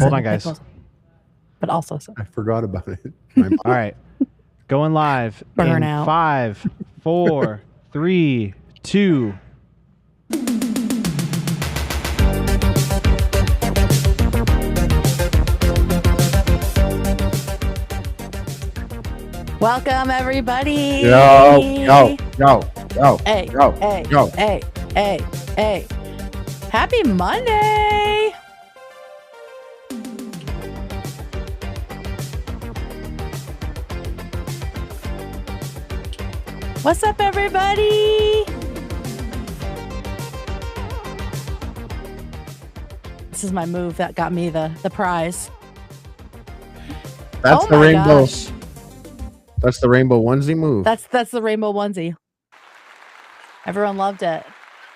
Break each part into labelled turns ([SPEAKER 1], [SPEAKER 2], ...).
[SPEAKER 1] Hold on, guys.
[SPEAKER 2] But also,
[SPEAKER 3] I forgot about it.
[SPEAKER 1] All right. Going live.
[SPEAKER 2] Burn
[SPEAKER 1] in
[SPEAKER 2] out.
[SPEAKER 1] 5, 4, 3, 2.
[SPEAKER 2] Welcome, everybody.
[SPEAKER 3] Yo.
[SPEAKER 2] Hey,
[SPEAKER 3] yo,
[SPEAKER 2] hey,
[SPEAKER 3] yo.
[SPEAKER 2] hey. Happy Monday. What's up, everybody? This is my move that got me the prize.
[SPEAKER 3] That's
[SPEAKER 2] Oh
[SPEAKER 3] the
[SPEAKER 2] my
[SPEAKER 3] rainbow.
[SPEAKER 2] gosh.
[SPEAKER 3] That's the rainbow onesie move.
[SPEAKER 2] That's the rainbow onesie. Everyone loved it.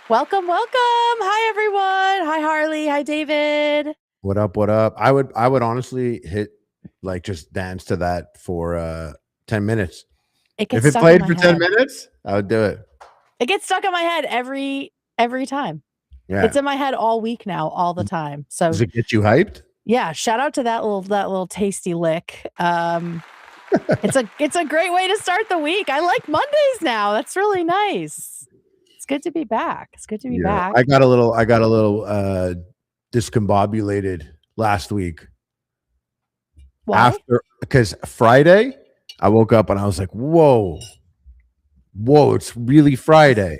[SPEAKER 2] Welcome. Hi, everyone. Hi, Harley. Hi, David.
[SPEAKER 3] What up? What up? I would honestly hit just dance to that for 10 minutes.
[SPEAKER 2] It gets
[SPEAKER 3] If it
[SPEAKER 2] stuck
[SPEAKER 3] played
[SPEAKER 2] in
[SPEAKER 3] for
[SPEAKER 2] my
[SPEAKER 3] 10
[SPEAKER 2] head.
[SPEAKER 3] minutes, I would do it.
[SPEAKER 2] It gets stuck in my head every time.
[SPEAKER 3] Yeah.
[SPEAKER 2] It's in my head all week now, all the time. So
[SPEAKER 3] Does it get you hyped?
[SPEAKER 2] yeah, shout out to that little tasty lick. It's a great way to start the week. I like Mondays now. That's really nice. It's good to be back. Back.
[SPEAKER 3] I got a little discombobulated last week.
[SPEAKER 2] Why?
[SPEAKER 3] Because Friday I woke up and I was like, whoa, it's really Friday.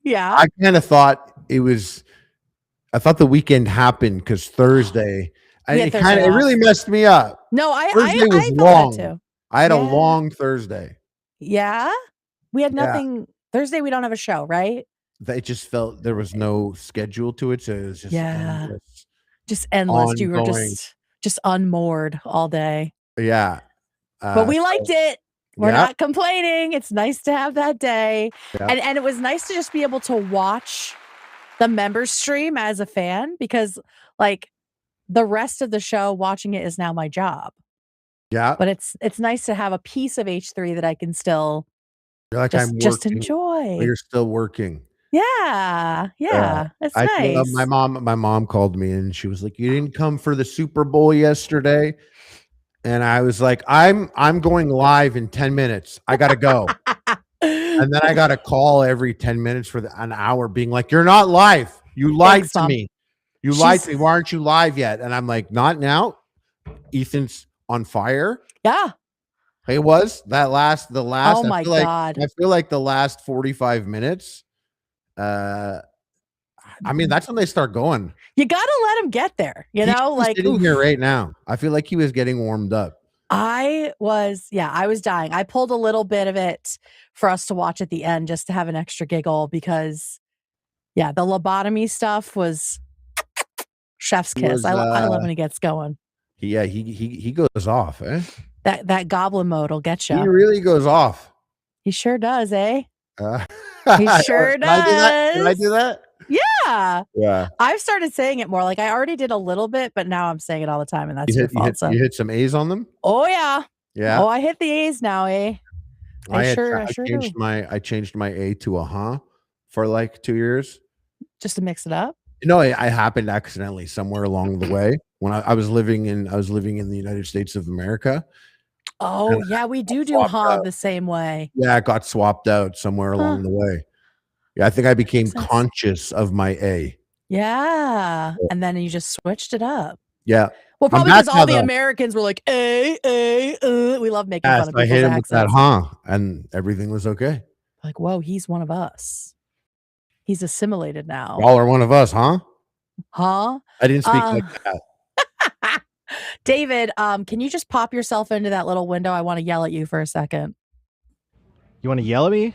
[SPEAKER 2] Yeah.
[SPEAKER 3] I kind of thought I thought the weekend happened because Thursday. It really messed me up.
[SPEAKER 2] No,
[SPEAKER 3] Thursday
[SPEAKER 2] I
[SPEAKER 3] was
[SPEAKER 2] felt
[SPEAKER 3] long.
[SPEAKER 2] that too.
[SPEAKER 3] I had a long Thursday.
[SPEAKER 2] Yeah. We had nothing. Thursday we don't have a show, right?
[SPEAKER 3] It just felt there was no schedule to it, so it was just endless.
[SPEAKER 2] Just endless.
[SPEAKER 3] Ongoing.
[SPEAKER 2] You were just unmoored all day.
[SPEAKER 3] Yeah.
[SPEAKER 2] But we liked it. We're
[SPEAKER 3] yeah.
[SPEAKER 2] not complaining. It's nice to have that day.
[SPEAKER 3] Yeah.
[SPEAKER 2] And it was nice to just be able to watch the members stream as a fan, because like the rest of the show, watching it is now my job.
[SPEAKER 3] Yeah.
[SPEAKER 2] But it's nice to have a piece of H3 that I can still
[SPEAKER 3] just
[SPEAKER 2] enjoy.
[SPEAKER 3] You're still working.
[SPEAKER 2] Yeah. It's nice.
[SPEAKER 3] My mom called me and she was like, "You didn't come for the Super Bowl yesterday." And I was like, I'm going live in 10 minutes. I gotta go. And then I got a call every 10 minutes for an hour being like, "You're not live. You lied to me. You lied to me. Why aren't you live yet?" And I'm like, "Not now. Ethan's on fire."
[SPEAKER 2] Yeah.
[SPEAKER 3] It was the last.
[SPEAKER 2] Oh my God.
[SPEAKER 3] I feel like the last 45 minutes. I mean, that's when they start going.
[SPEAKER 2] You gotta let him get there. Like
[SPEAKER 3] sitting here right now. I feel like he was getting warmed up.
[SPEAKER 2] I was dying. I pulled a little bit of it for us to watch at the end just to have an extra giggle because, the lobotomy stuff was chef's kiss. I love when he gets going.
[SPEAKER 3] Yeah, he goes off, eh?
[SPEAKER 2] That goblin mode will get you.
[SPEAKER 3] He really goes off.
[SPEAKER 2] He sure does, eh?
[SPEAKER 3] He
[SPEAKER 2] sure does.
[SPEAKER 3] Did I do that?
[SPEAKER 2] Yeah. I've started saying it more. Like I already did a little bit, but now I'm saying it all the time, and that's your fault.
[SPEAKER 3] You hit some A's on them?
[SPEAKER 2] Oh yeah.
[SPEAKER 3] Yeah.
[SPEAKER 2] Oh, I hit the A's now, eh? I
[SPEAKER 3] changed my A to a for like 2 years.
[SPEAKER 2] Just to mix it up?
[SPEAKER 3] No, it happened accidentally somewhere along the way when I was living in the United States of America.
[SPEAKER 2] Oh yeah, we do the same way.
[SPEAKER 3] Yeah, it got swapped out somewhere along the way. Yeah, I think I became conscious of my A.
[SPEAKER 2] Yeah, and then you just switched it up.
[SPEAKER 3] Yeah.
[SPEAKER 2] Well, probably because all the Americans were like, A. We love making fun of people's
[SPEAKER 3] I hit him
[SPEAKER 2] accents.
[SPEAKER 3] with that, and everything was okay.
[SPEAKER 2] Like, whoa, he's one of us. He's assimilated now.
[SPEAKER 3] Y'all are one of us, huh?
[SPEAKER 2] Huh?
[SPEAKER 3] I didn't speak like that.
[SPEAKER 2] David, can you just pop yourself into that little window? I want to yell at you for a second.
[SPEAKER 1] You want to yell at me?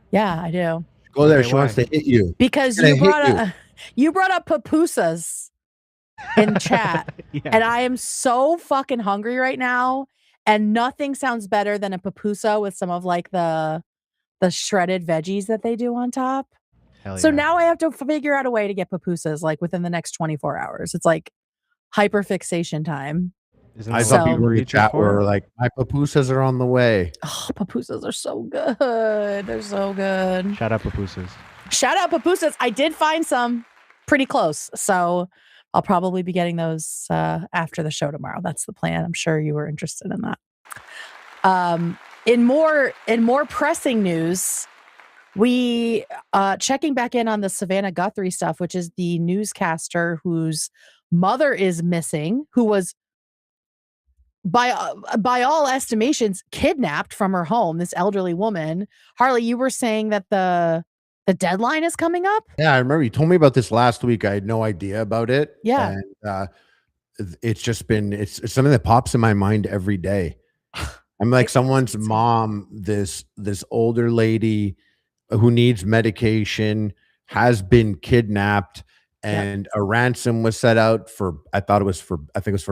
[SPEAKER 2] Yeah, I do.
[SPEAKER 3] Go there. She wants to hit you.
[SPEAKER 2] Because you brought up pupusas in chat. And I am so fucking hungry right now. And nothing sounds better than a pupusa with some of like the shredded veggies that they do on top. So now I have to figure out a way to get pupusas like within the next 24 hours. It's like hyperfixation time.
[SPEAKER 3] I saw people in the chat were like, "My pupusas are on the way."
[SPEAKER 2] Oh, pupusas are so good. They're so good.
[SPEAKER 1] Shout out pupusas.
[SPEAKER 2] I did find some pretty close. So I'll probably be getting those after the show tomorrow. That's the plan. I'm sure you were interested in that. In more pressing news, we checking back in on the Savannah Guthrie stuff, which is the newscaster whose mother is missing, who was by all estimations kidnapped from her home. This elderly woman. Harley, you were saying that the deadline is coming up.
[SPEAKER 3] Yeah, I remember you told me about this last week. I had no idea about it.
[SPEAKER 2] Yeah,
[SPEAKER 3] and it's just been it's something that pops in my mind every day. I'm like someone's mom, this older lady who needs medication has been kidnapped, and a ransom was set out for, I think it was for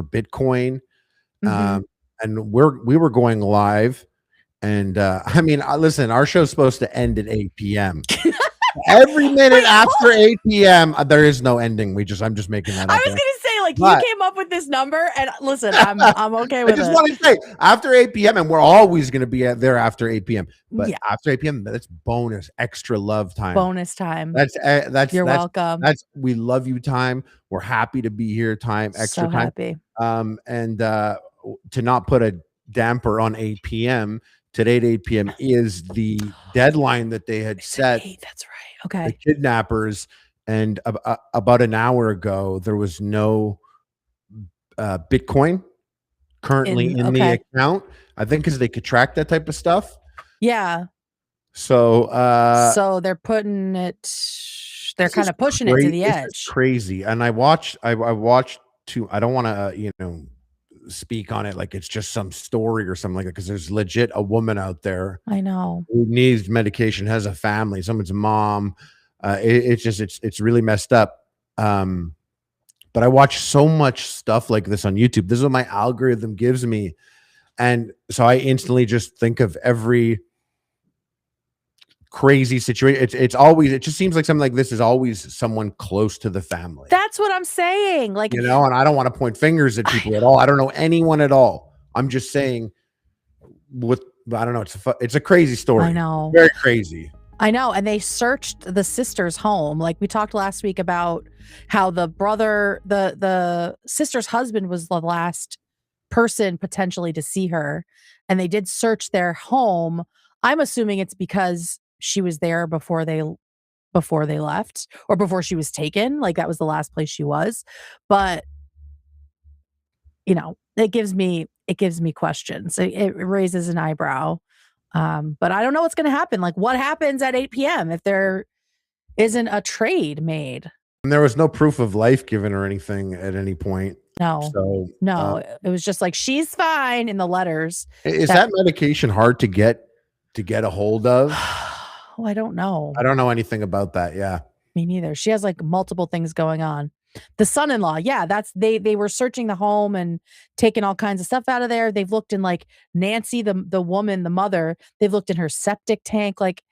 [SPEAKER 3] Bitcoin.
[SPEAKER 2] Mhm.
[SPEAKER 3] And we were going live, and I mean, listen, our show's supposed to end at 8 p.m. Every minute after 8 p.m. There is no ending. I'm just making that up.
[SPEAKER 2] I was gonna say, like,
[SPEAKER 3] But-
[SPEAKER 2] you came up with this number, and listen, I'm okay with it.
[SPEAKER 3] I just want to say, after 8 p.m., and we're always going to be there after 8 p.m. But
[SPEAKER 2] Yeah.
[SPEAKER 3] after 8 p.m., that's bonus, extra love time.
[SPEAKER 2] Bonus time.
[SPEAKER 3] You're
[SPEAKER 2] welcome.
[SPEAKER 3] That's we love you time. We're happy to be here time, extra
[SPEAKER 2] so
[SPEAKER 3] time.
[SPEAKER 2] happy.
[SPEAKER 3] And to not put a damper on 8 p.m. Today at 8 p.m. is the deadline that they had set.
[SPEAKER 2] That's right. Okay.
[SPEAKER 3] The kidnappers, and about an hour ago, there was no Bitcoin currently in the account. I think because they could track that type of stuff.
[SPEAKER 2] Yeah.
[SPEAKER 3] So
[SPEAKER 2] so they're putting it. They're kind of pushing it to the edge.
[SPEAKER 3] It's crazy. And I watched. I don't want to speak on it like it's just some story or something like that, because there's legit a woman out there
[SPEAKER 2] I know
[SPEAKER 3] who needs medication, has a family, someone's mom. It's really messed up. But I watch so much stuff like this on YouTube. This is what my algorithm gives me, and so I instantly just think of every crazy situation. It just seems like something like this is always someone close to the family.
[SPEAKER 2] That's what I'm saying. Like,
[SPEAKER 3] and I don't want to point fingers at people at all. I don't know anyone at all. I'm just saying, I don't know. It's a crazy story.
[SPEAKER 2] I know.
[SPEAKER 3] Very crazy.
[SPEAKER 2] I know. And they searched the sister's home. Like, we talked last week about how the sister's husband was the last person potentially to see her. And they did search their home. I'm assuming it's because she was there before they left, or before she was taken. Like, that was the last place she was. But it gives me questions. It raises an eyebrow. But I don't know what's going to happen. Like, what happens at 8 p.m. if there isn't a trade made?
[SPEAKER 3] And there was no proof of life given or anything at any point.
[SPEAKER 2] No.
[SPEAKER 3] So
[SPEAKER 2] it was just like, she's fine in the letters.
[SPEAKER 3] Is that medication hard to get a hold of?
[SPEAKER 2] Oh, I don't know.
[SPEAKER 3] I don't know anything about that. Yeah.
[SPEAKER 2] Me neither. She has like multiple things going on. The son-in-law, yeah, they were searching the home and taking all kinds of stuff out of there. They've looked in, like, Nancy, the woman, the mother, they've looked in her septic tank. Like,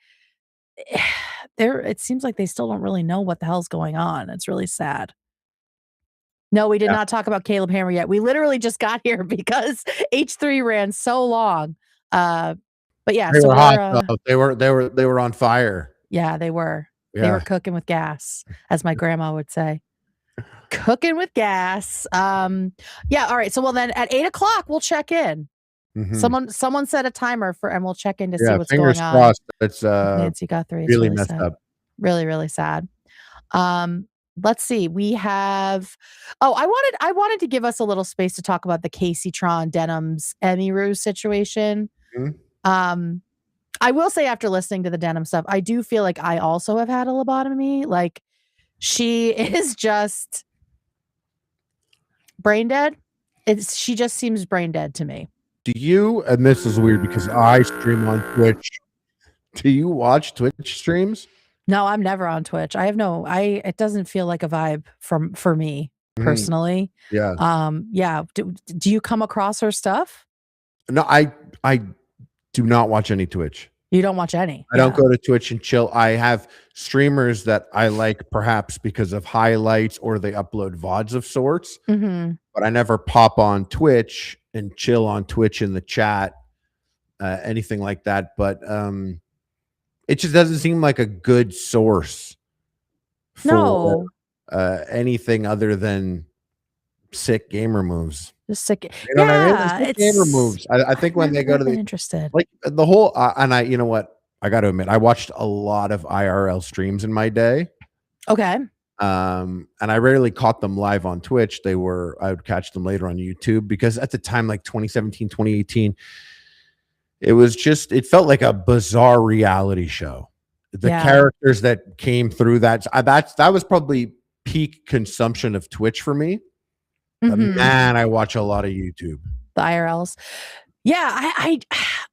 [SPEAKER 2] it seems like they still don't really know what the hell's going on. It's really sad. No, we did not talk about Caleb Hammer yet. We literally just got here because H3 ran so long. But yeah,
[SPEAKER 3] they were hot. They were on fire.
[SPEAKER 2] Yeah, they were.
[SPEAKER 3] Yeah.
[SPEAKER 2] They were cooking with gas, as my grandma would say. Cooking with gas. Yeah. All right. So, well, then at 8 o'clock, we'll check in.
[SPEAKER 3] Mm-hmm.
[SPEAKER 2] Someone set a timer and we'll check in to see what's
[SPEAKER 3] fingers
[SPEAKER 2] going on.
[SPEAKER 3] Crossed. It's
[SPEAKER 2] Nancy Guthrie.
[SPEAKER 3] really messed
[SPEAKER 2] sad.
[SPEAKER 3] up.
[SPEAKER 2] Really, really sad. Let's see. We have. Oh, I wanted to give us a little space to talk about the Kaceytron Denims Emiru situation.
[SPEAKER 3] Mm-hmm.
[SPEAKER 2] I will say, after listening to the Denim stuff, I do feel like I also have had a lobotomy. Like, she is just brain dead. She just seems brain dead to me.
[SPEAKER 3] Do you, and this is weird because I stream on Twitch. Do you watch Twitch streams?
[SPEAKER 2] No, I'm never on Twitch. It doesn't feel like a vibe for me personally.
[SPEAKER 3] Yeah.
[SPEAKER 2] Yeah. Do you come across her stuff?
[SPEAKER 3] No, I do not watch any Twitch.
[SPEAKER 2] You don't watch any?
[SPEAKER 3] I don't go to Twitch and chill. I have streamers that I like, perhaps because of highlights or they upload VODs of sorts, but I never pop on Twitch and chill on Twitch in the chat, anything like that. But it just doesn't seem like a good source for anything other than sick gamer moves.
[SPEAKER 2] Just sick.
[SPEAKER 3] You know what I mean? Sick gamer moves. I think when they go to the
[SPEAKER 2] interested,
[SPEAKER 3] like the whole and you know what? I got to admit, I watched a lot of IRL streams in my day.
[SPEAKER 2] Okay.
[SPEAKER 3] And I rarely caught them live on Twitch. I would catch them later on YouTube because at the time, like 2017, 2018, it felt like a bizarre reality show. The characters that came through that was probably peak consumption of Twitch for me. But man, I watch a lot of YouTube.
[SPEAKER 2] The IRLs. Yeah,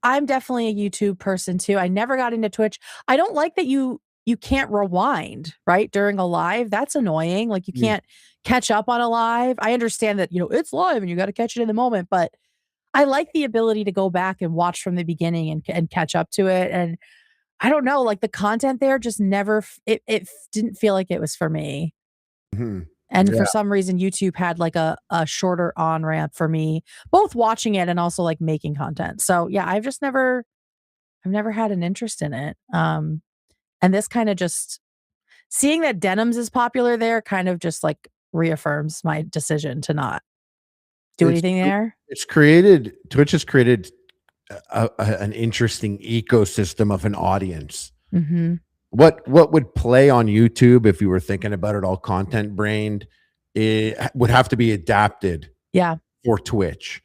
[SPEAKER 2] I'm definitely a YouTube person too. I never got into Twitch. I don't like that you can't rewind, right? During a live. That's annoying. Like you can't catch up on a live. I understand that, it's live and you got to catch it in the moment, but I like the ability to go back and watch from the beginning and catch up to it. And I don't know, like the content there just never, it didn't feel like it was for me. And for some reason, YouTube had like a shorter on ramp for me, both watching it and also like making content. So yeah, I've never had an interest in it. And this kind of just seeing that Denims is popular there kind of just like reaffirms my decision to not do anything there.
[SPEAKER 3] Twitch has created an interesting ecosystem of an audience. What would play on YouTube if you were thinking about it all content brained? It would have to be adapted. For Twitch.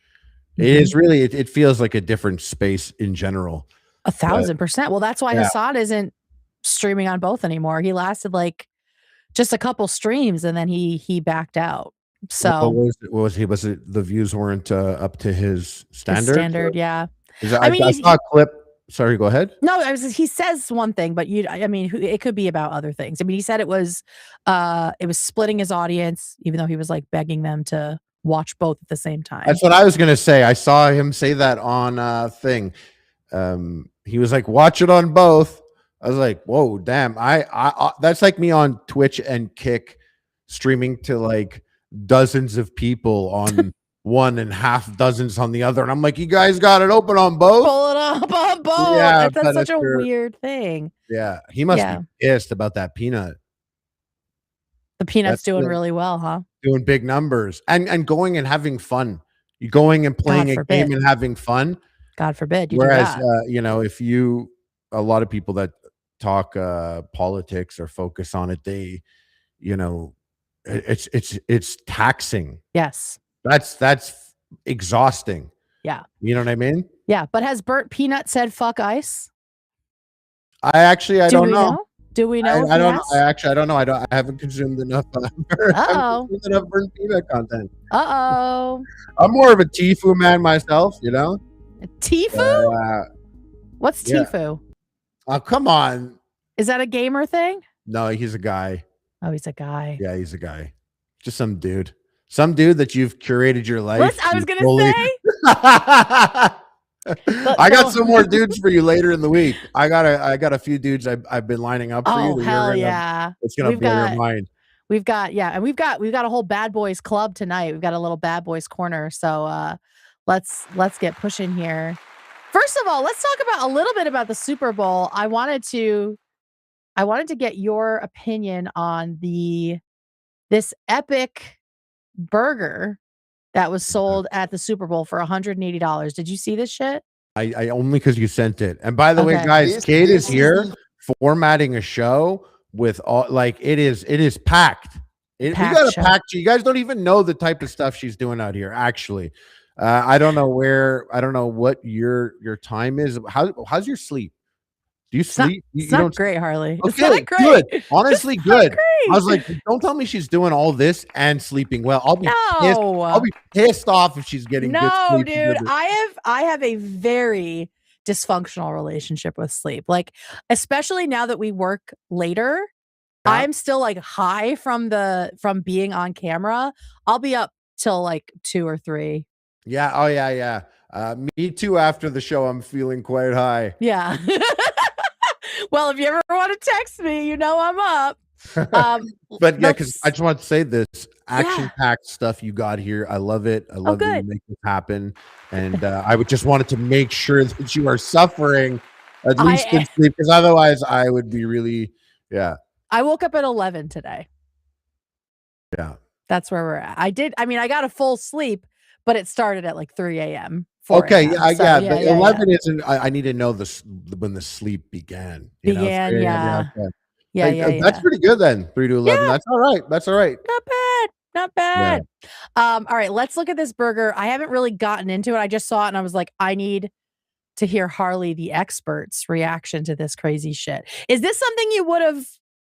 [SPEAKER 3] It is really. It feels like a different space in general.
[SPEAKER 2] 1,000%. Well, that's why Hassan isn't streaming on both anymore. He lasted like just a couple streams and then he backed out. So
[SPEAKER 3] was it the views weren't up to his standard?
[SPEAKER 2] Yeah.
[SPEAKER 3] I saw a clip. Sorry, go ahead.
[SPEAKER 2] No, he says one thing, but it could be about other things. I mean, he said it was splitting his audience, even though he was like begging them to watch both at the same time.
[SPEAKER 3] That's what I was gonna say. I saw him say that on thing. He was like, watch it on both. I was like, whoa, damn. I that's like me on Twitch and Kick streaming to like dozens of people on one and half dozens on the other. And I'm like, you guys got it open on both?
[SPEAKER 2] Pull it up on both. Yeah, that's such a weird thing.
[SPEAKER 3] Yeah. He must be pissed about that peanut.
[SPEAKER 2] The peanut's doing really well, huh?
[SPEAKER 3] Doing big numbers and going and having fun. You going and playing a game and having fun.
[SPEAKER 2] God forbid.
[SPEAKER 3] Whereas, if a lot of people that talk politics or focus on it, it's taxing.
[SPEAKER 2] Yes.
[SPEAKER 3] That's exhausting.
[SPEAKER 2] Yeah.
[SPEAKER 3] You know what I mean?
[SPEAKER 2] Yeah. But has Burnt Peanut said fuck ice?
[SPEAKER 3] I don't know.
[SPEAKER 2] Do we know?
[SPEAKER 3] I don't know. I don't know. I haven't consumed enough Burnt Peanut content.
[SPEAKER 2] I'm
[SPEAKER 3] more of a Tfue man myself,
[SPEAKER 2] Tfue? What's Tfue?
[SPEAKER 3] Oh, come on.
[SPEAKER 2] Is that a gamer thing?
[SPEAKER 3] No, he's a guy.
[SPEAKER 2] Oh, he's a guy.
[SPEAKER 3] Yeah, he's a guy. Just some dude. Some dude that you've curated your life.
[SPEAKER 2] I was gonna say.
[SPEAKER 3] I got some more dudes for you later in the week. I got a few dudes I've been lining up for you.
[SPEAKER 2] Oh hell yeah!
[SPEAKER 3] It's gonna blow your mind.
[SPEAKER 2] We've got and we've got a whole bad boys club tonight. We've got a little bad boys corner. So let's get pushing here. First of all, let's talk about a little bit about the Super Bowl. I wanted to get your opinion on this epic burger that was sold at the Super Bowl for $180. Did you see this shit?
[SPEAKER 3] I only because you sent it. And by the way, guys, Kate is here formatting a show with all it is packed. We got a packed. You guys don't even know the type of stuff she's doing out here. Actually, I don't know what your time is. How's your sleep? Do you sleep?
[SPEAKER 2] It's not great, Harley.
[SPEAKER 3] Okay,
[SPEAKER 2] it's not great.
[SPEAKER 3] Good. Honestly, good. I was like, don't tell me she's doing all this and sleeping well. I'll be pissed off if she's getting good sleep.
[SPEAKER 2] Dude. I have a very dysfunctional relationship with sleep. Like, especially now that we work later, I'm still like high from being on camera. I'll be up till like 2 or 3.
[SPEAKER 3] Yeah. Oh yeah. Me too. After the show, I'm feeling quite high.
[SPEAKER 2] Yeah. Well, if you ever want to text me, I'm up.
[SPEAKER 3] But yeah, because I just want to say this action-packed stuff you got here. I love it. I love that you make this happen. And I would just wanted to make sure that you are suffering at least in sleep, because otherwise I would be really,
[SPEAKER 2] I woke up at 11 today.
[SPEAKER 3] Yeah.
[SPEAKER 2] That's where we're at. I got a full sleep, but it started at like 3 a.m. 4
[SPEAKER 3] Okay,
[SPEAKER 2] a.m.
[SPEAKER 3] yeah,
[SPEAKER 2] So,
[SPEAKER 3] the 11 isn't. I need to know when the sleep began. You know, 3 a.m.
[SPEAKER 2] Yeah.
[SPEAKER 3] Okay. That's
[SPEAKER 2] Yeah.
[SPEAKER 3] pretty good then. 3 to 11.
[SPEAKER 2] Yeah.
[SPEAKER 3] That's all right. That's all right.
[SPEAKER 2] Not bad. Not
[SPEAKER 3] Yeah.
[SPEAKER 2] bad. All right, let's look at this burger. I haven't really gotten into it. I just saw it and I was like, I need to hear Harley the expert's reaction to this crazy shit. Is this something you would have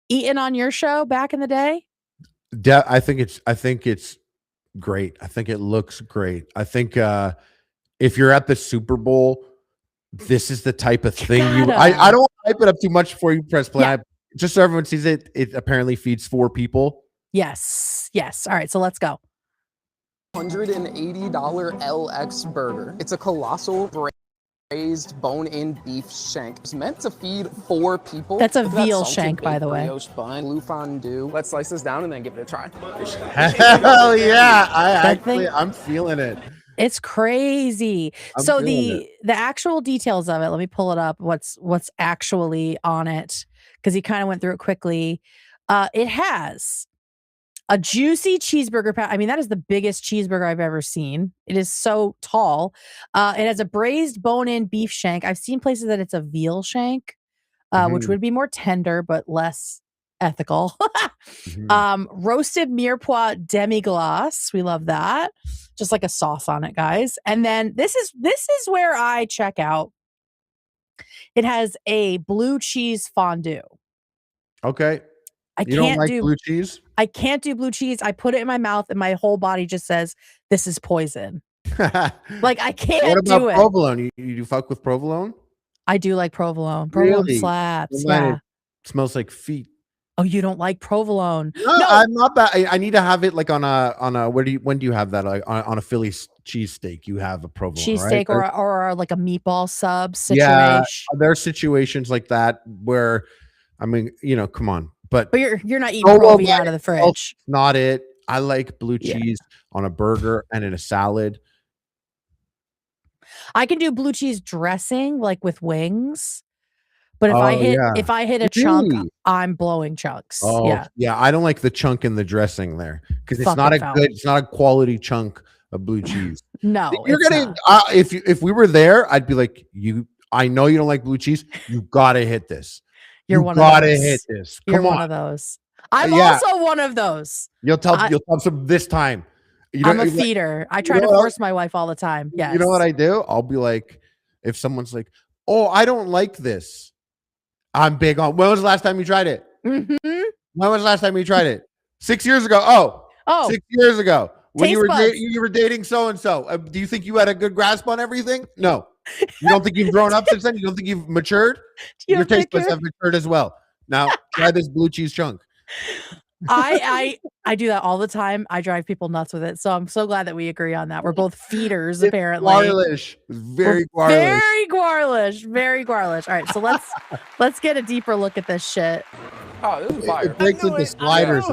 [SPEAKER 2] eaten on your show back in the day?
[SPEAKER 3] I think it's great. I think it looks great. I think if you're at the Super Bowl, this is the type of thing I don't hype it up too much before you press play. Just so everyone sees it, it apparently feeds 4 people.
[SPEAKER 2] Yes. All right, so let's go.
[SPEAKER 4] $180 LX burger. It's a colossal braised bone-in beef shank. It's meant to feed 4 people.
[SPEAKER 2] That's a veal shank, by the way.
[SPEAKER 4] Brioche bun, blue fondue. Let's slice this down and then give it a try.
[SPEAKER 3] Hell yeah! I'm feeling it.
[SPEAKER 2] It's crazy. So the actual details of it, let me pull it up. What's actually on it, because he kind of went through it quickly. It has a juicy cheeseburger patty. I mean, that is the biggest cheeseburger I've ever seen. It is so tall. It has a braised bone-in beef shank. I've seen places that it's a veal shank, which would be more tender but less ethical. Roasted mirepoix demi-glace. We love that. Just like a sauce on it, guys. And then this is where I check out. It has a blue cheese fondue.
[SPEAKER 3] Okay.
[SPEAKER 2] You don't like
[SPEAKER 3] blue cheese?
[SPEAKER 2] I can't do blue cheese. I put it in my mouth and my whole body just says, this is poison. Like, I can't do it.
[SPEAKER 3] What about provolone? You fuck with provolone?
[SPEAKER 2] I do like provolone. Provolone
[SPEAKER 3] Really?
[SPEAKER 2] slaps.
[SPEAKER 3] Yeah. It smells like feet.
[SPEAKER 2] Oh, you don't like provolone?
[SPEAKER 3] No, I'm not that. I need to have it like on a when do you have that? Like on a Philly cheesesteak, you have a provolone,
[SPEAKER 2] cheesesteak,
[SPEAKER 3] right?
[SPEAKER 2] or like a meatball sub situation.
[SPEAKER 3] Yeah, there are situations like that where, I mean, come on, but
[SPEAKER 2] you're not eating provolone out of the fridge.
[SPEAKER 3] Not it. I like blue cheese on a burger and in a salad.
[SPEAKER 2] I can do blue cheese dressing like with wings. But if I hit a chunk, I'm blowing chunks.
[SPEAKER 3] Oh, yeah. I don't like the chunk in the dressing there because it's not a quality chunk of blue cheese.
[SPEAKER 2] No,
[SPEAKER 3] you're getting. If we were there, I'd be like, I know you don't like blue cheese. You gotta hit this.
[SPEAKER 2] You're one of those.
[SPEAKER 3] Hit this.
[SPEAKER 2] You're one of those. I'm also one of those.
[SPEAKER 3] You'll tell some this time.
[SPEAKER 2] I'm a feeder. I try to force my wife all the time. Yes.
[SPEAKER 3] You know what I do? I'll be like, if someone's like, "Oh, I don't like this." I'm big on. When was the last time you tried it?
[SPEAKER 2] Mm-hmm.
[SPEAKER 3] When was the last time you tried it? 6 years ago. Oh, 6 years ago. When you were dating so and so. Do you think you had a good grasp on everything? No. You don't think you've grown up since then? You don't think you've matured? Your taste buds have matured as well. Now try this blue cheese chunk.
[SPEAKER 2] I do that all the time. I drive people nuts with it. So I'm so glad that we agree on that. We're both feeders, apparently.
[SPEAKER 3] Garlish. Very garlish.
[SPEAKER 2] Very garlish. All right, so let's get a deeper look at this shit.
[SPEAKER 4] Oh, this is fire.
[SPEAKER 3] It breaks into sliders.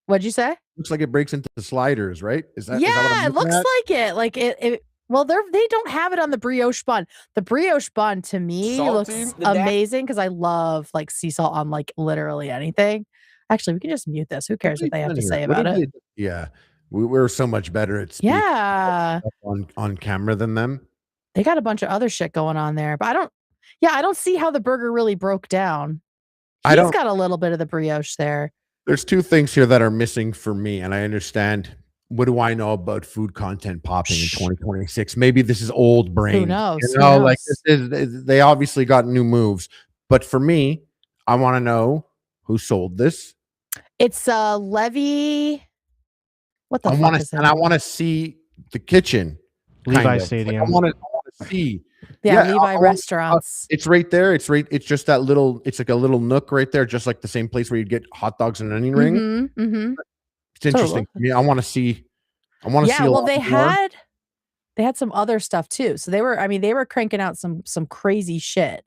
[SPEAKER 2] What'd you say?
[SPEAKER 3] Looks like it breaks into sliders, right? Is that
[SPEAKER 2] it looks like it. Like it well, they don't have it on the brioche bun. The brioche bun to me looks amazing because I love like sea salt on like literally anything. Actually, we can just mute this. Who cares what they have to say about it?
[SPEAKER 3] Yeah. We're so much better at speaking on camera than them.
[SPEAKER 2] They got a bunch of other shit going on there, but I don't see how the burger really broke down. He's got a little bit of the brioche there.
[SPEAKER 3] There's 2 things here that are missing for me, and I understand. What do I know about food content popping in 2026? Maybe this is old brain.
[SPEAKER 2] Who knows?
[SPEAKER 3] Like they obviously got new moves. But for me, I want to know who sold this.
[SPEAKER 2] It's Levy. What the fuck is it?
[SPEAKER 3] And I want to see the kitchen.
[SPEAKER 1] Levi Stadium.
[SPEAKER 3] Like, I want to see.
[SPEAKER 2] Levi restaurants.
[SPEAKER 3] It's right there. It's just that little. It's like a little nook right there, just like the same place where you'd get hot dogs and an onion ring.
[SPEAKER 2] Mm-hmm.
[SPEAKER 3] It's interesting. I want to see.
[SPEAKER 2] Well, they had some other stuff too. So they were cranking out some crazy shit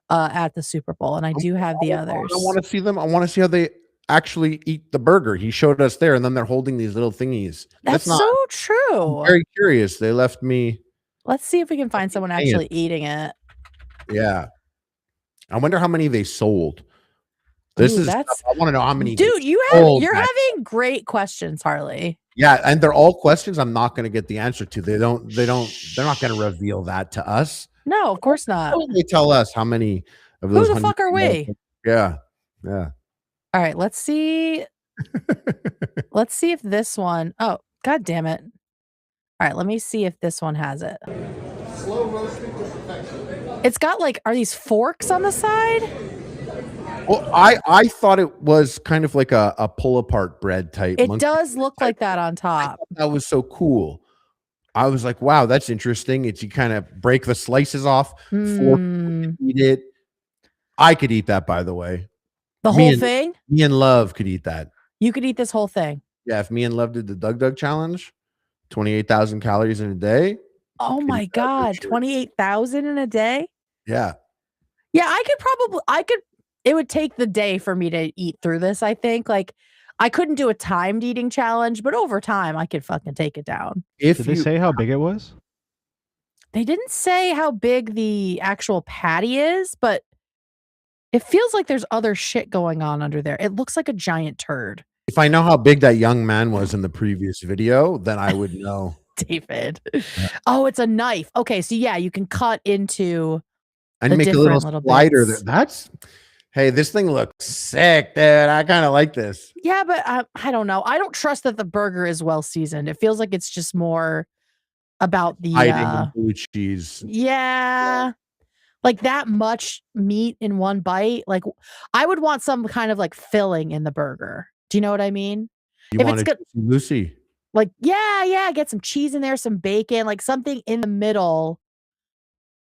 [SPEAKER 2] at the Super Bowl, and I do have the others.
[SPEAKER 3] I want to see them. I want to see how they actually eat the burger. He showed us there, and then they're holding these little thingies.
[SPEAKER 2] That's so true.
[SPEAKER 3] I'm very curious. They left me.
[SPEAKER 2] Let's see if we can find someone actually eating it.
[SPEAKER 3] Yeah. I wonder how many they sold. This
[SPEAKER 2] Ooh,
[SPEAKER 3] is. I want to know how many.
[SPEAKER 2] Dude, you're having great questions, Harley.
[SPEAKER 3] Yeah, and they're all questions I'm not going to get the answer to. They're not going to reveal that to us.
[SPEAKER 2] No, of course not.
[SPEAKER 3] How will they tell us how many of those?
[SPEAKER 2] Who the fuck are we?
[SPEAKER 3] Yeah.
[SPEAKER 2] All right, let's see. Let's see if this one. Oh, god damn it! All right, let me see if this one has it.
[SPEAKER 3] Slow roasting to perfection.
[SPEAKER 2] It's got like, are these forks on the side?
[SPEAKER 3] Well, I thought it was kind of like a pull apart bread type.
[SPEAKER 2] It does look like that on top.
[SPEAKER 3] That was so cool. I was like, wow, that's interesting. It's you kind of break the slices off, fork, eat it. I could eat that, by the way.
[SPEAKER 2] The whole thing?
[SPEAKER 3] Me and Love could eat that.
[SPEAKER 2] You could eat this whole thing.
[SPEAKER 3] Yeah, if me and Love did the Doug challenge, 28,000 calories in a day.
[SPEAKER 2] Oh my god, 28,000 in a day?
[SPEAKER 3] Yeah.
[SPEAKER 2] Yeah, I could it would take the day for me to eat through this, I think. Like I couldn't do a timed eating challenge, but over time I could fucking take it down.
[SPEAKER 1] Did they say how big it was?
[SPEAKER 2] They didn't say how big the actual patty is, but it feels like there's other shit going on under there. It looks like a giant turd.
[SPEAKER 3] If I know how big that young man was in the previous video, then I would know.
[SPEAKER 2] David. Yeah. Oh, it's a knife. Okay, so yeah, you can cut into
[SPEAKER 3] and make a little slider there. That's hey, this thing looks sick, dude. I kind of like this.
[SPEAKER 2] Yeah, but I don't know. I don't trust that the burger is well seasoned. It feels like it's just more about the
[SPEAKER 3] blue cheese.
[SPEAKER 2] Yeah. Like that much meat in one bite. Like I would want some kind of like filling in the burger. Do you know what I mean?
[SPEAKER 3] You want it Lucy.
[SPEAKER 2] Like, yeah, get some cheese in there, some bacon, like something in the middle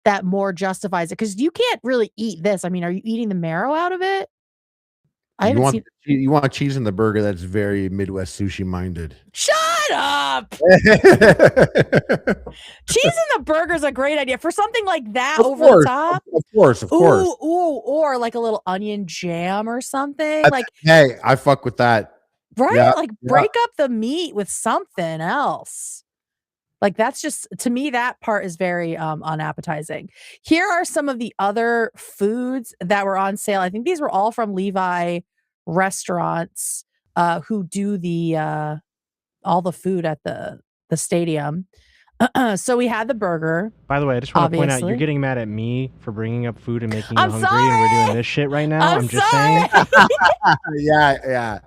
[SPEAKER 2] that more justifies it. Because you can't really eat this. I mean, are you eating the marrow out of it?
[SPEAKER 3] You want cheese in the burger that's very Midwest sushi minded.
[SPEAKER 2] Shut up! Cheese in the burger is a great idea for something like that the top.
[SPEAKER 3] Of course.
[SPEAKER 2] Ooh, or like a little onion jam or something. Like,
[SPEAKER 3] hey, I fuck with that.
[SPEAKER 2] Right? Yeah, like break up the meat with something else. Like that's just, to me, that part is very unappetizing. Here are some of the other foods that were on sale. I think these were all from Levi restaurants who do the all the food at the stadium. So we had the burger.
[SPEAKER 1] By the way, I just want to point out, you're getting mad at me for bringing up food and making you hungry, and we're doing this shit right now. I'm just saying.
[SPEAKER 3] Yeah.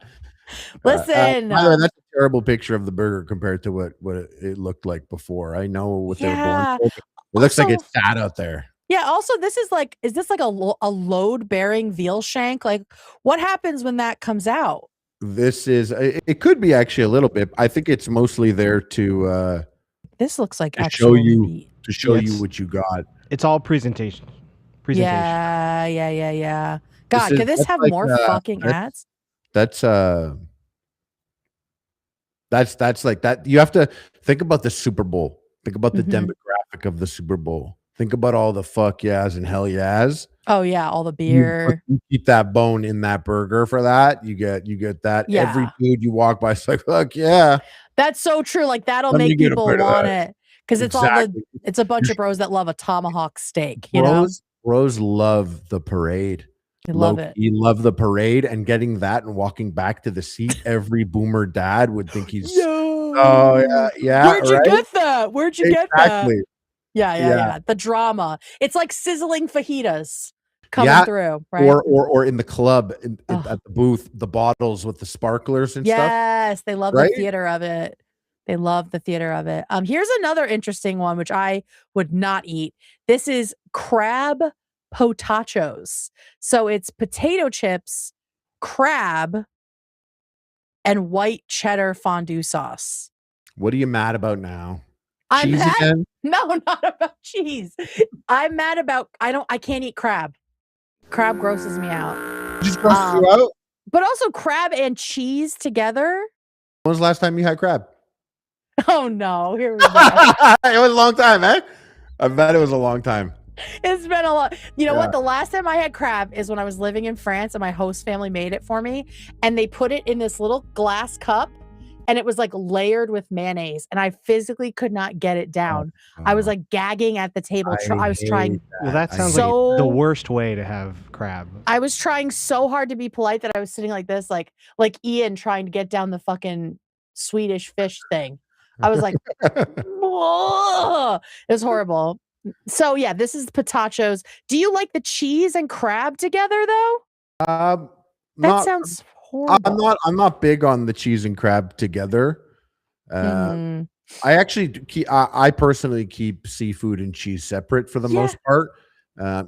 [SPEAKER 2] Listen,
[SPEAKER 3] by the way, that's a terrible picture of the burger compared to what it looked like before. I know what they were born for. It looks like it's sad out there.
[SPEAKER 2] Yeah. Also, this is like, is this like a load-bearing veal shank? Like, what happens when that comes out?
[SPEAKER 3] This is. It could be actually a little bit. I think it's mostly there to.
[SPEAKER 2] This looks like
[SPEAKER 3] to show you what you got.
[SPEAKER 1] It's all presentation.
[SPEAKER 2] Yeah. God, could this have like, more fucking ads?
[SPEAKER 3] That's like that. You have to think about the Super Bowl. Think about the demographic of the Super Bowl. Think about all the fuck yeahs and hell yeahs.
[SPEAKER 2] Oh yeah, all the beer.
[SPEAKER 3] You keep that bone in that burger for that. You get that. Yeah. Every food you walk by, it's like fuck yeah.
[SPEAKER 2] That's so true. Like that'll make people want it because it's it's a bunch of bros that love a tomahawk steak. You know,
[SPEAKER 3] bros love the parade.
[SPEAKER 2] I love it.
[SPEAKER 3] You love the parade and getting that and walking back to the seat. Every boomer dad would think he's. Oh yeah.
[SPEAKER 2] Where'd you get that? Where'd you get that? Yeah. The drama. It's like sizzling fajitas coming through, right?
[SPEAKER 3] Or in the club at the booth, the bottles with the sparklers and stuff.
[SPEAKER 2] Yes, they love the theater of it. They love the theater of it. Here's another interesting one, which I would not eat. This is crab potachos. So it's potato chips, crab, and white cheddar fondue sauce.
[SPEAKER 3] What are you mad about now?
[SPEAKER 2] Cheese again? No, not about cheese. I'm mad about I can't eat crab. Crab grosses me out.
[SPEAKER 3] Just grosses you out?
[SPEAKER 2] But also crab and cheese together.
[SPEAKER 3] When was the last time you had crab?
[SPEAKER 2] Oh no, here we go.
[SPEAKER 3] It was a long time, eh? I bet it was a long time.
[SPEAKER 2] It's been a lot. You know what? The last time I had crab is when I was living in France and my host family made it for me. And they put it in this little glass cup and it was like layered with mayonnaise, and I physically could not get it down. I was like gagging at the table. I was trying.
[SPEAKER 1] Well, that sounds like the worst way to have crab.
[SPEAKER 2] I was trying so hard to be polite that I was sitting like this, like Ian trying to get down the fucking Swedish fish thing. I was like, whoa. It was horrible. So yeah, this is potachos. Do you like the cheese and crab together though? That sounds horrible.
[SPEAKER 3] I'm not big on the cheese and crab together. I actually I personally keep seafood and cheese separate for the most part.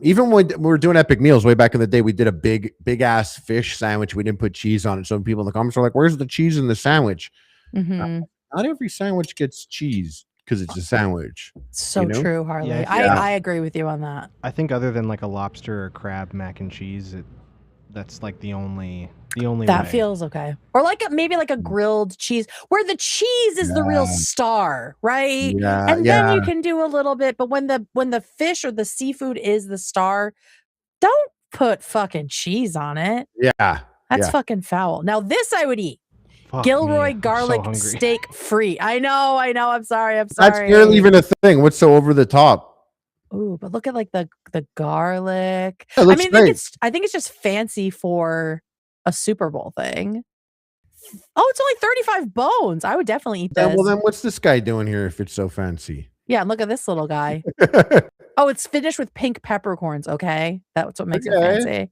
[SPEAKER 3] Even when we were doing epic meals way back in the day, we did a big ass fish sandwich. We didn't put cheese on it. Some people in the comments are like, "Where's the cheese in the sandwich?" Not every sandwich gets cheese because it's a sandwich.
[SPEAKER 2] So true, Harley. Yeah, I agree with you on that.
[SPEAKER 1] I think other than like a lobster or crab mac and cheese, that's like the only
[SPEAKER 2] that
[SPEAKER 1] way.
[SPEAKER 2] Feels okay. Or like maybe like a grilled cheese where the cheese is the real star, right? And then you can do a little bit, but when the fish or the seafood is the star, don't put fucking cheese on it.
[SPEAKER 3] Yeah.
[SPEAKER 2] That's fucking foul. Now this I would eat.
[SPEAKER 1] Fuck
[SPEAKER 2] Gilroy
[SPEAKER 1] me.
[SPEAKER 2] garlic steak free. I know. I'm sorry.
[SPEAKER 3] That's barely even a thing. What's so over the top?
[SPEAKER 2] Ooh, but look at like the garlic.
[SPEAKER 3] I mean,
[SPEAKER 2] I think it's just fancy for a Super Bowl thing. Oh, it's only 35 bones. I would definitely eat this.
[SPEAKER 3] Well, then what's this guy doing here if it's so fancy?
[SPEAKER 2] Yeah, and look at this little guy. Oh, it's finished with pink peppercorns. Okay, that's what makes it fancy.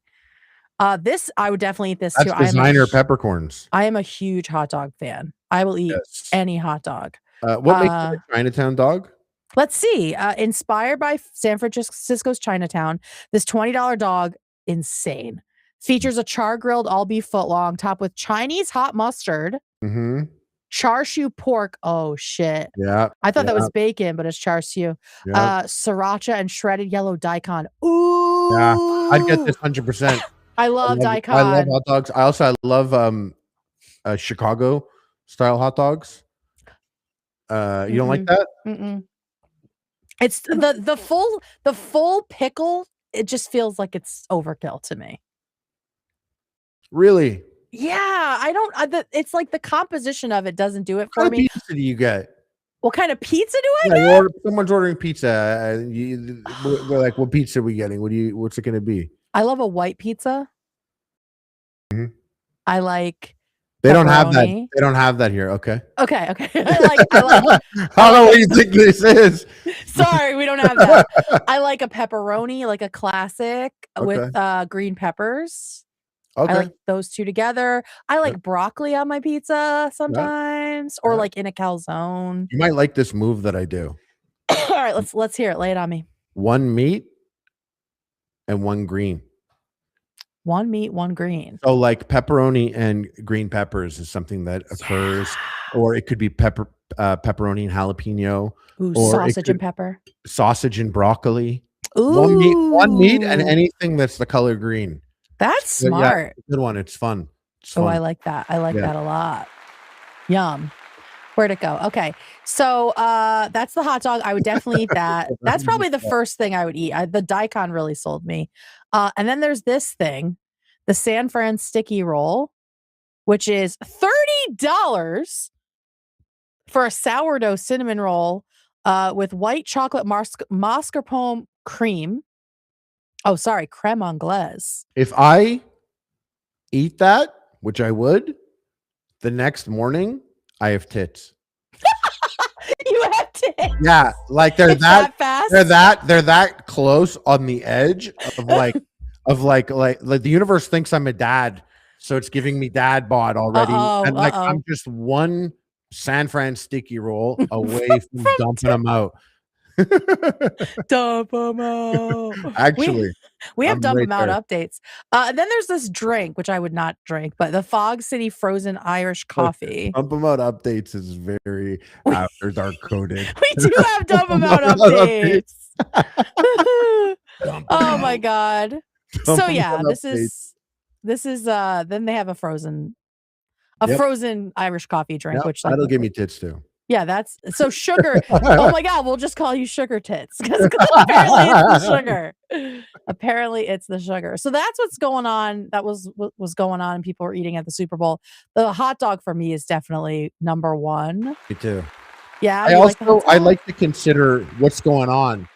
[SPEAKER 2] This I would definitely eat this too.
[SPEAKER 3] That's designer peppercorns.
[SPEAKER 2] I am a huge hot dog fan. I will eat any hot dog.
[SPEAKER 3] What makes it a Chinatown dog?
[SPEAKER 2] Let's see. Inspired by San Francisco's Chinatown, this $20 dog, insane. Features a char-grilled all-beef footlong topped with Chinese hot mustard, char siu pork. Oh, shit.
[SPEAKER 3] Yeah.
[SPEAKER 2] I thought that was bacon, but it's char siu. Sriracha and shredded yellow daikon. Ooh.
[SPEAKER 3] Yeah, I'd get this 100%.
[SPEAKER 2] I love daikon.
[SPEAKER 3] I love hot dogs. I love Chicago style hot dogs. You don't like that?
[SPEAKER 2] It's the full pickle. It just feels like it's overkill to me.
[SPEAKER 3] Really?
[SPEAKER 2] Yeah, I don't. It's like the composition of it doesn't do it for me.
[SPEAKER 3] What kind of pizza do you get?
[SPEAKER 2] What kind of pizza do I get?
[SPEAKER 3] Someone's ordering pizza. We're like, what pizza are we getting? What's it going to be?
[SPEAKER 2] I love a white pizza. I like.
[SPEAKER 3] They don't have that. They don't have that here. Okay.
[SPEAKER 2] Okay. I like.
[SPEAKER 3] I don't know what you think this is.
[SPEAKER 2] Sorry, we don't have that. I like a pepperoni, like a classic with green peppers.
[SPEAKER 3] Okay.
[SPEAKER 2] I like those two together. I like broccoli on my pizza sometimes, or like in a calzone.
[SPEAKER 3] You might like this move that I do.
[SPEAKER 2] All right, let's hear it. Lay it on me.
[SPEAKER 3] One meat and one green.
[SPEAKER 2] One meat, one green.
[SPEAKER 3] So like pepperoni and green peppers is something that occurs, or it could be pepperoni and jalapeno.
[SPEAKER 2] Ooh, sausage and pepper.
[SPEAKER 3] Sausage and broccoli.
[SPEAKER 2] Ooh.
[SPEAKER 3] One meat and anything that's the color green.
[SPEAKER 2] That's smart.
[SPEAKER 3] Yeah, good one. It's fun.
[SPEAKER 2] I like that. I like that a lot. Yum. Where'd it go? Okay. So that's the hot dog. I would definitely eat that. That's probably the first thing I would eat. The daikon really sold me. And then there's this thing, the San Fran sticky roll, which is $30 for a sourdough cinnamon roll with white chocolate mascarpone cream. Oh, sorry, creme anglaise.
[SPEAKER 3] If I eat that, which I would, the next morning I have tits.
[SPEAKER 2] You have tits.
[SPEAKER 3] Yeah, like they're that
[SPEAKER 2] fast.
[SPEAKER 3] They're that close on the edge of like the universe thinks I'm a dad, so it's giving me dad bod already. And like I'm just one San Fran sticky roll away from dumping them out.
[SPEAKER 2] Dump them out.
[SPEAKER 3] Actually,
[SPEAKER 2] we have dump them out updates. Then there's this drink which I would not drink, but the Fog City frozen Irish coffee.
[SPEAKER 3] Dump them out updates is very after dark coded.
[SPEAKER 2] We do have dump them out updates. Oh my god. So yeah, this is then they have a frozen Irish coffee drink, which
[SPEAKER 3] that'll give me tits too.
[SPEAKER 2] Yeah, that's so sugar. Oh my God, we'll just call you sugar tits because apparently it's the sugar. Apparently it's the sugar. So that's what's going on. That was what was going on, and people were eating at the Super Bowl. The hot dog for me is definitely number one.
[SPEAKER 3] Me too.
[SPEAKER 2] Yeah,
[SPEAKER 3] I like to consider what's going on.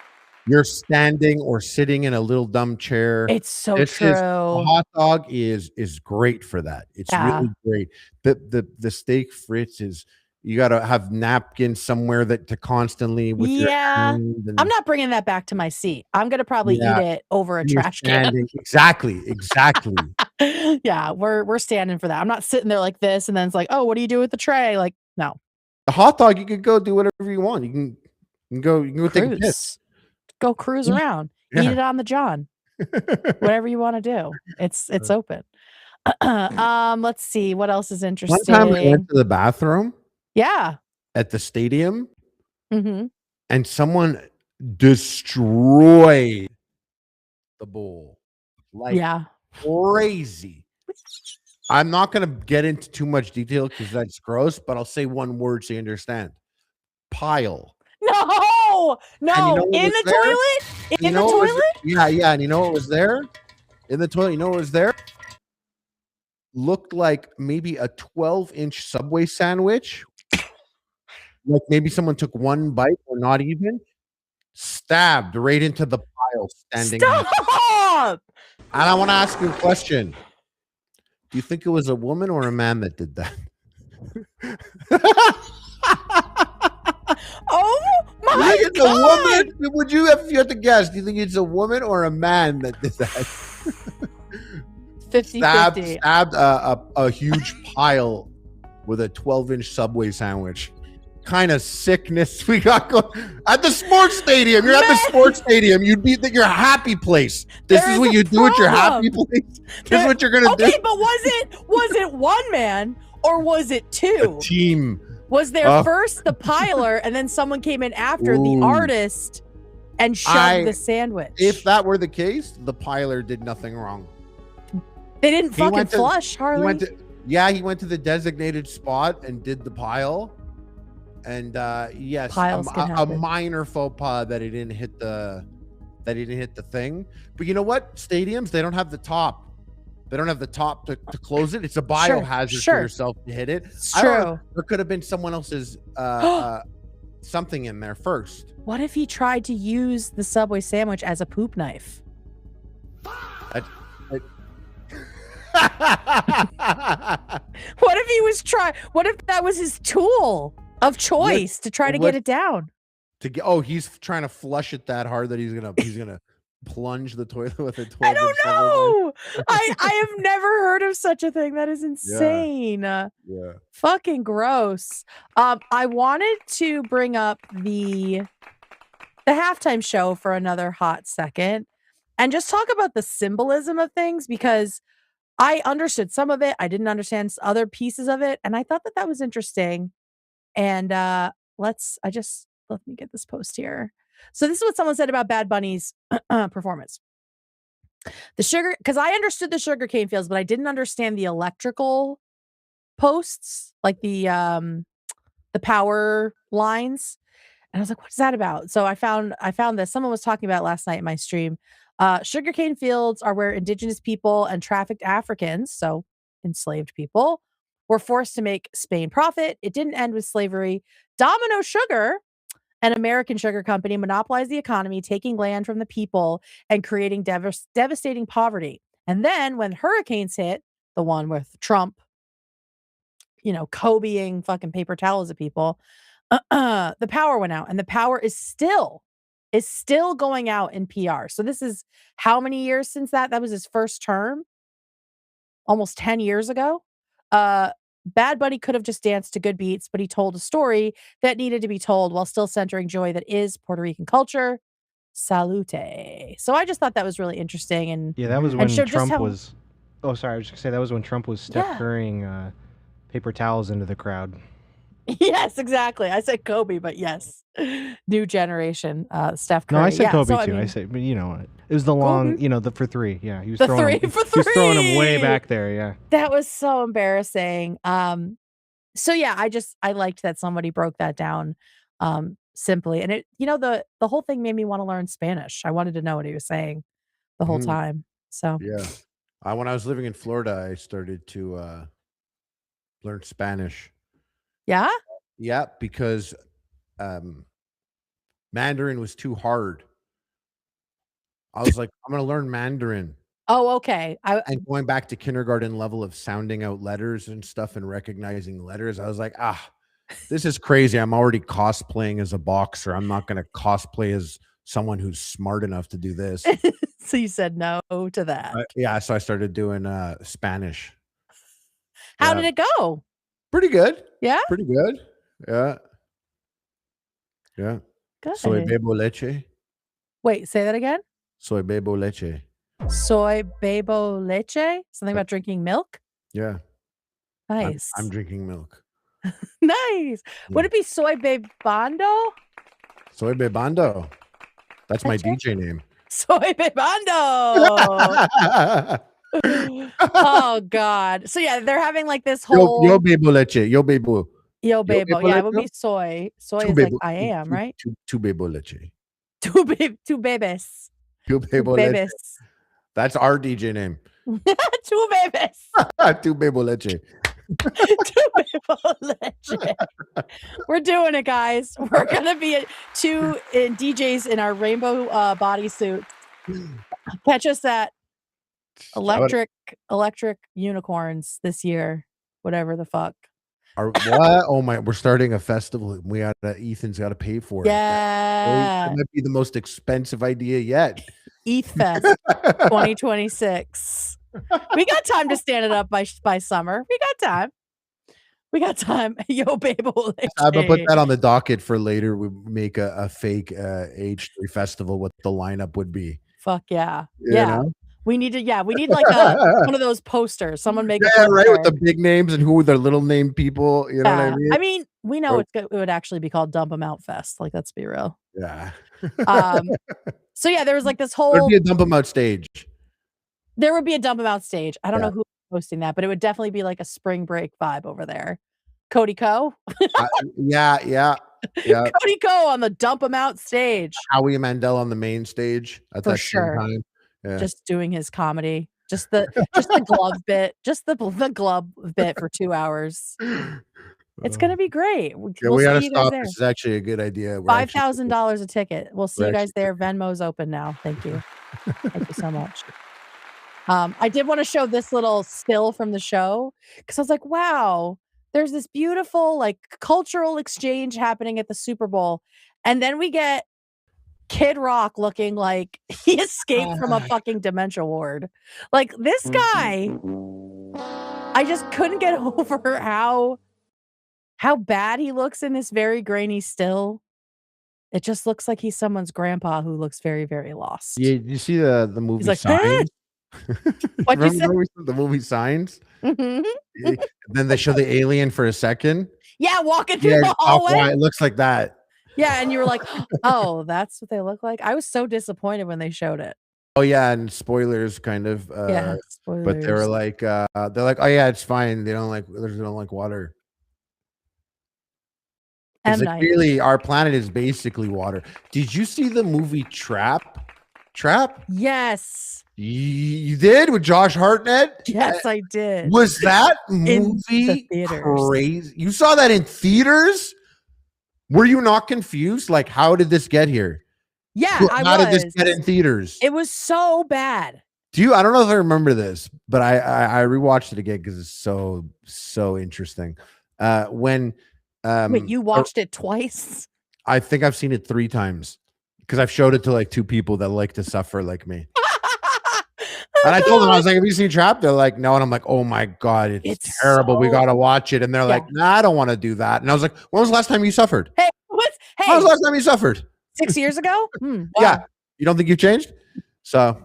[SPEAKER 3] You're standing or sitting in a little dumb chair.
[SPEAKER 2] It's so true.
[SPEAKER 3] A hot dog is great for that. It's really great. The steak fritz is. You got to have napkins somewhere that to constantly with your hand.
[SPEAKER 2] I'm not bringing that back to my seat. I'm gonna probably eat it over a trash can.
[SPEAKER 3] Exactly.
[SPEAKER 2] Yeah, we're standing for that. I'm not sitting there like this, and then it's like, oh, what do you do with the tray? Like, no.
[SPEAKER 3] The hot dog, you could go do whatever you want. You can go take a piss.
[SPEAKER 2] Go cruise around. Eat it on the John. Whatever you want to do. It's open. Let's see what else is interesting.
[SPEAKER 3] One time I went to the bathroom.
[SPEAKER 2] Yeah.
[SPEAKER 3] At the stadium.
[SPEAKER 2] Mm-hmm.
[SPEAKER 3] And someone destroyed the bowl. Like crazy. I'm not going to get into too much detail because that's gross, but I'll say one word so you understand. Pile.
[SPEAKER 2] No. In the toilet? In the toilet?
[SPEAKER 3] Yeah. And you know what was there? In the toilet, you know what was there? Looked like maybe a 12-inch Subway sandwich. Like maybe someone took one bite or not even. Stabbed right into the pile standing.
[SPEAKER 2] Stop!
[SPEAKER 3] And I want to ask you a question. Do you think it was a woman or a man that did that?
[SPEAKER 2] Oh my
[SPEAKER 3] God! It's a woman? Would you, if you had to guess, do you think it's a woman or a man that did that?
[SPEAKER 2] 50-50.
[SPEAKER 3] Stabbed a huge pile with a 12-inch Subway sandwich. Kind of sickness we got going at the sports stadium. You're at the sports stadium. You'd be at your happy place. This is what you do at your happy place. This is what you're gonna do.
[SPEAKER 2] Okay, but was it one man or was it two?
[SPEAKER 3] A team.
[SPEAKER 2] Was there first the piler and then someone came in after the artist and shoved the sandwich?
[SPEAKER 3] If that were the case, the piler did nothing wrong.
[SPEAKER 2] They didn't fucking flush, Harley.
[SPEAKER 3] He went to the designated spot and did the pile. And yes, a minor faux pas that he didn't hit the thing. But you know what? Stadiums, they don't have the top. They don't have the top to close it. It's a biohazard for yourself to hit it.
[SPEAKER 2] It's true.
[SPEAKER 3] There could have been someone else's something in there first.
[SPEAKER 2] What if he tried to use the Subway sandwich as a poop knife?
[SPEAKER 3] What
[SPEAKER 2] if he was what if that was his tool of choice to try to get it down?
[SPEAKER 3] He's trying to flush it that hard that he's gonna plunge the toilet with a toilet.
[SPEAKER 2] I don't know. I have never heard of such a thing. That is insane. Yeah. Fucking gross. I wanted to bring up the halftime show for another hot second and just talk about the symbolism of things, because I understood some of it. I didn't understand other pieces of it. And I thought that was interesting. And let me get this post here. So this is what someone said about Bad Bunny's performance. Because I understood the sugarcane fields, but I didn't understand the electrical posts, like the power lines. And I was like, what is that about? So I found this. Someone was talking about it last night in my stream. Sugarcane fields are where indigenous people and trafficked Africans, so enslaved people, were forced to make Spain profit. It didn't end with slavery. Domino Sugar, an American sugar company, monopolized the economy, taking land from the people and creating devastating poverty. And then when hurricanes hit, the one with Trump, Kobeing fucking paper towels at people, the power went out, and the power is still going out in PR. So this is how many years since that? That was his first term, almost 10 years ago. Bad Bunny could have just danced to good beats, but he told a story that needed to be told while still centering joy that is Puerto Rican culture. Salute. So I just thought that was really interesting. And
[SPEAKER 1] yeah, that was when Trump was. Oh, sorry, I was just gonna say that was when Trump was Steph Currying paper towels into the crowd.
[SPEAKER 2] Yes, exactly. I said Kobe, but yes, new generation Steph Curry.
[SPEAKER 1] No, I said Kobe too. I said, but it was the long, the for three. Yeah, he was throwing him way back there. Yeah,
[SPEAKER 2] that was so embarrassing. So yeah, I liked that somebody broke that down simply. And it, the whole thing made me want to learn Spanish. I wanted to know what he was saying the whole time. So
[SPEAKER 3] yeah. When I was living in Florida, I started to learn Spanish.
[SPEAKER 2] Yeah?
[SPEAKER 3] Yeah, because Mandarin was too hard. I was like, I'm gonna learn Mandarin.
[SPEAKER 2] Oh, okay.
[SPEAKER 3] And going back to kindergarten level of sounding out letters and stuff and recognizing letters, I was like, this is crazy. I'm already cosplaying as a boxer. I'm not gonna cosplay as someone who's smart enough to do this.
[SPEAKER 2] So you said no to that.
[SPEAKER 3] Yeah, so I started doing Spanish.
[SPEAKER 2] How did it go?
[SPEAKER 3] Pretty good.
[SPEAKER 2] Yeah?
[SPEAKER 3] Pretty good. Yeah. Yeah.
[SPEAKER 2] Good.
[SPEAKER 3] Soy bebo leche.
[SPEAKER 2] Wait, say that again?
[SPEAKER 3] Soy bebo leche.
[SPEAKER 2] Soy bebo leche? Something about drinking milk?
[SPEAKER 3] Yeah.
[SPEAKER 2] Nice.
[SPEAKER 3] I'm drinking milk.
[SPEAKER 2] Nice. Would it be soy bebando?
[SPEAKER 3] Soy bebando. That's my DJ name.
[SPEAKER 2] Soy bebando. Oh God. So yeah, they're having like this whole
[SPEAKER 3] Yo bebo leche. Yo bebo.
[SPEAKER 2] Yo bebo. Yeah, it would be soy. Soy is like I am, right?
[SPEAKER 3] Two bebo leche.
[SPEAKER 2] Two bebes.
[SPEAKER 3] Two bebo leche. That's our DJ name.
[SPEAKER 2] Two bebes.
[SPEAKER 3] Two bebo leche.
[SPEAKER 2] Two bebo leche. We're doing it, guys. We're gonna be two DJs in our rainbow bodysuits. Catch us at electric unicorns this year, whatever the fuck.
[SPEAKER 3] What? Oh my! We're starting a festival. Ethan's got to pay for it.
[SPEAKER 2] Yeah,
[SPEAKER 3] that might be the most expensive idea yet.
[SPEAKER 2] ETH Fest 2026. We got time to stand it up by summer. We got time. Yo, bebo.
[SPEAKER 3] I'm gonna put that on the docket for later. We make a fake H3 festival. What the lineup would be?
[SPEAKER 2] Fuck yeah,
[SPEAKER 3] You know?
[SPEAKER 2] We need like one of those posters. Someone make a poster.
[SPEAKER 3] Right, with the big names and who are the little name people. You know what I mean?
[SPEAKER 2] I mean, we know it would actually be called Dump 'em Out Fest. Like, let's be real.
[SPEAKER 3] Yeah.
[SPEAKER 2] So yeah, there was like this whole.
[SPEAKER 3] There'd be a Dump 'em Out stage.
[SPEAKER 2] There would be a Dump 'em Out stage. I don't know who's hosting that, but it would definitely be like a spring break vibe over there. Cody Co.
[SPEAKER 3] Yeah.
[SPEAKER 2] Cody Co on the Dump 'em Out stage.
[SPEAKER 3] Howie Mandel on the main stage at
[SPEAKER 2] For
[SPEAKER 3] that
[SPEAKER 2] sure.
[SPEAKER 3] time. Yeah.
[SPEAKER 2] Just doing his comedy. Just the glove bit. Just the glove bit for 2 hours. It's gonna be great.
[SPEAKER 3] We gotta stop. This is actually a good idea.
[SPEAKER 2] $5,000 a ticket. We'll see you guys there. Venmo's open now. Thank you. Thank you so much. I did want to show this little still from the show because I was like, wow, there's this beautiful like cultural exchange happening at the Super Bowl. And then we get Kid Rock looking like he escaped from a fucking dementia ward. Like this guy, I just couldn't get over how bad he looks in this very grainy still. It just looks like he's someone's grandpa who looks very, very lost.
[SPEAKER 3] Yeah, you see the movie
[SPEAKER 2] like,
[SPEAKER 3] Signs?
[SPEAKER 2] What'd you say?
[SPEAKER 3] The movie Signs?
[SPEAKER 2] Mm-hmm.
[SPEAKER 3] Then they show the alien for a second.
[SPEAKER 2] Yeah, walking through the hallway.
[SPEAKER 3] It looks like that.
[SPEAKER 2] Yeah, and you were like, oh, that's what they look like? I was so disappointed when they showed it.
[SPEAKER 3] Oh, yeah, and spoilers kind of.
[SPEAKER 2] Spoilers.
[SPEAKER 3] But they were like, oh, yeah, it's fine. They don't like water. Like, really, our planet is basically water. Did you see the movie Trap?
[SPEAKER 2] Yes.
[SPEAKER 3] You did with Josh Hartnett?
[SPEAKER 2] Yes, I did.
[SPEAKER 3] Was that movie crazy? You saw that in theaters? Were you not confused? Like, how did this get here?
[SPEAKER 2] Yeah,
[SPEAKER 3] How did this get in theaters?
[SPEAKER 2] It was so bad.
[SPEAKER 3] I don't know if I remember this, but I rewatched it again because it's so interesting. Wait,
[SPEAKER 2] you watched it twice?
[SPEAKER 3] I think I've seen it 3 times because I've showed it to like 2 people that like to suffer like me. And I told them, I was like, have you seen Trap? They're like, no. And I'm like, oh my God, it's terrible. We got to watch it. And they're like, nah, I don't want to do that. And I was like, when was the last time you suffered?
[SPEAKER 2] Hey,
[SPEAKER 3] when was the last time you suffered?
[SPEAKER 2] 6 years ago? Wow.
[SPEAKER 3] Yeah. You don't think you've changed? So,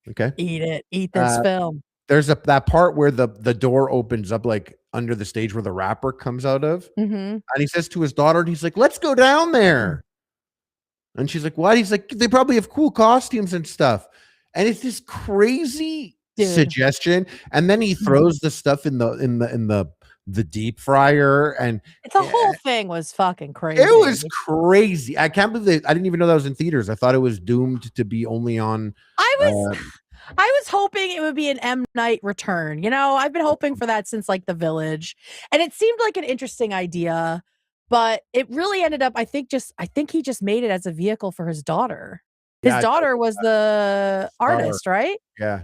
[SPEAKER 3] okay.
[SPEAKER 2] Eat it. Eat this film.
[SPEAKER 3] There's that part where the door opens up like under the stage where the rapper comes out of.
[SPEAKER 2] Mm-hmm.
[SPEAKER 3] And he says to his daughter, and he's like, let's go down there. And she's like, what? He's like, they probably have cool costumes and stuff. And it's this crazy suggestion. And then he throws the stuff in the the deep fryer, and
[SPEAKER 2] the whole thing was fucking crazy.
[SPEAKER 3] It was crazy. I can't believe I didn't even know that was in theaters. I thought it was doomed to be only on.
[SPEAKER 2] I was hoping it would be an M. Night return. You know, I've been hoping for that since like The Village, and it seemed like an interesting idea, but it really ended up. I think he just made it as a vehicle for his daughter. His daughter was the artist, right?
[SPEAKER 3] Yeah.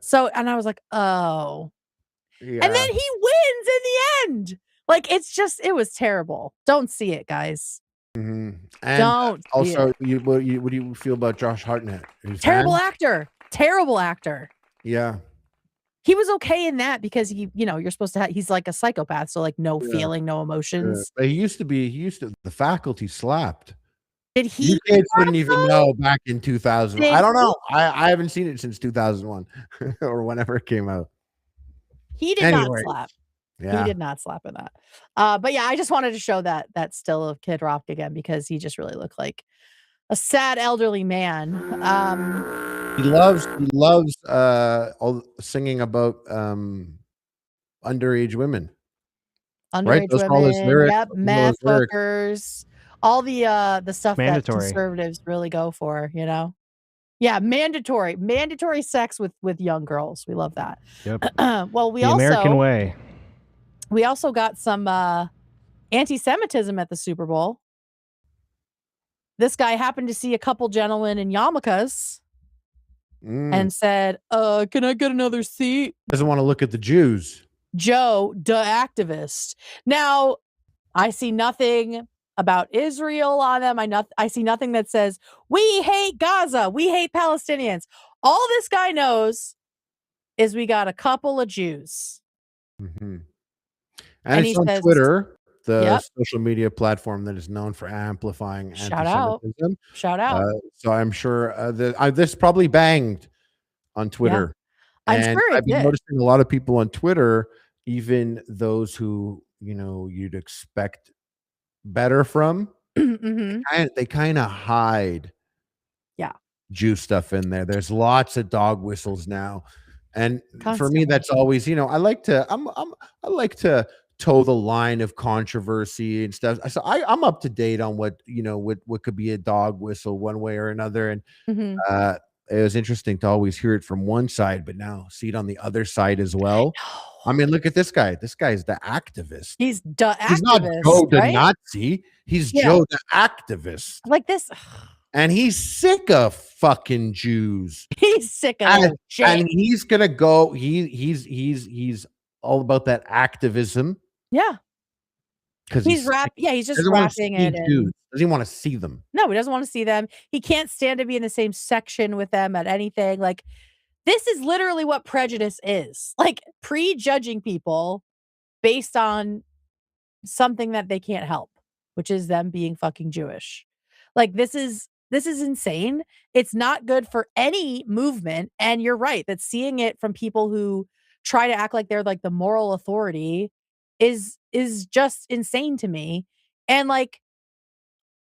[SPEAKER 2] So, and I was like, oh,
[SPEAKER 3] yeah.
[SPEAKER 2] And then he wins in the end. Like, it was terrible. Don't see it, guys.
[SPEAKER 3] Mm-hmm. And
[SPEAKER 2] don't.
[SPEAKER 3] Also, what do you feel about Josh Hartnett?
[SPEAKER 2] Terrible actor. Terrible actor.
[SPEAKER 3] Yeah.
[SPEAKER 2] He was okay in that because you're supposed to he's like a psychopath. So like no feeling, no emotions.
[SPEAKER 3] But he used to the Faculty slapped.
[SPEAKER 2] Did he?
[SPEAKER 3] You kids wouldn't even know back in 2000. I don't know. I haven't seen it since 2001 or whenever it came out.
[SPEAKER 2] He did not slap.
[SPEAKER 3] Yeah.
[SPEAKER 2] He did not slap in that. But yeah, I just wanted to show that still of Kid Rock again because he just really looked like a sad elderly man.
[SPEAKER 3] He loves singing about underage women.
[SPEAKER 2] Underage women, all his lyrics, yep, meth hookers, all the stuff that conservatives really go for, you know. Yeah, mandatory sex with young girls. We love that.
[SPEAKER 1] Yep.
[SPEAKER 2] Well,
[SPEAKER 1] the American way.
[SPEAKER 2] We also got some anti-Semitism at the Super Bowl. This guy happened to see a couple gentlemen in yarmulkes and said, can I get another seat?
[SPEAKER 3] Doesn't want to look at the Jews.
[SPEAKER 2] Joe, the activist. Now, I see nothing about Israel on them. I see nothing that says, we hate Gaza. We hate Palestinians. All this guy knows is we got a couple of Jews.
[SPEAKER 3] Mm-hmm. And it's on Twitter, the social media platform that is known for amplifying anti-Semitism.
[SPEAKER 2] Shout out.
[SPEAKER 3] So I'm sure this probably banged on Twitter. Yeah.
[SPEAKER 2] I'm sure
[SPEAKER 3] I've been noticing a lot of people on Twitter, even those who, you'd expect better from, they kind of hide Jew stuff in there. There's lots of dog whistles now. And for me, that's always, I like to toe the line of controversy and stuff. So I'm up to date on what could be a dog whistle one way or another. And it was interesting to always hear it from one side, but now see it on the other side as well. I mean, look at this guy. This guy's the activist.
[SPEAKER 2] He's the activist.
[SPEAKER 3] He's not Joe the Nazi. He's Joe the activist.
[SPEAKER 2] Like this.
[SPEAKER 3] And he's sick of fucking Jews.
[SPEAKER 2] He's sick of shit.
[SPEAKER 3] And he's gonna go. He's all about that activism.
[SPEAKER 2] Yeah.
[SPEAKER 3] Because
[SPEAKER 2] he's just rapping it.
[SPEAKER 3] Doesn't he want to see them?
[SPEAKER 2] No, he doesn't want to see them. He can't stand to be in the same section with them at anything. Like, this is literally what prejudice is. Like, prejudging people based on something that they can't help, which is them being fucking Jewish. Like, this is insane. It's not good for any movement. And you're right that seeing it from people who try to act like they're like the moral authority is just insane to me. And like,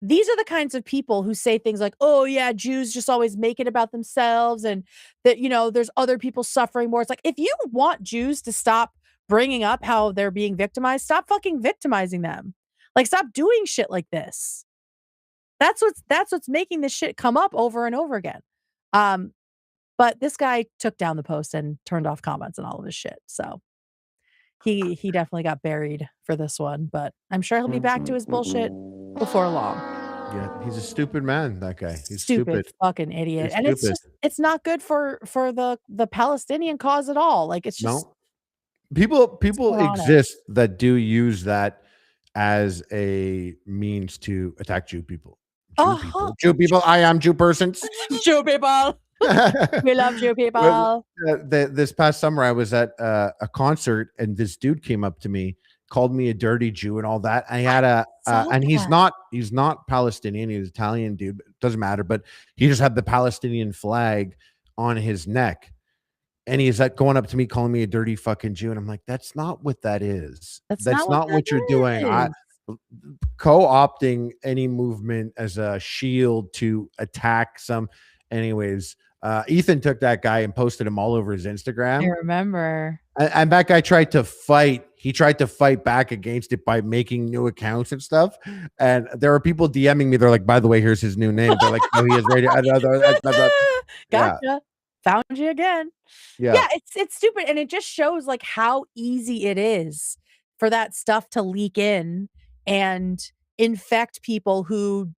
[SPEAKER 2] these are the kinds of people who say things like, oh yeah, Jews just always make it about themselves and that, there's other people suffering more. It's like, if you want Jews to stop bringing up how they're being victimized, stop fucking victimizing them. Like, stop doing shit like this. That's what's making this shit come up over and over again. But this guy took down the post and turned off comments and all of his shit. So he definitely got buried for this one, but I'm sure he'll be back to his bullshit before long.
[SPEAKER 3] Yeah, he's a stupid man, that guy. He's
[SPEAKER 2] stupid fucking idiot. And it's not good for the Palestinian cause at all. Like, it's just
[SPEAKER 3] people exist that do use that as a means to attack Jew people. Jew people. I am Jew persons.
[SPEAKER 2] Jew people. We love Jew people.
[SPEAKER 3] This past summer, I was at a concert, and this dude came up to me, called me a dirty Jew and all that. I had and he's not Palestinian. He's an Italian dude. But it doesn't matter. But he just had the Palestinian flag on his neck, and he's like going up to me, calling me a dirty fucking Jew, and I'm like, that's not what that is. That's not what you're doing. Co-opting any movement as a shield to attack some. Anyways, Ethan took that guy and posted him all over his Instagram.
[SPEAKER 2] I remember.
[SPEAKER 3] And that guy tried to fight. He tried to fight back against it by making new accounts and stuff. And there are people DMing me. They're like, by the way, here's his new name. They're like, oh, he is ready.
[SPEAKER 2] Gotcha. Yeah. Found you again. Yeah, it's stupid. And it just shows like how easy it is for that stuff to leak in and infect people who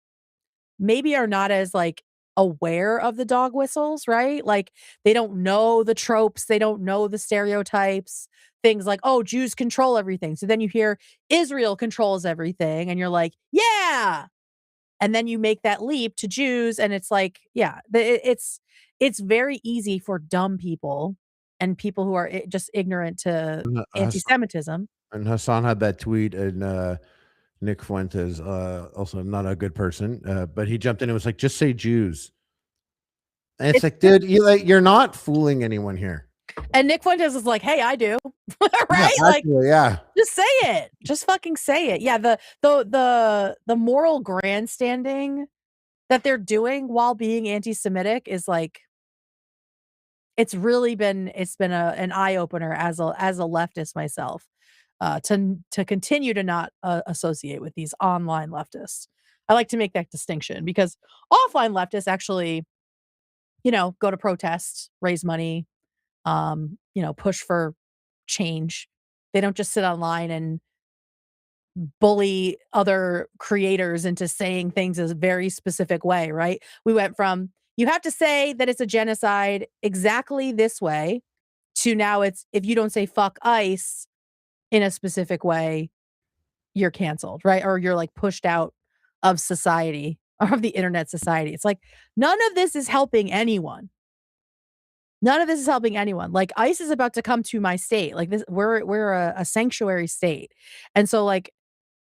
[SPEAKER 2] maybe are not as like aware of the dog whistles, right? Like they don't know the tropes, they don't know the stereotypes, things like, oh, Jews control everything. So then you hear Israel controls everything and you're like, yeah. And then you make that leap to Jews and it's like, yeah, it's very easy for dumb people and people who are just ignorant to anti-Semitism.
[SPEAKER 3] And Hassan had that tweet and Nick Fuentes, also not a good person, but he jumped in and was like, just say Jews. And it's like, dude, you're not fooling anyone here.
[SPEAKER 2] And Nick Fuentes is like, hey, I do. Right? Yeah,
[SPEAKER 3] actually, yeah.
[SPEAKER 2] Just say it. Just fucking say it. Yeah, the moral grandstanding that they're doing while being anti-Semitic is like, it's been an eye-opener as a leftist myself. To continue to not associate with these online leftists. I like to make that distinction because offline leftists actually, go to protests, raise money, push for change. They don't just sit online and bully other creators into saying things a very specific way, right? We went from, you have to say that it's a genocide exactly this way to now it's, if you don't say fuck ICE in a specific way, you're canceled, right? Or you're like pushed out of society or of the internet society. It's like, none of this is helping anyone. None of this is helping anyone. Like ICE is about to come to my state. Like this, we're a sanctuary state. And so like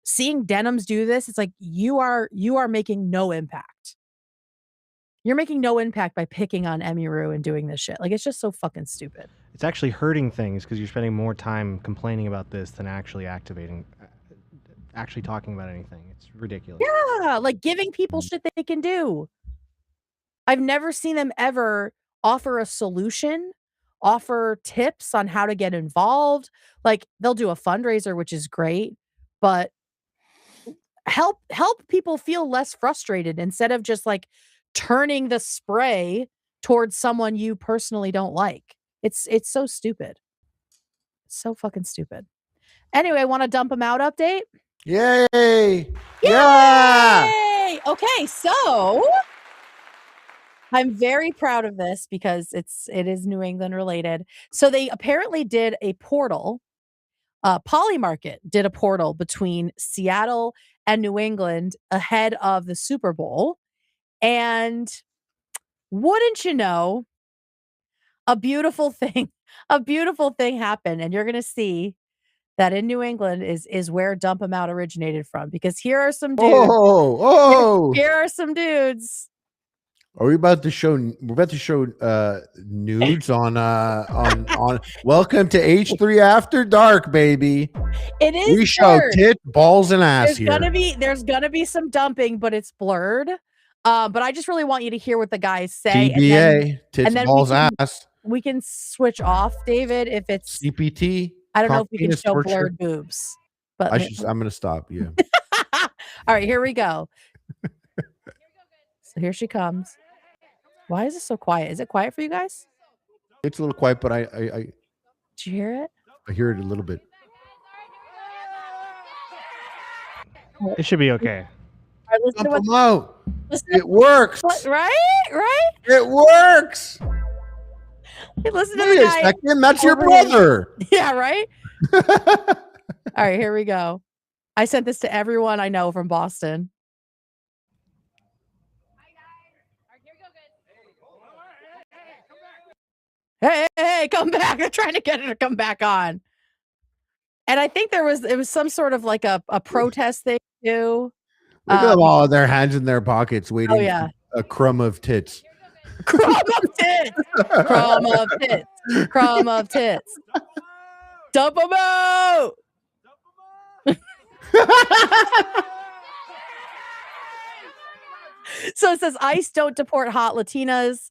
[SPEAKER 2] seeing Denims do this, it's like you are making no impact. You're making no impact by picking on Emiru and doing this shit. Like it's just so fucking stupid.
[SPEAKER 1] It's actually hurting things because you're spending more time complaining about this than actually talking about anything. It's ridiculous.
[SPEAKER 2] Yeah, like giving people shit they can do. I've never seen them ever offer a solution, offer tips on how to get involved. Like they'll do a fundraiser, which is great, but help people feel less frustrated instead of just like turning the spray towards someone you personally don't like. It's so stupid. So fucking stupid. Anyway, want to dump them out update?
[SPEAKER 3] Yay!
[SPEAKER 2] Yay!
[SPEAKER 3] Yeah!
[SPEAKER 2] Okay, so I'm very proud of this because it is New England related. So they apparently did a portal. Polymarket did a portal between Seattle and New England ahead of the Super Bowl. And wouldn't you know, a beautiful thing happened. And you're going to see that in New England is where Dump 'Em Out originated from. Because here are some dudes. Here are some dudes.
[SPEAKER 3] Are we about to show? We're about to show nudes on Welcome to H3 After Dark, baby.
[SPEAKER 2] It is.
[SPEAKER 3] We show tit, balls, and ass here.
[SPEAKER 2] There's gonna be some dumping, but it's blurred. But I just really want you to hear what the guys say.
[SPEAKER 3] TBA, tits, balls, ass.
[SPEAKER 2] We can switch off, David, if it's
[SPEAKER 3] CPT.
[SPEAKER 2] I don't know if we can show blurred boobs, but
[SPEAKER 3] I'm gonna stop you.
[SPEAKER 2] All right, here we go. So here she comes. Why is it so quiet? Is it quiet for you guys?
[SPEAKER 3] It's a little quiet, but I
[SPEAKER 2] did you hear it?
[SPEAKER 3] I hear it a little bit.
[SPEAKER 1] It should be okay.
[SPEAKER 3] Dump them out. It works.
[SPEAKER 2] Right?
[SPEAKER 3] It works.
[SPEAKER 2] Hey, listen to
[SPEAKER 3] Wait
[SPEAKER 2] the
[SPEAKER 3] a
[SPEAKER 2] guy.
[SPEAKER 3] second, that's your brother.
[SPEAKER 2] Yeah, right? All right, here we go. I sent this to everyone I know from Boston. Hey, come back. I'm trying to get her to come back on. And I think it was some sort of like a protest thing too.
[SPEAKER 3] Look at them all with their hands in their pockets waiting
[SPEAKER 2] for
[SPEAKER 3] a crumb of tits.
[SPEAKER 2] Crumb of tits. Crumb of tits. Crumb of tits. Dump them out. So it says ICE don't deport hot Latinas.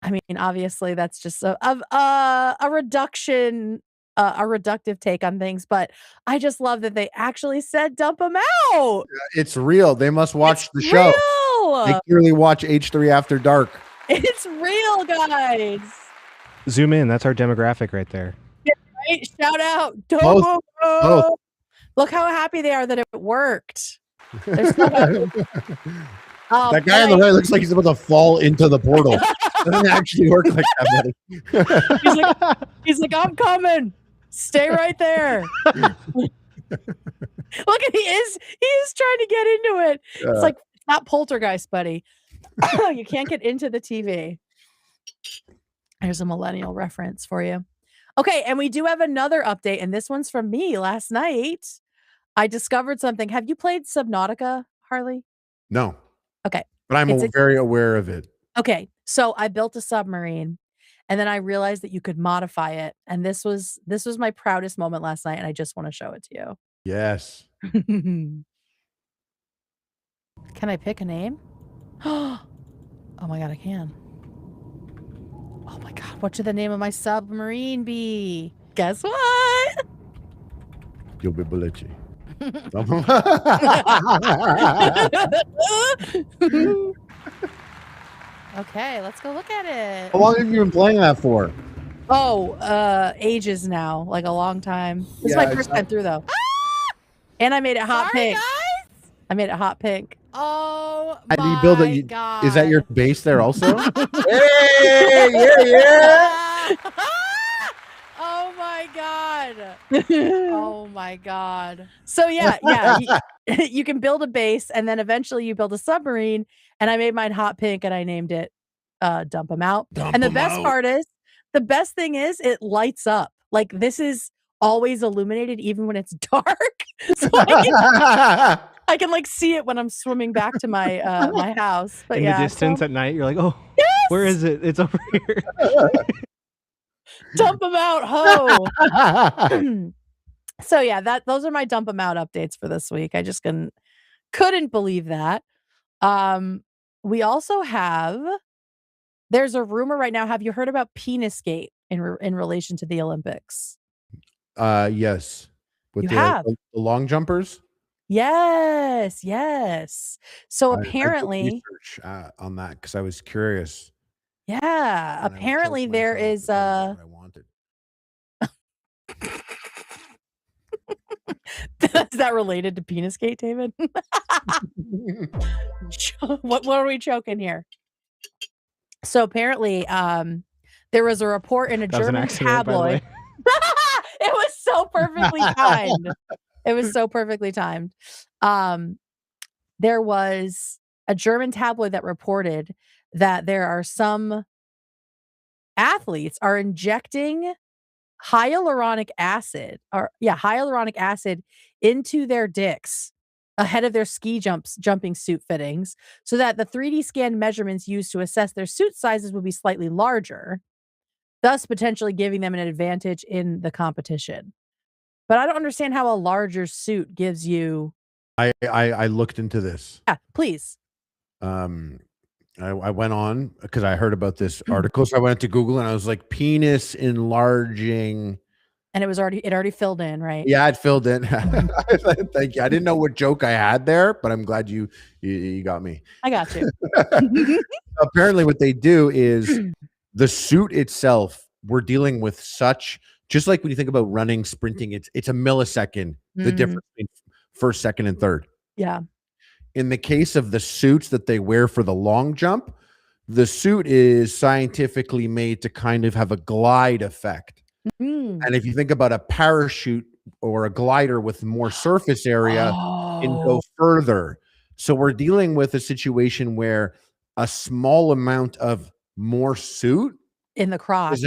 [SPEAKER 2] I mean, obviously, that's just a reduction, a reductive take on things. But I just love that they actually said dump them out.
[SPEAKER 3] It's real. They must watch the show. They clearly watch H3 After Dark.
[SPEAKER 2] It's real, guys.
[SPEAKER 1] Zoom in. That's our demographic right there.
[SPEAKER 2] Yeah, right? Shout out.
[SPEAKER 3] Both.
[SPEAKER 2] Look how happy they are that it worked. They're so happy.
[SPEAKER 3] That guy on the right looks like he's about to fall into the portal. Doesn't actually work like that,
[SPEAKER 2] buddy. He's like, I'm coming. Stay right there. Look, he is trying to get into it. It's like, it's not Poltergeist, buddy. You can't get into the TV. There's a millennial reference for you. Okay, and we do have another update, and this one's from me last night. I discovered something. Have you played Subnautica, Harley?
[SPEAKER 3] No.
[SPEAKER 2] Okay.
[SPEAKER 3] But I'm very aware of it.
[SPEAKER 2] Okay. So I built a submarine, and then I realized that you could modify it. And this was my proudest moment last night, and I just want to show it to you.
[SPEAKER 3] Yes.
[SPEAKER 2] Can I pick a name? Oh my God, I can. Oh my God, what should the name of my submarine be? Guess what?
[SPEAKER 3] You'll be Belichi.
[SPEAKER 2] Okay, let's go look at it.
[SPEAKER 3] How long have you been playing that for?
[SPEAKER 2] Oh, ages now, like a long time. This is my first time through though. And I made it hot pink. Guys? I made it hot pink.
[SPEAKER 5] Oh
[SPEAKER 3] How do you build it?
[SPEAKER 5] God.
[SPEAKER 3] Is that your base there also? Hey, yeah.
[SPEAKER 5] Oh my God. Oh my God.
[SPEAKER 2] So yeah, you can build a base, and then eventually you build a submarine. And I made mine hot pink, and I named it Dump 'em Out. And the best thing is it lights up. Like, this is always illuminated even when it's dark. So I can like see it when I'm swimming back to my my house. But
[SPEAKER 1] in the distance at night, you're like, oh,
[SPEAKER 2] yes!
[SPEAKER 1] Where is it? It's over here.
[SPEAKER 2] Dump them out, ho. So yeah, those are my dump them out updates for this week. I just couldn't believe that. We also have, there's a rumor right now. Have you heard about Penisgate in relation to the Olympics?
[SPEAKER 3] Yes. With the long jumpers?
[SPEAKER 2] Yes. So apparently
[SPEAKER 3] I did research on that because I was curious.
[SPEAKER 2] Yeah, apparently there is
[SPEAKER 3] I wanted.
[SPEAKER 2] Is that related to Penisgate, David? What are we choking here? So apparently there was a report in a German tabloid. It was so perfectly timed. It was so perfectly timed. There was a German tabloid that reported that there are some athletes are injecting hyaluronic acid into their dicks ahead of their jumping suit fittings so that the 3D scan measurements used to assess their suit sizes would be slightly larger, thus potentially giving them an advantage in the competition. But I don't understand how a larger suit gives you.
[SPEAKER 3] I looked into this.
[SPEAKER 2] Yeah, please.
[SPEAKER 3] I went on because I heard about this article. So I went to Google and I was like, penis enlarging.
[SPEAKER 2] And it already filled in, right?
[SPEAKER 3] Yeah, it filled in. Thank you. I didn't know what joke I had there, but I'm glad you got me.
[SPEAKER 2] I got you.
[SPEAKER 3] Apparently what they do is the suit itself, we're dealing with such, just like when you think about running, sprinting, it's a millisecond, the difference between first, second, and third.
[SPEAKER 2] Yeah.
[SPEAKER 3] In the case of the suits that they wear for the long jump, the suit is scientifically made to kind of have a glide effect. And if you think about a parachute or a glider with more surface area, it can go further. So we're dealing with a situation where a small amount of more suit
[SPEAKER 2] in the crotch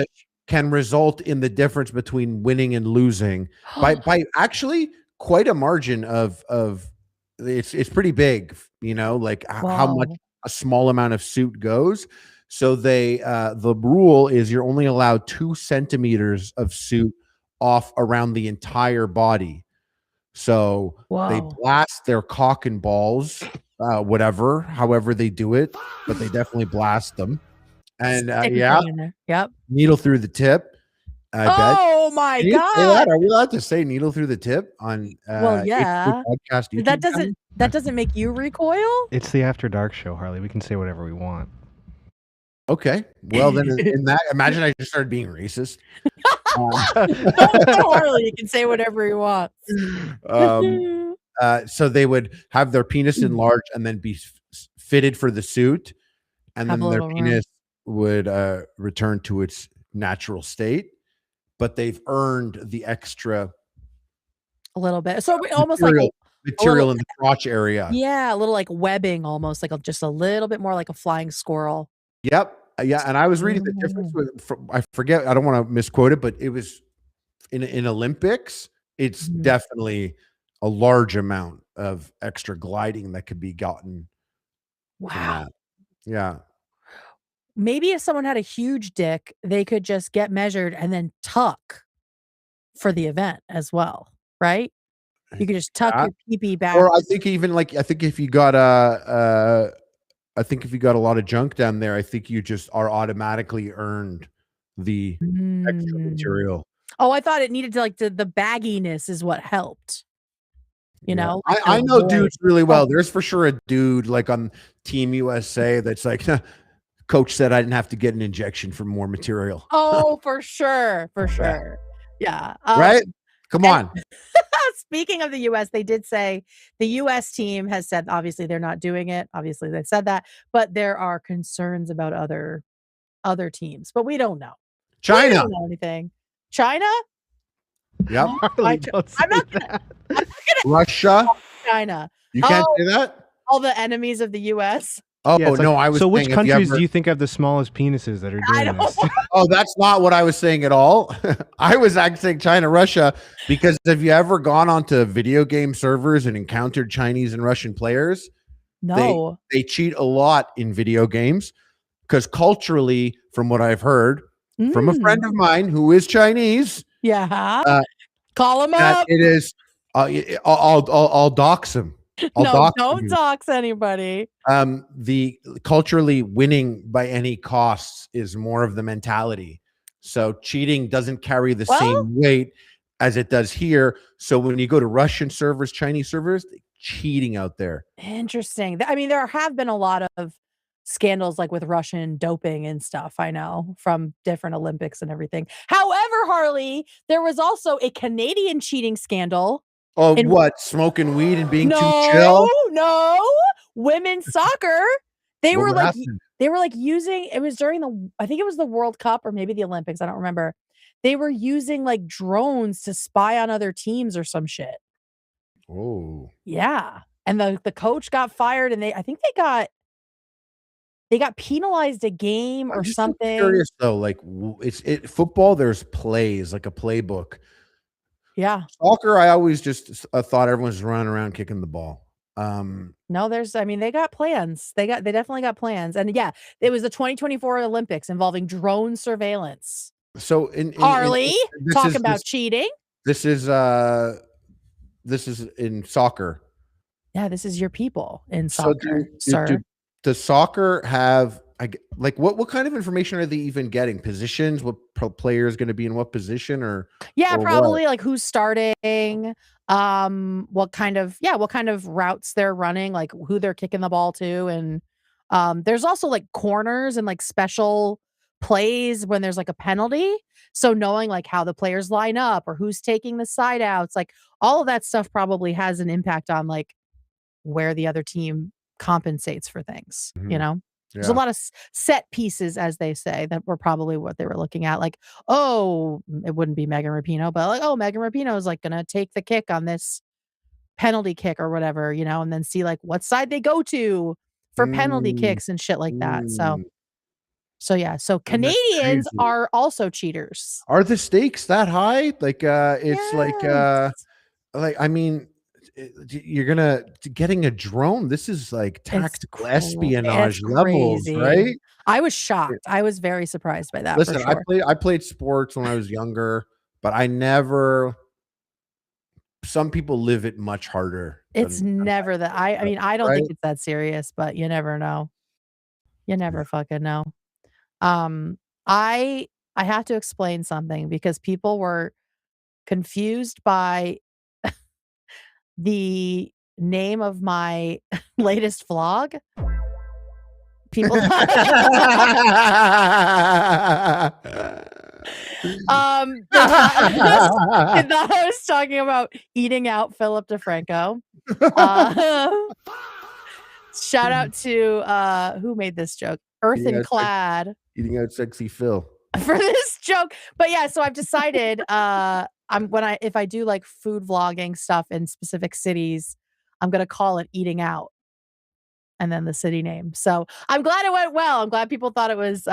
[SPEAKER 3] can result in the difference between winning and losing by actually quite a margin of it's pretty big, like how much a small amount of suit goes. So the rule is you're only allowed 2 centimeters of suit off around the entire body. So they blast their cock and balls, however they do it, but they definitely blast them. And
[SPEAKER 2] Stick a
[SPEAKER 3] yeah,
[SPEAKER 2] thing in there. Yep.
[SPEAKER 3] needle through the tip. I bet.
[SPEAKER 2] Oh my
[SPEAKER 3] Can you say
[SPEAKER 2] god.
[SPEAKER 3] that? Are we allowed to say needle through the tip on
[SPEAKER 2] Well, yeah.
[SPEAKER 3] podcast YouTube
[SPEAKER 2] That
[SPEAKER 3] channel?
[SPEAKER 2] doesn't make you recoil?
[SPEAKER 1] It's the After Dark show, Harley. We can say whatever we want.
[SPEAKER 3] Okay. Well, then in that, imagine I just started being racist.
[SPEAKER 2] Don't tell Harley. You can say whatever you want.
[SPEAKER 3] So they would have their penis enlarged and then be fitted for the suit, and
[SPEAKER 2] Have a
[SPEAKER 3] then their
[SPEAKER 2] little room.
[SPEAKER 3] penis would return to its natural state. But they've earned the extra
[SPEAKER 2] A little bit. So almost like
[SPEAKER 3] material in the crotch area.
[SPEAKER 2] yeah, a little like webbing, almost like just a little bit more like a flying squirrel.
[SPEAKER 3] Yep. Yeah. And I was reading the difference I forget, I don't want to misquote it, but it was in Olympics, it's definitely a large amount of extra gliding that could be gotten.
[SPEAKER 2] Wow.
[SPEAKER 3] Yeah.
[SPEAKER 2] Maybe if someone had a huge dick, they could just get measured and then tuck for the event as well, right? You could just tuck your pee-pee back.
[SPEAKER 3] Or I think even like if you got a lot of junk down there, I think you just are automatically earned the extra material.
[SPEAKER 2] Oh, I thought it needed to like the bagginess is what helped. You know,
[SPEAKER 3] I know dudes really well. There's for sure a dude like on Team USA that's like, coach said I didn't have to get an injection for more material.
[SPEAKER 2] Oh, for sure. For sure. Yeah.
[SPEAKER 3] Right? Come on.
[SPEAKER 2] Speaking of the US, they did say the US team has said, obviously they're not doing it. Obviously they said that, but there are concerns about other teams, but we don't know.
[SPEAKER 3] China.
[SPEAKER 2] We don't know anything. China?
[SPEAKER 3] Yep.
[SPEAKER 2] I'm not gonna
[SPEAKER 3] Russia.
[SPEAKER 2] China.
[SPEAKER 3] You can't say that?
[SPEAKER 2] All the enemies of the US.
[SPEAKER 3] Oh,
[SPEAKER 1] Yeah,
[SPEAKER 3] no, I was
[SPEAKER 1] so which
[SPEAKER 3] saying
[SPEAKER 1] countries do you think have the smallest penises that are doing this?
[SPEAKER 3] Oh, that's not what I was saying at all. I was actually saying China, Russia, because have you ever gone onto video game servers and encountered Chinese and Russian players?
[SPEAKER 2] No.
[SPEAKER 3] They cheat a lot in video games because culturally, from what I've heard from a friend of mine who is Chinese,
[SPEAKER 2] call him up.
[SPEAKER 3] It is. I'll dox him.
[SPEAKER 2] Don't dox anybody.
[SPEAKER 3] The culturally winning by any costs is more of the mentality. So cheating doesn't carry the same weight as it does here. So when you go to Russian servers, Chinese servers, cheating out there.
[SPEAKER 2] Interesting. I mean, there have been a lot of scandals like with Russian doping and stuff, I know, from different Olympics and everything. However, Harley, there was also a Canadian cheating scandal.
[SPEAKER 3] Oh, what? Smoking weed and being too chill?
[SPEAKER 2] No. Women's soccer. They were like using, it was during I think it was the World Cup or maybe the Olympics. I don't remember. They were using like drones to spy on other teams or some shit.
[SPEAKER 3] Oh.
[SPEAKER 2] Yeah. And the coach got fired and I think they got penalized a game or something.
[SPEAKER 3] I'm curious though, like football, there's plays, like a playbook.
[SPEAKER 2] Yeah.
[SPEAKER 3] Soccer, I always just thought everyone was running around kicking the ball.
[SPEAKER 2] No, they got plans. They definitely got plans. And yeah, it was the 2024 Olympics involving drone surveillance.
[SPEAKER 3] So
[SPEAKER 2] Harley, talk about cheating.
[SPEAKER 3] This is in soccer.
[SPEAKER 2] Yeah, this is your people in soccer,
[SPEAKER 3] sir. Does soccer have what kind of information are they even getting? Positions, what player is going to be in what position, or
[SPEAKER 2] probably what? Like who's starting, what kind of routes they're running, like who they're kicking the ball to, and there's also like corners and like special plays when there's like a penalty. So knowing like how the players line up or who's taking the side outs, like all of that stuff probably has an impact on like where the other team compensates for things, you know? There's a lot of set pieces, as they say, that were probably what they were looking at. Like, oh, it wouldn't be Megan Rapinoe, but like, oh, Megan Rapinoe is like going to take the kick on this penalty kick or whatever, you know, and then see like what side they go to for penalty kicks and shit like that. So yeah. So Canadians are also cheaters.
[SPEAKER 3] Are the stakes that high? Like, it's I mean, you're getting a drone. This is like tactical espionage levels, right?
[SPEAKER 2] I was shocked. I was very surprised by that.
[SPEAKER 3] Listen,
[SPEAKER 2] for sure.
[SPEAKER 3] I played sports when I was younger, but I never. Some people live it much harder.
[SPEAKER 2] It's never that. I mean, I don't think it's that serious, but you never know. You never fucking know. I have to explain something because people were confused by the name of my latest vlog. People thought I was talking about eating out Philip DeFranco. Shout out to who made this joke? Earth and Clad.
[SPEAKER 3] Eating out sexy Phil.
[SPEAKER 2] For this joke. But yeah, so I've decided if I do like food vlogging stuff in specific cities, I'm gonna call it Eating Out. And then the city name. So I'm glad it went well. I'm glad people thought it was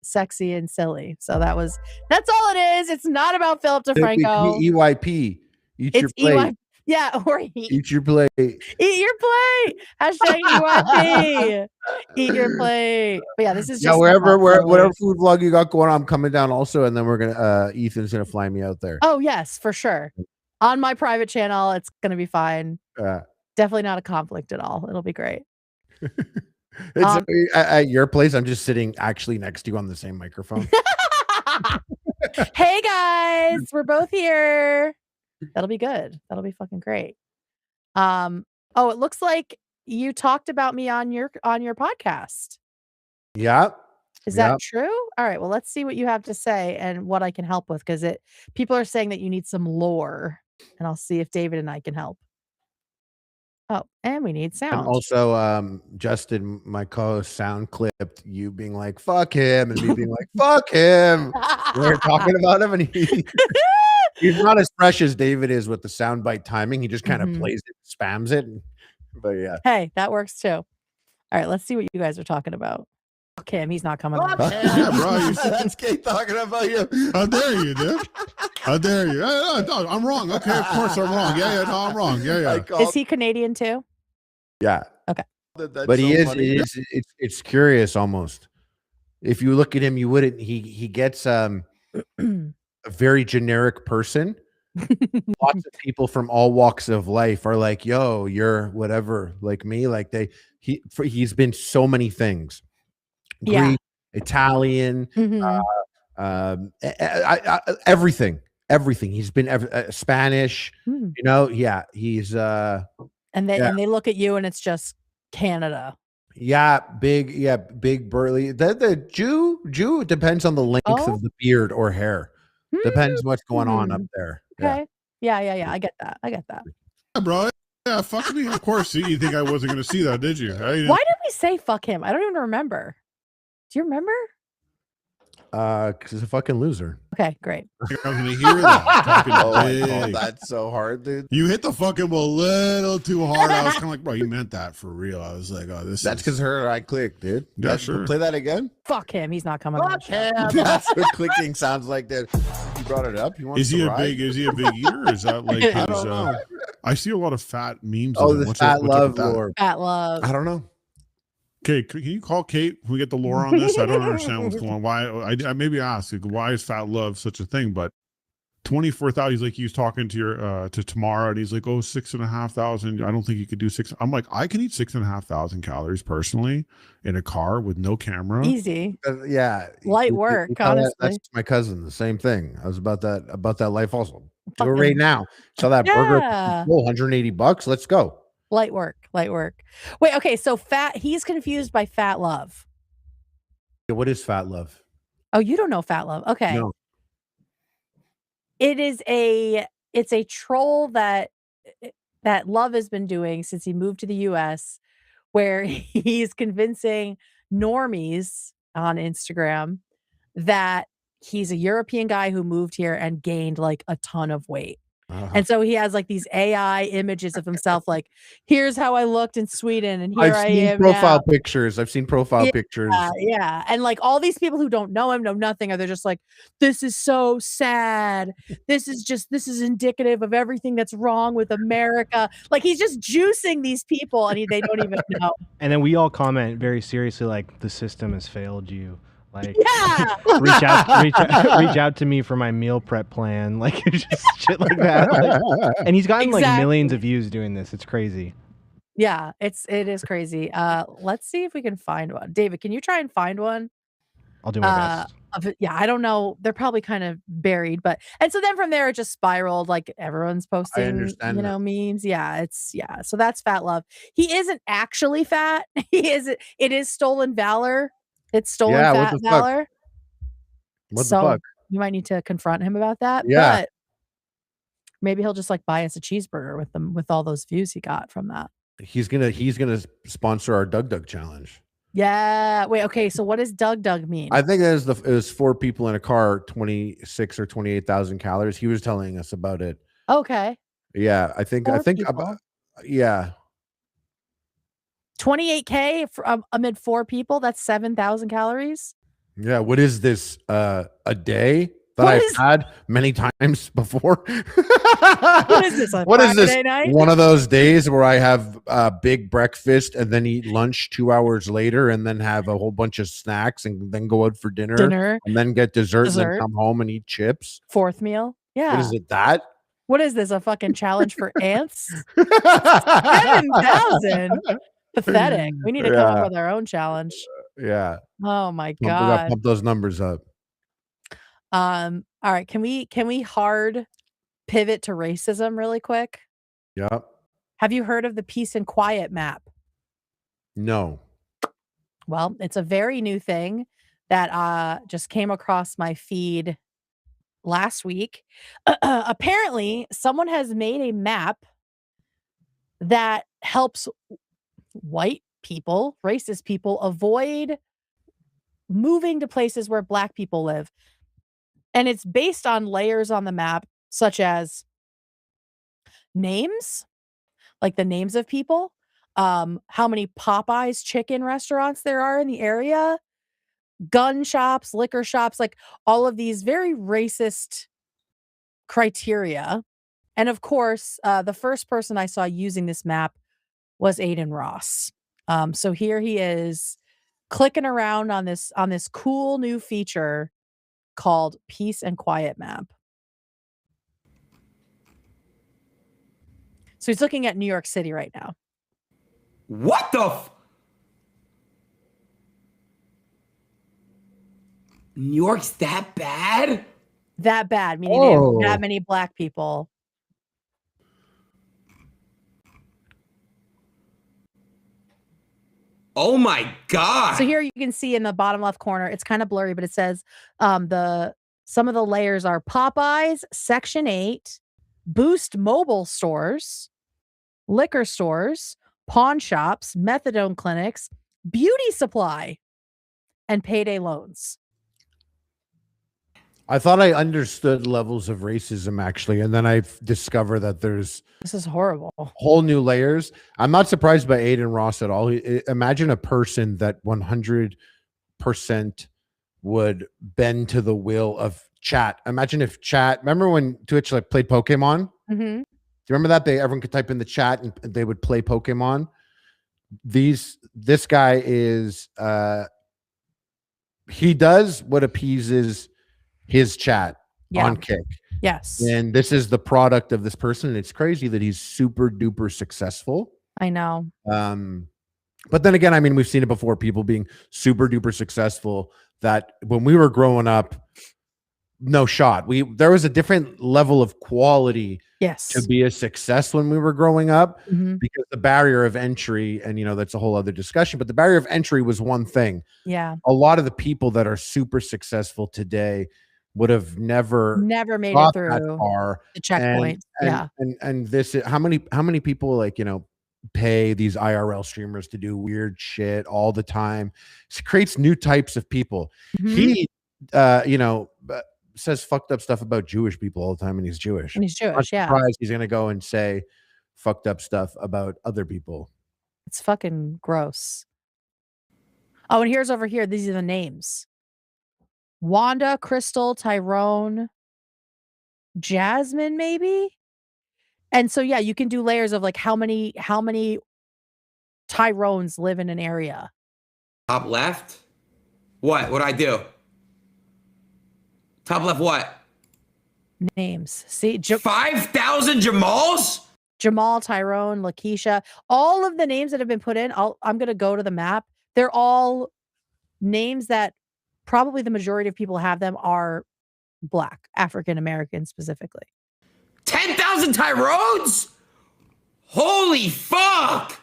[SPEAKER 2] sexy and silly. So that's all it is. It's not about Philip DeFranco.
[SPEAKER 3] EYP. Eat your plate.
[SPEAKER 2] Yeah, or eat
[SPEAKER 3] your plate.
[SPEAKER 2] Eat your plate. Hashtag EYP. Eat your plate. But yeah, this is just
[SPEAKER 3] whatever food vlog you got going on, I'm coming down also, and then we're gonna Ethan's gonna fly me out there.
[SPEAKER 2] Oh yes, for sure. On my private channel, it's gonna be fine. Definitely not a conflict at all. It'll be great.
[SPEAKER 3] At your place, I'm just sitting actually next to you on the same microphone.
[SPEAKER 2] Hey guys, we're both here. That'll be good. That'll be fucking great. Oh, it looks like you talked about me on your podcast.
[SPEAKER 3] Yeah.
[SPEAKER 2] Is that true? All right. Well, let's see what you have to say and what I can help with, because people are saying that you need some lore, and I'll see if David and I can help. Oh, and we need sound.
[SPEAKER 3] And also, Justin, my co-host, sound clipped you being like, fuck him, and me being like, fuck him. We're talking about him, and he's not as fresh as David is with the soundbite timing. He just kind of plays it, spams it. But yeah.
[SPEAKER 2] Hey, that works too. All right, let's see what you guys are talking about. Fuck him, he's not coming on.
[SPEAKER 6] Yeah, bro.
[SPEAKER 3] That's Kate talking about you.
[SPEAKER 6] How dare you, dude? How dare you? No, I'm wrong. Okay, of course I'm wrong. Yeah, no, I'm wrong. Yeah.
[SPEAKER 2] Is he Canadian too?
[SPEAKER 3] Yeah.
[SPEAKER 2] Okay.
[SPEAKER 3] But he is. It's curious almost. If you look at him, you wouldn't. He gets a very generic person. Lots of people from all walks of life are like, "Yo, you're whatever." Like me, like he's been so many things. Greek, Italian, everything. He's been Spanish. You know, yeah. He's
[SPEAKER 2] and they look at you and it's just Canada.
[SPEAKER 3] Yeah, big burly. The Jew depends on the length of the beard or hair. Depends what's going on up there.
[SPEAKER 2] Okay. Yeah. I get that.
[SPEAKER 6] Yeah, bro. Yeah, fuck me. Of course. You think I wasn't going to see that, did you?
[SPEAKER 2] Why did we say fuck him? I don't even remember. Do you remember?
[SPEAKER 3] Because he's a fucking loser.
[SPEAKER 2] Okay, great.
[SPEAKER 6] I was going to hear that.
[SPEAKER 3] That's so hard, dude.
[SPEAKER 6] You hit the fucking a little too hard. I was kind of like, bro, you meant that for real. I was like, oh,
[SPEAKER 3] That's because I clicked, dude.
[SPEAKER 6] Yeah, sure.
[SPEAKER 3] Play that again.
[SPEAKER 2] Fuck him. He's not coming on.
[SPEAKER 3] That's what clicking sounds like, dude. You brought it up.
[SPEAKER 6] Is he a big eater? Or is that like his, I don't know. I see a lot of fat memes.
[SPEAKER 3] Oh, the fat love lore.
[SPEAKER 2] Fat love.
[SPEAKER 3] I don't know.
[SPEAKER 6] Okay, can you call Kate? Can we get the lore on this? I don't understand what's going on. Why? I maybe ask, like, why is fat love such a thing? But 24,000. He's like, he was talking to your to Tamara, and he's like, oh, 6,500. I don't think you could do 6. I'm like, I can eat 6,500 calories personally in a car with no camera.
[SPEAKER 2] Easy.
[SPEAKER 3] Yeah,
[SPEAKER 2] light work. Honestly,
[SPEAKER 3] that's my cousin. The same thing. I was about that life also. Do it right now. Sell that burger. $180. Let's go.
[SPEAKER 2] Light work. Wait, okay, so he's confused by fat love.
[SPEAKER 3] Yeah, what is fat love?
[SPEAKER 2] Oh, you don't know fat love. Okay.
[SPEAKER 3] No.
[SPEAKER 2] It's a troll that Love has been doing since he moved to the US, where he's convincing normies on Instagram that he's a European guy who moved here and gained like a ton of weight. And so he has like these AI images of himself, like, here's how I looked in Sweden, and here I am.
[SPEAKER 3] I've seen profile pictures.
[SPEAKER 2] Yeah. And like all these people who don't know him, know nothing, or they're just like, this is so sad. This is indicative of everything that's wrong with America. Like he's just juicing these people and they don't even know.
[SPEAKER 1] And then we all comment very seriously, like, the system has failed you. Like,
[SPEAKER 2] reach
[SPEAKER 1] out to me for my meal prep plan, like just shit like that. Like, and he's gotten like millions of views doing this. It's crazy.
[SPEAKER 2] Yeah, it is crazy. Let's see if we can find one. David, can you try and find one?
[SPEAKER 1] I'll do my best.
[SPEAKER 2] Yeah, I don't know. They're probably kind of buried, and so then from there it just spiraled. Like everyone's posting,
[SPEAKER 3] understand that.
[SPEAKER 2] memes. Yeah, so that's fat love. He isn't actually fat. It is stolen valor. It's stolen
[SPEAKER 3] Yeah,
[SPEAKER 2] fat
[SPEAKER 3] what the fuck?
[SPEAKER 2] valor.
[SPEAKER 3] What
[SPEAKER 2] So
[SPEAKER 3] the fuck?
[SPEAKER 2] you might need to confront him about that.
[SPEAKER 3] Yeah.
[SPEAKER 2] But maybe he'll just like buy us a cheeseburger with all those views he got from that.
[SPEAKER 3] He's gonna sponsor our Doug challenge.
[SPEAKER 2] Yeah. Wait. Okay. So what does Doug mean?
[SPEAKER 3] I think it was 4 people in a car, 26 or 28,000 calories. He was telling us about it.
[SPEAKER 2] Okay.
[SPEAKER 3] Yeah, I think about, yeah.
[SPEAKER 2] 28K amid 4 people. That's 7,000 calories.
[SPEAKER 3] Yeah. What is this? A day that I've had many times before.
[SPEAKER 2] What is this?
[SPEAKER 3] What is this?
[SPEAKER 2] Night?
[SPEAKER 3] One of those days where I have a big breakfast and then eat lunch 2 hours later and then have a whole bunch of snacks and then go out for dinner and then get dessert and then come home and eat chips.
[SPEAKER 2] 4th meal. Yeah.
[SPEAKER 3] What is it? That?
[SPEAKER 2] What is this? A fucking challenge for ants? 7,000. Pathetic. We need to come up with our own challenge.
[SPEAKER 3] Yeah.
[SPEAKER 2] Oh my
[SPEAKER 3] We
[SPEAKER 2] god.
[SPEAKER 3] gotta pump those numbers up.
[SPEAKER 2] All right. Can we hard pivot to racism really quick?
[SPEAKER 3] Yep.
[SPEAKER 2] Have you heard of the Peace and Quiet map?
[SPEAKER 3] No.
[SPEAKER 2] Well, it's a very new thing that just came across my feed last week. Apparently, someone has made a map that helps white people, racist people, avoid moving to places where Black people live. And it's based on layers on the map, such as names, like the names of people, how many Popeyes chicken restaurants there are in the area, gun shops, liquor shops, like all of these very racist criteria. And of course, the first person I saw using this map was Aiden Ross. So here he is clicking around on this cool new feature called Peace and Quiet Map. So he's looking at New York City right now.
[SPEAKER 7] What the New York's that bad?
[SPEAKER 2] That bad, meaning they have that many Black people.
[SPEAKER 7] Oh my god.
[SPEAKER 2] So here you can see in the bottom left corner, it's kind of blurry, but it says some of the layers are Popeyes, Section 8, Boost mobile stores, liquor stores, pawn shops, methadone clinics, beauty supply, and payday loans.
[SPEAKER 3] I thought I understood levels of racism actually, and then I discovered that this
[SPEAKER 2] is horrible.
[SPEAKER 3] Whole new layers. I'm not surprised by Aiden Ross at all. Imagine a person that 100% would bend to the will of chat. Imagine if chat. Remember when Twitch like played Pokemon?
[SPEAKER 2] Mm-hmm.
[SPEAKER 3] Do you remember that everyone could type in the chat and they would play Pokemon? This guy is he does what appeases his chat on Kick.
[SPEAKER 2] Yes.
[SPEAKER 3] And this is the product of this person. And it's crazy that he's super duper successful.
[SPEAKER 2] I know.
[SPEAKER 3] But then again, I mean, we've seen it before, people being super duper successful that when we were growing up, no shot. There was a different level of quality to be a success when we were growing up, because the barrier of entry, and that's a whole other discussion, but the barrier of entry was one thing.
[SPEAKER 2] Yeah.
[SPEAKER 3] A lot of the people that are super successful today would have never
[SPEAKER 2] made it through
[SPEAKER 3] that far.
[SPEAKER 2] The checkpoint.
[SPEAKER 3] And this is how many people pay these IRL streamers to do weird shit all the time. It creates new types of people. He says fucked up stuff about Jewish people all the time, and he's Jewish.
[SPEAKER 2] And he's Jewish.
[SPEAKER 3] I'm surprised he's gonna go and say fucked up stuff about other people.
[SPEAKER 2] It's fucking gross. Oh, and here's over here. These are the names: Wanda, Crystal, Tyrone, Jasmine, maybe. And so you can do layers of like how many Tyrones live in an area.
[SPEAKER 7] Top left? What'd I do? Top left what?
[SPEAKER 2] Names. See,
[SPEAKER 7] 5,000 Jamals?
[SPEAKER 2] Jamal, Tyrone, Lakeisha, all of the names that have been put in, I'm going to go to the map. They're all names that probably the majority of people who have them are Black, African American specifically.
[SPEAKER 7] 10,000 Tyrones? Holy fuck!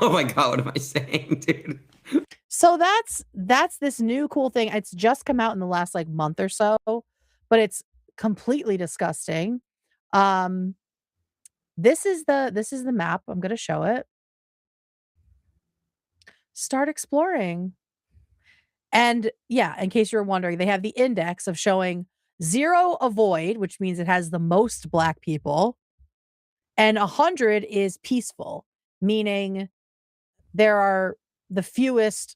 [SPEAKER 7] Oh my god, what am I saying, dude?
[SPEAKER 2] So that's this new cool thing. It's just come out in the last like month or so, but it's completely disgusting. This is the map. I'm gonna show it. Start exploring. And yeah, in case you're wondering, they have the index of showing 0 avoid, which means it has the most Black people, and 100 is peaceful, meaning there are the fewest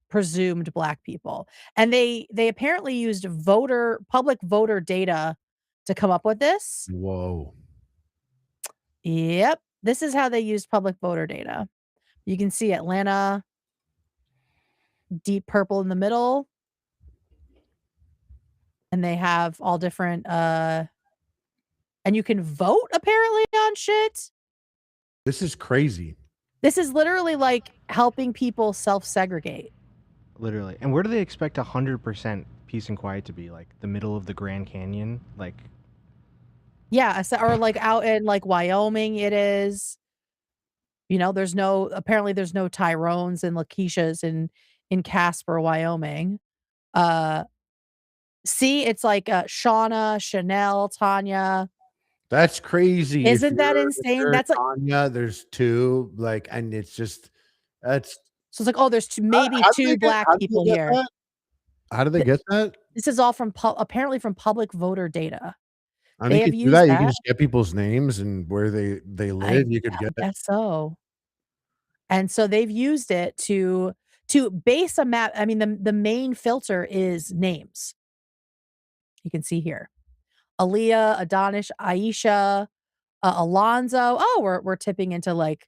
[SPEAKER 2] presumed Black people. And they apparently used public voter data to come up with this.
[SPEAKER 3] Whoa.
[SPEAKER 2] Yep. This is how they used public voter data. You can see Atlanta, deep purple in the middle. And they have all different and you can vote apparently on shit.
[SPEAKER 3] This is crazy.
[SPEAKER 2] This is literally like helping people self-segregate.
[SPEAKER 1] Literally. And where do they expect 100% peace and quiet to be? Like the middle of the Grand Canyon? Like,
[SPEAKER 2] yeah, or like out in like Wyoming it is. You know, apparently there's no Tyrones and Lakeishas in Casper, Wyoming. See, it's like Shauna, Chanel, Tanya.
[SPEAKER 3] That's crazy.
[SPEAKER 2] Isn't that insane? That's like
[SPEAKER 3] Tanya, there's 2, like, and it's just that's
[SPEAKER 2] so it's like, oh, there's maybe 2 Black people here.
[SPEAKER 3] That? How do they get that?
[SPEAKER 2] This is all from apparently from public voter data.
[SPEAKER 3] I mean, you could do that. You can just get people's names and where they live. You could get that.
[SPEAKER 2] Guess so. And so they've used it to base a map. I mean, the main filter is names. You can see here. Aaliyah, Adonish, Aisha, Alonzo. Oh, we're tipping into like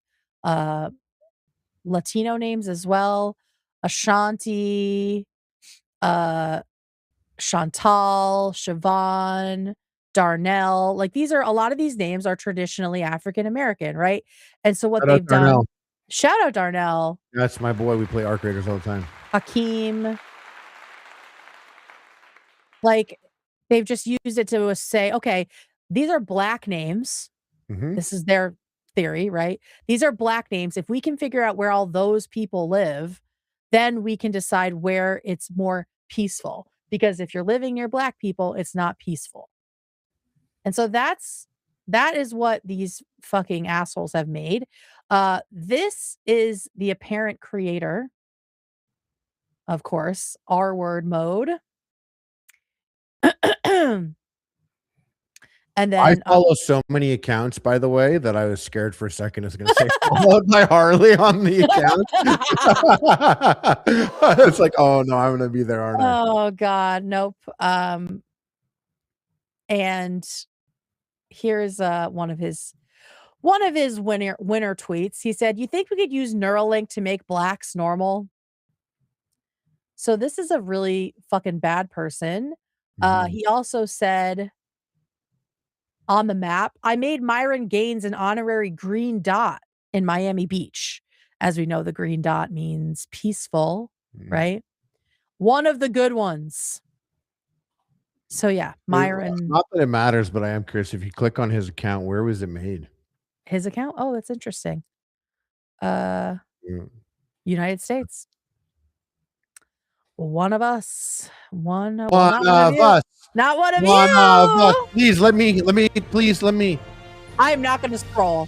[SPEAKER 2] Latino names as well. Ashanti, Chantal, Siobhan, Darnell. Like a lot of these names are traditionally African American, right? And so what they've done. Shout out Darnell.
[SPEAKER 3] That's my boy. We play Arc Raiders all the time.
[SPEAKER 2] Hakeem. Like they've just used it to say, okay, these are Black names.
[SPEAKER 3] Mm-hmm.
[SPEAKER 2] This is their theory, right? These are Black names. If we can figure out where all those people live, then we can decide where it's more peaceful. Because if you're living near Black people, it's not peaceful. And so that is what these fucking assholes have made. This is the apparent creator, of course, R-word mode. And then
[SPEAKER 3] I follow so many accounts, by the way, that I was scared for a second. I was going to say followed by Harley on the account. It's like, oh no, I'm going to be there, aren't I?
[SPEAKER 2] Oh God, nope. And here's one of his winner tweets. He said, "You think we could use Neuralink to make Blacks normal?" So this is a really fucking bad person. He also said on the map, "I made Myron Gaines an honorary green dot in Miami Beach." As we know, the green dot means peaceful, right? One of the good ones. So yeah, Myron.
[SPEAKER 3] Not that it matters, but I am curious. If you click on his account, where was it made?
[SPEAKER 2] His account? Oh, that's interesting. United States. One of us. One of us. Not one of you.
[SPEAKER 3] One of us. Please let me. Please let me.
[SPEAKER 2] I am not going to scroll.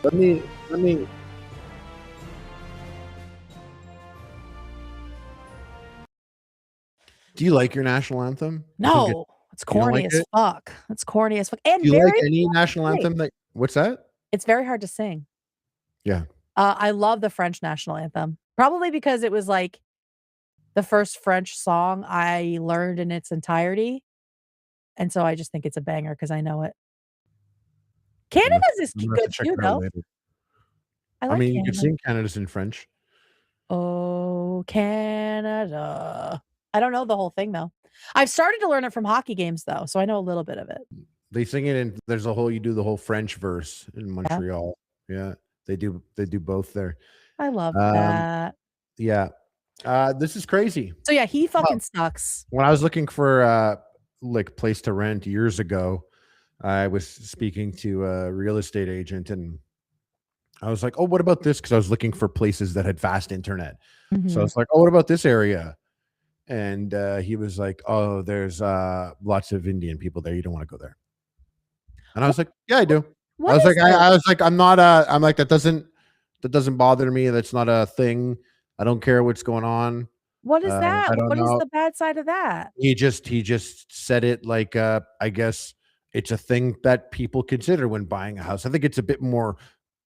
[SPEAKER 3] Let me. Do you like your national anthem?
[SPEAKER 2] No, it's corny as fuck. It's corny as fuck. And
[SPEAKER 3] do you like any national anthem? What's that?
[SPEAKER 2] It's very hard to sing.
[SPEAKER 3] Yeah.
[SPEAKER 2] I love the French national anthem. Probably because it was like the first French song I learned in its entirety. And so I just think it's a banger because I know it. Canada's is good too, though.
[SPEAKER 3] I mean, you could sing Canada's in French.
[SPEAKER 2] Oh, Canada. I don't know the whole thing, though. I've started to learn it from hockey games, though, so I know a little bit of it.
[SPEAKER 3] They sing it in, you do the whole French verse in Montreal. Yeah, they do both there.
[SPEAKER 2] I love that.
[SPEAKER 3] Yeah. This is crazy.
[SPEAKER 2] So yeah, he fucking sucks.
[SPEAKER 3] When I was looking for like place to rent years ago, I was speaking to a real estate agent, and I was like, "Oh, what about this?" Because I was looking for places that had fast internet. So I was like, "Oh, what about this area?" And he was like, "Oh, there's lots of Indian people there. You don't want to go there." And I was like, "Yeah, I do." I was like, I was like, I'm not I'm like, that doesn't bother me. That's not a thing. I don't care what's going on.
[SPEAKER 2] What is that?
[SPEAKER 3] I don't
[SPEAKER 2] What is
[SPEAKER 3] know.
[SPEAKER 2] the bad side of that?
[SPEAKER 3] He just said it like I guess it's a thing that people consider when buying a house. I think it's a bit more,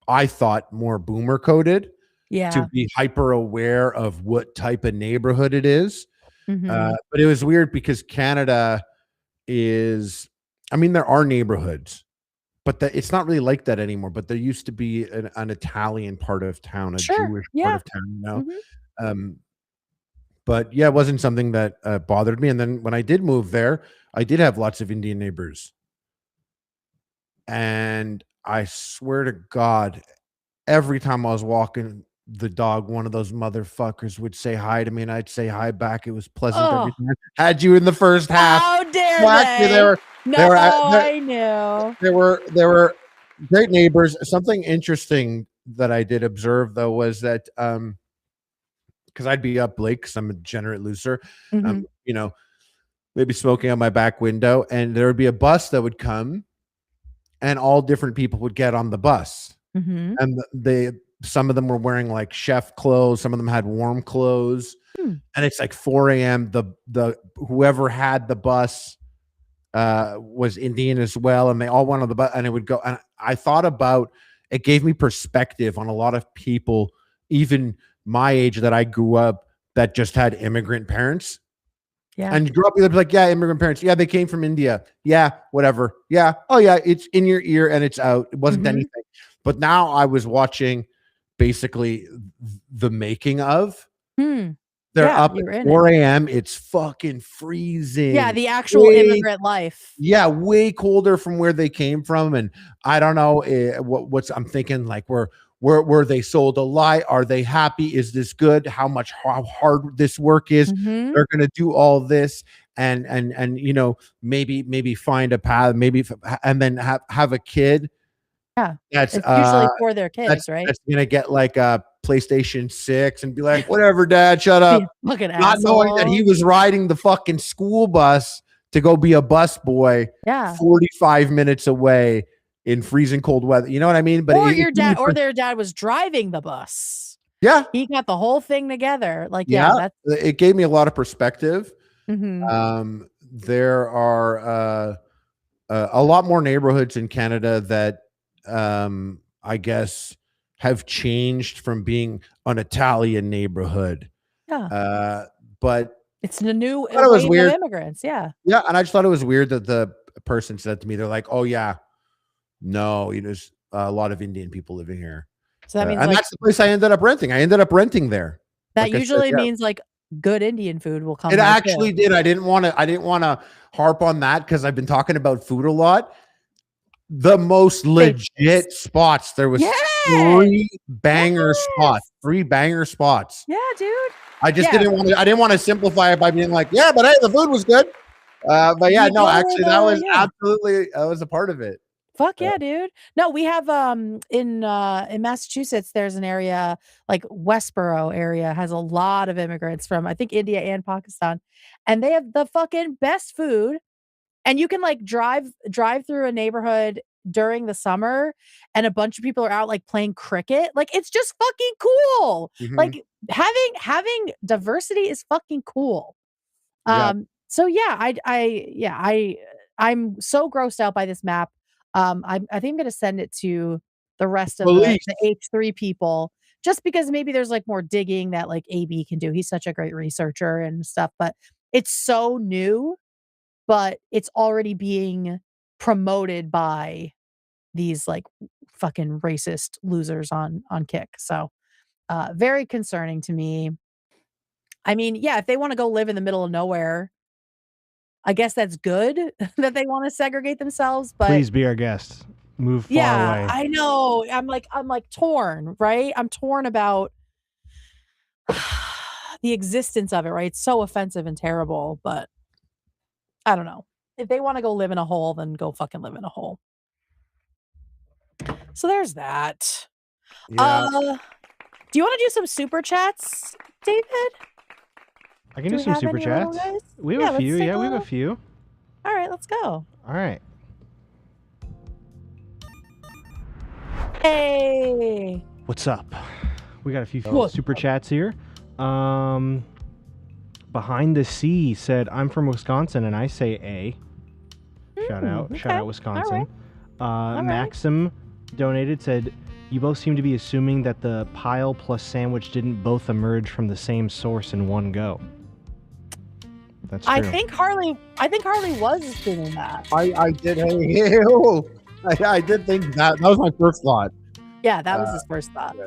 [SPEAKER 3] I thought, more boomer coded to be hyper aware of what type of neighborhood it is. But it was weird because Canada is, I mean, there are neighborhoods, but it's not really like that anymore. But there used to be an Italian part of town, a Jewish part of town, you know? But yeah, it wasn't something that bothered me. And then when I did move there, I did have lots of Indian neighbors. And I swear to God, every time I was walking the dog, one of those motherfuckers would say hi to me, and I'd say hi back. It was pleasant every time. Had you in the first half.
[SPEAKER 2] How dare
[SPEAKER 3] they?
[SPEAKER 2] I knew.
[SPEAKER 3] There were great neighbors. Something interesting that I did observe, though, was that because I'd be up late because I'm a degenerate loser, you know, maybe smoking out my back window, and there would be a bus that would come, and all different people would get on the bus, and some of them were wearing like chef clothes, some of them had warm clothes, and it's like 4 a.m. The whoever had the bus was Indian as well, and they all went on the bus, and it would go. And I thought about it, gave me perspective on a lot of people, even my age, that I grew up that just had immigrant parents.
[SPEAKER 2] Yeah.
[SPEAKER 3] And grew up, they'd be like, yeah, immigrant parents. Yeah, they came from India. Yeah, whatever. Yeah. Oh, yeah, it's in your ear and it's out. It wasn't anything. But now I was watching basically the making of. They're up at 4 a.m. It's fucking freezing.
[SPEAKER 2] Yeah, the actual immigrant life.
[SPEAKER 3] Yeah, way colder from where they came from. And I don't know what's I'm thinking, like, were they sold a lie? Are they happy? Is this good? How hard this work is? They're gonna do all this and you know, maybe find a path, and then have a kid.
[SPEAKER 2] Yeah,
[SPEAKER 3] that's
[SPEAKER 2] it's usually for their kids, right?
[SPEAKER 3] That's gonna get like a PlayStation 6 and be like, whatever, Dad, shut up. Not knowing that he was riding the fucking school bus to go be a bus boy. 45 minutes away in freezing cold weather. You know what I mean? But
[SPEAKER 2] their dad was driving the bus.
[SPEAKER 3] Yeah.
[SPEAKER 2] He got the whole thing together. Like,
[SPEAKER 3] it gave me a lot of perspective. There are a lot more neighborhoods in Canada that I guess have changed from being an Italian neighborhood. But
[SPEAKER 2] it's the new
[SPEAKER 3] wave of
[SPEAKER 2] immigrants. Yeah.
[SPEAKER 3] And I just thought it was weird that the person said to me, they're like, oh yeah, no, there's a lot of Indian people living here.
[SPEAKER 2] So that means
[SPEAKER 3] and that's the place I ended up renting. I ended up renting there.
[SPEAKER 2] That usually means like good Indian food will come.
[SPEAKER 3] It actually did. I didn't want to harp on that because I've been talking about food a lot. The most legit spots. There was 3 banger spots. 3 banger spots.
[SPEAKER 2] Yeah, dude.
[SPEAKER 3] I just didn't want to simplify it by being like, yeah, but hey, the food was good. But yeah, no, actually that was absolutely, that was a part of it.
[SPEAKER 2] Fuck yeah, dude. No, we have in Massachusetts, there's an area like Westboro area has a lot of immigrants from I think India and Pakistan, and they have the fucking best food. And you can like drive through a neighborhood during the summer, and a bunch of people are out like playing cricket. Like it's just fucking cool. Like having diversity is fucking cool. So yeah, I'm so grossed out by this map. I think I'm gonna send it to the rest of the H3 people, just because maybe there's like more digging that like AB can do. He's such a great researcher and stuff, but it's so new, but it's already being promoted by these like fucking racist losers on Kick. So very concerning to me. I mean, yeah, if they want to go live in the middle of nowhere, I guess that's good that they want to segregate themselves, but
[SPEAKER 1] please be our guest. Move far away.
[SPEAKER 2] I know. I'm like torn, right? I'm torn about the existence of it, right? It's so offensive and terrible, but I don't know. If they want to go live in a hole, then go fucking live in a hole. So there's that.
[SPEAKER 3] Yeah.
[SPEAKER 2] Do you want to do some super chats, David?
[SPEAKER 1] I can do some super chats. We have a few. Yeah, we have a few.
[SPEAKER 2] All right, let's go.
[SPEAKER 1] All right.
[SPEAKER 2] Hey.
[SPEAKER 1] What's up? We got a few super chats here. Behind the Sea said, "I'm from Wisconsin and I say A." Shout out. Shout out Wisconsin. Maxim donated, said, "You both seem to be assuming that the pile plus sandwich didn't both emerge from the same source in one go." That's true.
[SPEAKER 2] I think Harley was assuming that.
[SPEAKER 3] I did. Hey, I did think that. That was my first thought.
[SPEAKER 2] Yeah, that was his first thought.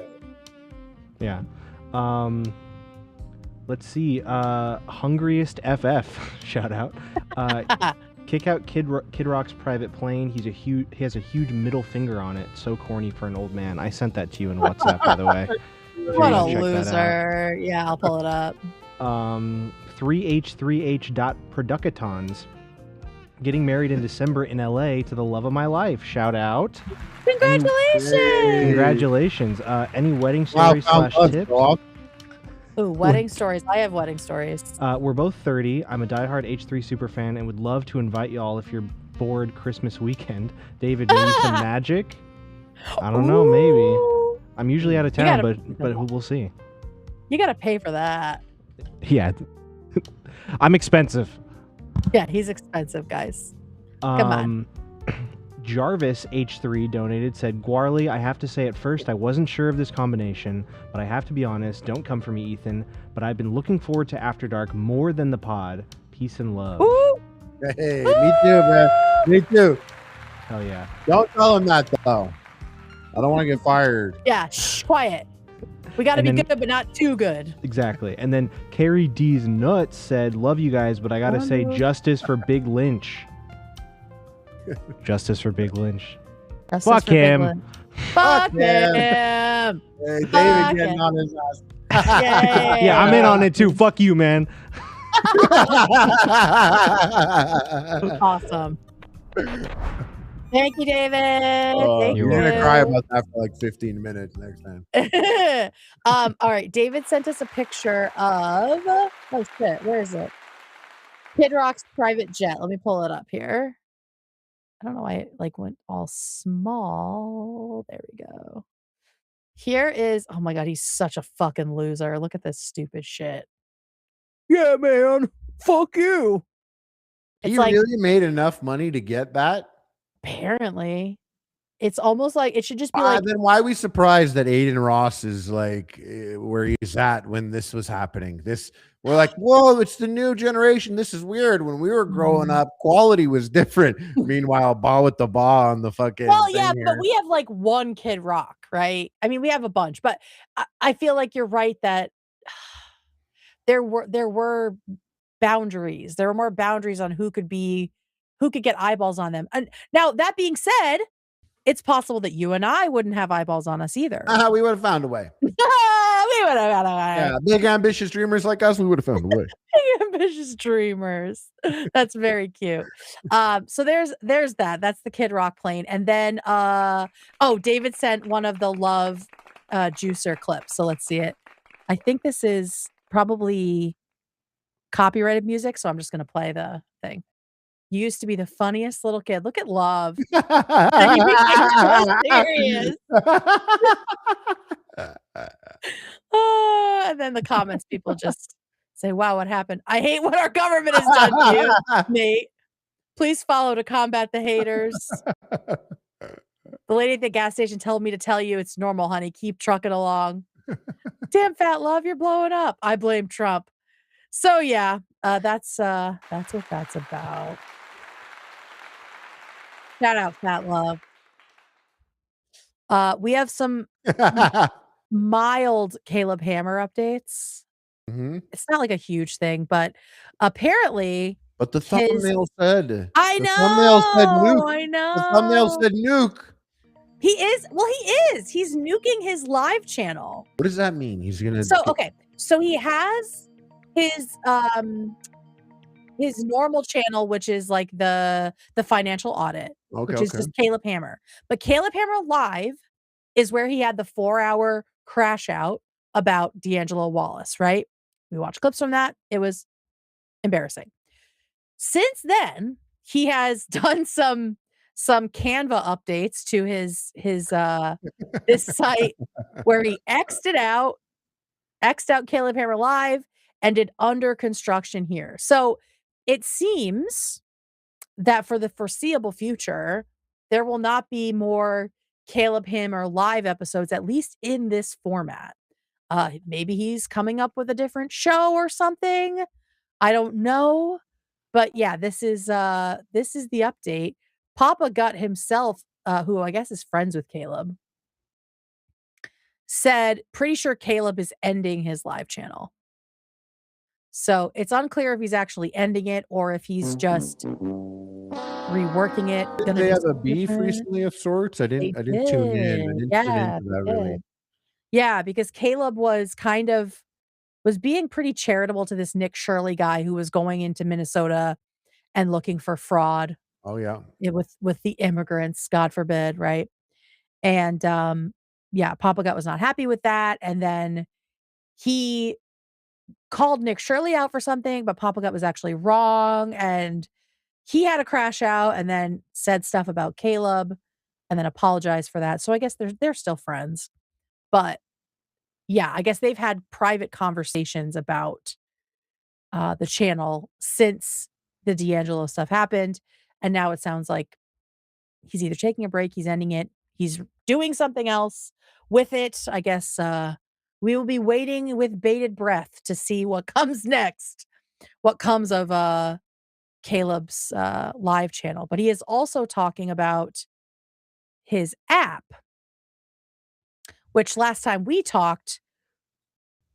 [SPEAKER 1] Yeah. Let's see. Hungriest FF. Shout out. Kick out Kid Rock's private plane. He has a huge middle finger on it. So corny for an old man. I sent that to you in WhatsApp, by the way.
[SPEAKER 2] What a loser. Yeah, I'll pull it up.
[SPEAKER 1] 3H3H.Producatons. Getting married in December in LA to the love of my life. Shout out.
[SPEAKER 2] Congratulations.
[SPEAKER 1] Congratulations. Any wedding stories / tips?
[SPEAKER 2] Ooh, wedding stories. I have wedding stories.
[SPEAKER 1] We're both 30. I'm a diehard H3 super fan and would love to invite y'all if you're bored Christmas weekend. David, maybe some magic? I don't know, maybe. I'm usually out of town, but we'll see.
[SPEAKER 2] You got to pay for that.
[SPEAKER 1] Yeah. I'm expensive.
[SPEAKER 2] Yeah, he's expensive, guys. Come on.
[SPEAKER 1] Jarvis H3 donated, said, "Guarly, I have to say at first I wasn't sure of this combination, but I have to be honest, don't come for me, Ethan, but I've been looking forward to After Dark more than the pod. Peace and love."
[SPEAKER 2] Ooh.
[SPEAKER 3] Hey, me too, man. Me too.
[SPEAKER 1] Hell yeah.
[SPEAKER 3] Don't tell him that, though. I don't want to get fired.
[SPEAKER 2] Yeah, shh, quiet. We got to be good, but not too good.
[SPEAKER 1] Exactly. And then Carrie D's Nuts said, "Love you guys, but I got to say justice for Big Lynch." Justice for Big Lynch. Fuck him.
[SPEAKER 2] Fuck him.
[SPEAKER 3] Hey, David getting on his ass.
[SPEAKER 1] Yeah, I'm in on it too. Fuck you, man.
[SPEAKER 2] Awesome. Thank you, David.
[SPEAKER 3] You're going to cry about that for like 15 minutes next time.
[SPEAKER 2] All right. David sent us a picture of, oh shit, where is it? Kid Rock's private jet. Let me pull it up here. I don't know why it went all small. There we go. Here is, oh my God, he's such a fucking loser. Look at this stupid shit. Yeah, man. Fuck you.
[SPEAKER 3] He really made enough money to get that?
[SPEAKER 2] Apparently. It's almost like it should just be
[SPEAKER 3] then why are we surprised that Aiden Ross is like where he's at when this was happening? We're like, whoa, it's the new generation. This is weird. When we were growing up, quality was different. Meanwhile, with the ball on the fucking.
[SPEAKER 2] Well, yeah, but we have like one Kid Rock, right? I mean, we have a bunch, but I feel like you're right that there were boundaries. There were more boundaries on who could get eyeballs on them. And now that being said, it's possible that you and I wouldn't have eyeballs on us either.
[SPEAKER 3] We would have found a way.
[SPEAKER 2] We would have found a way.
[SPEAKER 3] Yeah, big ambitious dreamers like us, we would have found a way.
[SPEAKER 2] Big ambitious dreamers. That's very cute. So there's that. That's the Kid Rock plane. And then David sent one of the Love Juicer clips. So let's see it. I think this is probably copyrighted music, so I'm just gonna play the thing. You used to be the funniest little kid. Look at Love. And you became so serious. And then the comments, people just say, "Wow, what happened? I hate what our government has done to you, mate. Please follow to combat the haters." The lady at the gas station told me to tell you it's normal, honey. Keep trucking along. Damn fat Love, you're blowing up. I blame Trump. So yeah, that's what that's about. Shout out Fat Love. We have some mild Caleb Hammer updates.
[SPEAKER 3] Mm-hmm.
[SPEAKER 2] It's not like a huge thing, but apparently.
[SPEAKER 3] But the thumbnail said.
[SPEAKER 2] I know.
[SPEAKER 3] The thumbnail said nuke.
[SPEAKER 2] I know.
[SPEAKER 3] The thumbnail said nuke.
[SPEAKER 2] He is. Well, he is. He's nuking his live channel.
[SPEAKER 3] What does that mean? He's gonna.
[SPEAKER 2] So okay. So he has his normal channel, which is like the financial audit, which is just Caleb Hammer. But Caleb Hammer Live is where he had the 4-hour crash out about D'Angelo Wallace, right? We watched clips from that. It was embarrassing. Since then, he has done some Canva updates to his this site where he X'd out Caleb Hammer Live and did under construction here. So it seems that for the foreseeable future, there will not be more Caleb Hammer Live episodes, at least in this format. Maybe he's coming up with a different show or something. I don't know. But yeah, this is the update. Papa Gut himself, who I guess is friends with Caleb, said, pretty sure Caleb is ending his live channel. So it's unclear if he's actually ending it or if he's just reworking it.
[SPEAKER 3] Did they have a beef recently of sorts? I didn't tune in. I didn't tune into that really.
[SPEAKER 2] Yeah, because Caleb was being pretty charitable to this Nick Shirley guy who was going into Minnesota and looking for fraud.
[SPEAKER 3] Oh yeah.
[SPEAKER 2] With the immigrants, God forbid, right? And yeah, Papa Gut was not happy with that. And then he called Nick Shirley out for something, but Papa Gut was actually wrong. And he had a crash out and then said stuff about Caleb and then apologized for that. So I guess they're still friends. But yeah, I guess they've had private conversations about the channel since the D'Angelo stuff happened. And now it sounds like he's either taking a break, he's ending it, he's doing something else with it. I guess we will be waiting with bated breath to see what comes next, what comes of Caleb's live channel. But he is also talking about his app, which last time we talked,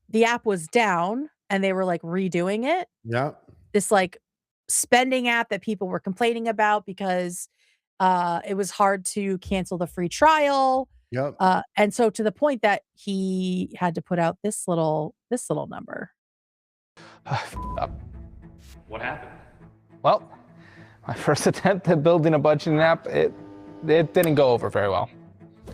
[SPEAKER 2] the app was down and they were like redoing it.
[SPEAKER 3] Yeah.
[SPEAKER 2] This like spending app that people were complaining about because it was hard to cancel the free trial.
[SPEAKER 3] Yep.
[SPEAKER 2] And so to the point that he had to put out this little number.
[SPEAKER 8] What happened? Well, my first attempt at building a budgeting app, it didn't go over very well.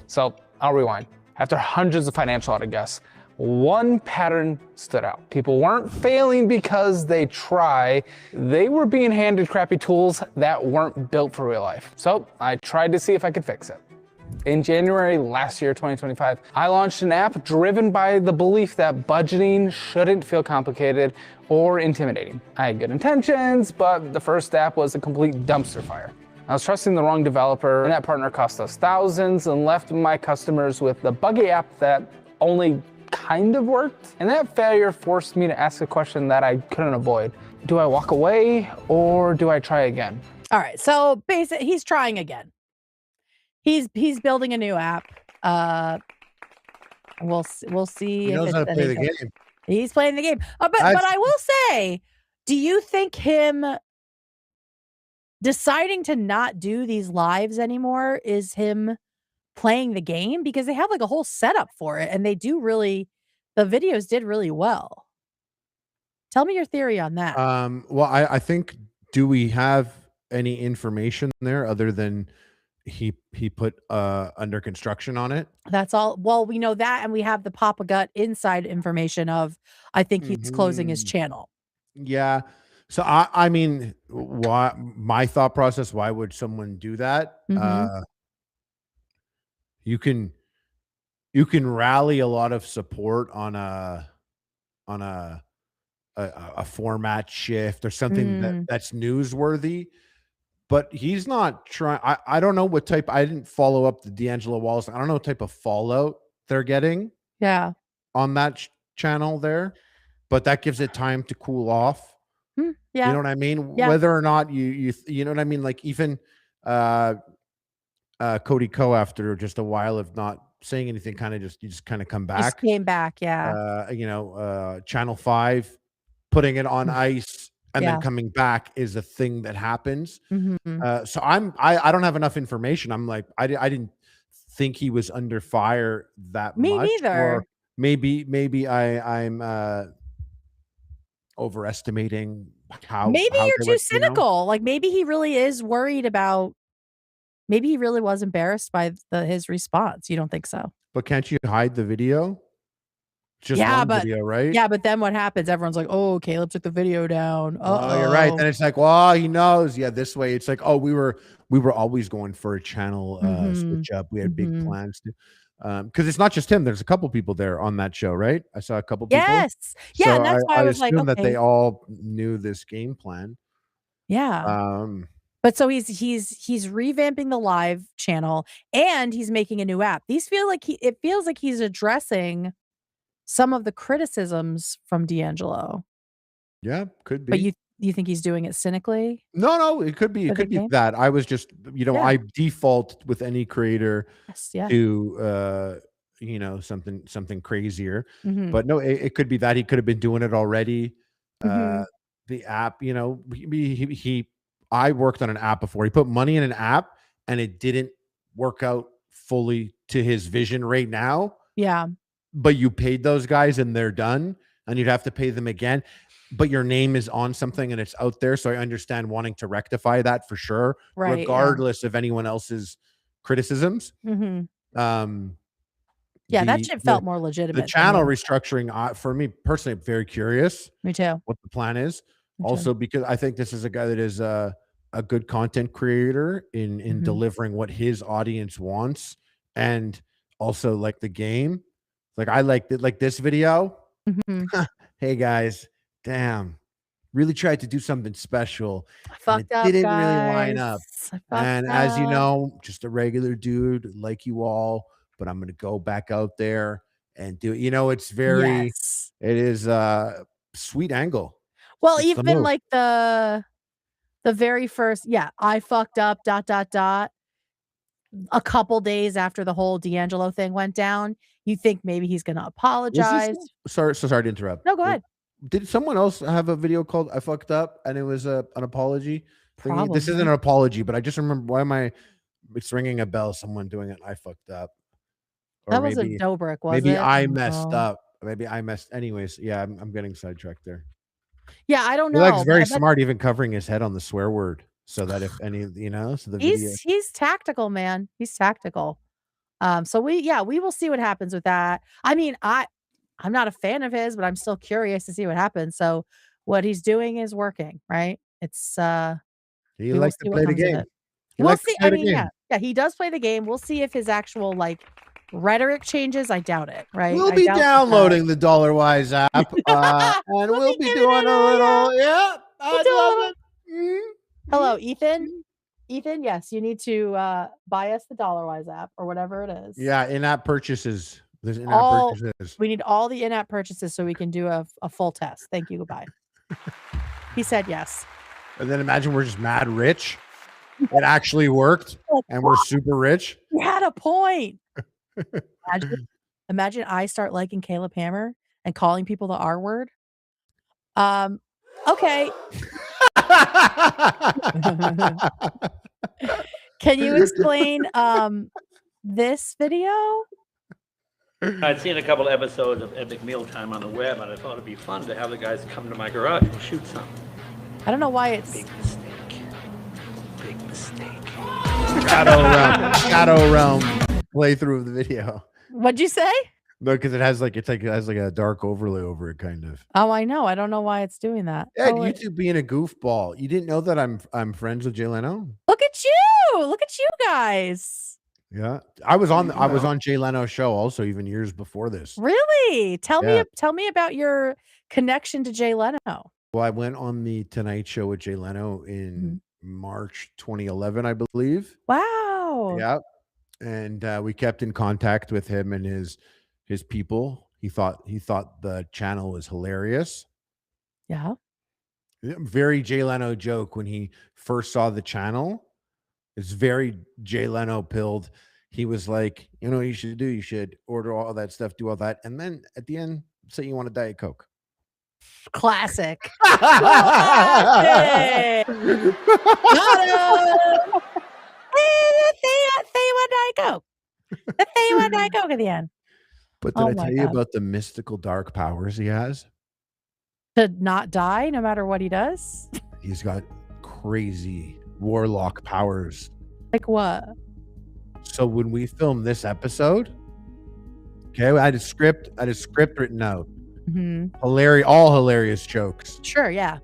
[SPEAKER 8] So I'll rewind. After hundreds of financial audit guests, one pattern stood out. People weren't failing because they try. They were being handed crappy tools that weren't built for real life. So I tried to see if I could fix it. In January last year, 2025, I launched an app driven by the belief that budgeting shouldn't feel complicated or intimidating. I had good intentions, but the first app was a complete dumpster fire. I was trusting the wrong developer, and that partner cost us thousands and left my customers with the buggy app that only kind of worked. And that failure forced me to ask a question that I couldn't avoid. Do I walk away or do I try again?
[SPEAKER 2] All right. So basically, he's trying again. He's building a new app. We'll see.
[SPEAKER 3] He knows how to play the game.
[SPEAKER 2] He's playing the game. But I will say, do you think him deciding to not do these lives anymore is him playing the game? Because they have like a whole setup for it and the videos did really well. Tell me your theory on that.
[SPEAKER 3] Well, I think, do we have any information there other than he put under construction on it?
[SPEAKER 2] That's all. Well, we know that, and we have the Papa Gut inside information of, I think he's closing his channel.
[SPEAKER 3] Yeah. So I mean, why, my thought process, why would someone do that? You can rally a lot of support on a format shift or something that's newsworthy, but he's not trying. I don't know what type. I didn't follow up the D'Angelo Wallace. I don't know what type of fallout they're getting.
[SPEAKER 2] Yeah.
[SPEAKER 3] On that channel there, but that gives it time to cool off.
[SPEAKER 2] Yeah.
[SPEAKER 3] You know what I mean?
[SPEAKER 2] Yeah.
[SPEAKER 3] Whether or not you know what I mean? Like even Cody Ko, after just a while of not saying anything, you just kind of come back.
[SPEAKER 2] Just came back, yeah.
[SPEAKER 3] Channel 5 putting it on ice and then coming back is a thing that happens. So I don't have enough information. I'm like, I didn't think he was under fire that much.
[SPEAKER 2] Me neither.
[SPEAKER 3] maybe I'm overestimating how
[SPEAKER 2] Maybe
[SPEAKER 3] how
[SPEAKER 2] you're
[SPEAKER 3] they
[SPEAKER 2] too
[SPEAKER 3] would,
[SPEAKER 2] cynical. Like maybe he really is worried about. Maybe he really was embarrassed by his response. You don't think so?
[SPEAKER 3] But can't you hide the video? Just
[SPEAKER 2] Yeah,
[SPEAKER 3] one
[SPEAKER 2] but
[SPEAKER 3] video, right?
[SPEAKER 2] yeah, but then what happens? Everyone's like, "Oh, Caleb took the video down."
[SPEAKER 3] Oh, you're right. Then it's like, well, he knows. Yeah, this way it's like, oh, we were always going for a channel switch up. We had big plans to, because it's not just him. There's a couple people there on that show, right? I saw a couple people.
[SPEAKER 2] Yes, yeah,
[SPEAKER 3] So
[SPEAKER 2] and that's why I was like,
[SPEAKER 3] assume that
[SPEAKER 2] okay,
[SPEAKER 3] they all knew this game plan.
[SPEAKER 2] yeah. But so he's revamping the live channel and he's making a new app. These feel like it feels like he's addressing some of the criticisms from D'Angelo.
[SPEAKER 3] Yeah, could be.
[SPEAKER 2] But you think he's doing it cynically?
[SPEAKER 3] No, it could be. It could be that. I was just, I default with any creator to something crazier. But no, it could be that he could have been doing it already. The app, I worked on an app before. He put money in an app and it didn't work out fully to his vision right now.
[SPEAKER 2] Yeah.
[SPEAKER 3] But you paid those guys and they're done and you'd have to pay them again. But your name is on something and it's out there. So I understand wanting to rectify that for sure,
[SPEAKER 2] right,
[SPEAKER 3] regardless of anyone else's criticisms.
[SPEAKER 2] Yeah, that shit felt more legitimate.
[SPEAKER 3] The channel restructuring, for me personally, I'm very curious.
[SPEAKER 2] Me too.
[SPEAKER 3] What the plan is. Also, because I think this is a guy that is a good content creator in delivering what his audience wants, and also like the game. Like I liked it, like this video. Hey guys, damn, really tried to do something special.
[SPEAKER 2] Fucked up,
[SPEAKER 3] didn't
[SPEAKER 2] guys.
[SPEAKER 3] really line up. And as you know, just a regular dude like you all, but I'm gonna go back out there and do it. It's very, it is a sweet angle.
[SPEAKER 2] Well, it's even like the very first, I fucked up, ... A couple days after the whole D'Angelo thing went down, you think maybe he's going to apologize.
[SPEAKER 3] Sorry to interrupt.
[SPEAKER 2] No, go ahead.
[SPEAKER 3] Did someone else have a video called "I Fucked Up" and it was an apology?
[SPEAKER 2] Probably.
[SPEAKER 3] This isn't an apology, but I just remember it's ringing a bell. Someone doing it. I fucked up.
[SPEAKER 2] Or that wasn't Dobrik, was it?
[SPEAKER 3] Maybe I messed up. Maybe I messed. Anyways, yeah, I'm getting sidetracked there.
[SPEAKER 2] Yeah, I don't know.
[SPEAKER 3] He likes very smart, even covering his head on the swear word, so that if any, so the video.
[SPEAKER 2] He's tactical, man. He's tactical. So we will see what happens with that. I mean, I'm not a fan of his, but I'm still curious to see what happens. So what he's doing is working, right? It's
[SPEAKER 3] he likes to play the game.
[SPEAKER 2] We'll see. I mean, yeah, he does play the game. We'll see if his actual rhetoric changes. I doubt it, right?
[SPEAKER 3] We'll be downloading the DollarWise app, and we'll be doing a little,
[SPEAKER 2] Hello, Ethan. Ethan, yes, you need to buy us the DollarWise app or whatever it is.
[SPEAKER 3] Yeah, in-app purchases. There's in-app purchases.
[SPEAKER 2] We need all the in-app purchases so we can do a full test. Thank you. Goodbye. He said yes.
[SPEAKER 3] And then imagine we're just mad rich. It actually worked, and we're super rich.
[SPEAKER 2] You had a point. Imagine I start liking Caleb Hammer and calling people the R word. Okay. Can you explain this video?
[SPEAKER 9] I'd seen a couple episodes of Epic Mealtime on the web, and I thought it'd be fun to have the guys come to my garage and shoot some.
[SPEAKER 2] I don't know why it's
[SPEAKER 9] big mistake. Big mistake.
[SPEAKER 3] Shadow Realm playthrough of the video.
[SPEAKER 2] What'd you say?
[SPEAKER 3] No, because it has it has a dark overlay over it, kind of.
[SPEAKER 2] Oh, I know. I don't know why it's doing that.
[SPEAKER 3] Yeah, YouTube being a goofball. You didn't know that I'm friends with Jay Leno?
[SPEAKER 2] Look at you! Look at you guys.
[SPEAKER 3] Yeah, I was on Jay Leno's show also, even years before this.
[SPEAKER 2] Really? Tell me about your connection to Jay Leno.
[SPEAKER 3] Well, I went on the Tonight Show with Jay Leno in March 2011, I believe.
[SPEAKER 2] Wow.
[SPEAKER 3] Yeah, and we kept in contact with him and his people. He thought the channel was hilarious.
[SPEAKER 2] Yeah.
[SPEAKER 3] Very Jay Leno joke when he first saw the channel. It's very Jay Leno pilled. He was like, what you should do? You should order all that stuff, do all that. And then at the end, say you want a Diet Coke.
[SPEAKER 2] Classic. Say you want Diet Coke. Say you want Diet Coke at the end.
[SPEAKER 3] But did
[SPEAKER 2] Oh
[SPEAKER 3] I
[SPEAKER 2] my
[SPEAKER 3] tell you
[SPEAKER 2] God.
[SPEAKER 3] about the mystical dark powers he has?
[SPEAKER 2] To not die no matter what he does?
[SPEAKER 3] He's got crazy warlock powers.
[SPEAKER 2] Like what?
[SPEAKER 3] So when we filmed this episode, okay, I had a script written out. Hilarious, all hilarious jokes.
[SPEAKER 2] Sure, yeah.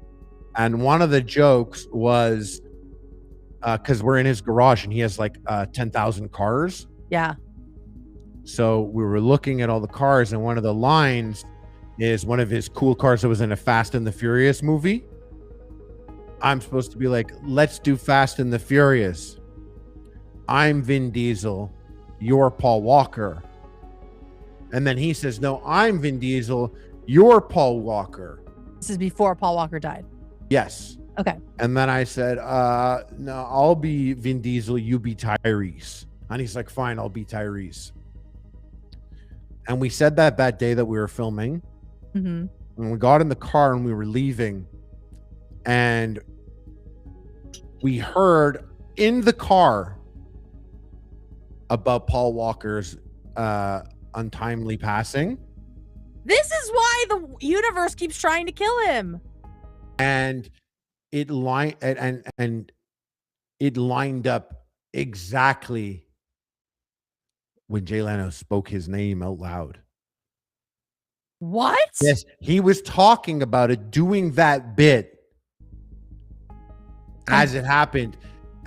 [SPEAKER 3] And one of the jokes was because we're in his garage and he has like 10,000 cars.
[SPEAKER 2] Yeah.
[SPEAKER 3] So we were looking at all the cars, and one of the lines is one of his cool cars that was in a Fast and the Furious movie. I'm supposed to be like, let's do Fast and the Furious. I'm Vin Diesel. You're Paul Walker. And then he says, no, I'm Vin Diesel. You're Paul Walker.
[SPEAKER 2] This is before Paul Walker died.
[SPEAKER 3] Yes.
[SPEAKER 2] Okay.
[SPEAKER 3] And then I said, no, I'll be Vin Diesel. You be Tyrese. And he's like, fine, I'll be Tyrese. And we said that day that we were filming.
[SPEAKER 2] Mm-hmm.
[SPEAKER 3] When we got in the car and we were leaving, and we heard in the car about Paul Walker's untimely passing.
[SPEAKER 2] This is why the universe keeps trying to kill him.
[SPEAKER 3] And it lined up exactly when Jay Leno spoke his name out loud.
[SPEAKER 2] What?
[SPEAKER 3] Yes, he was talking about it, doing that bit as it happened.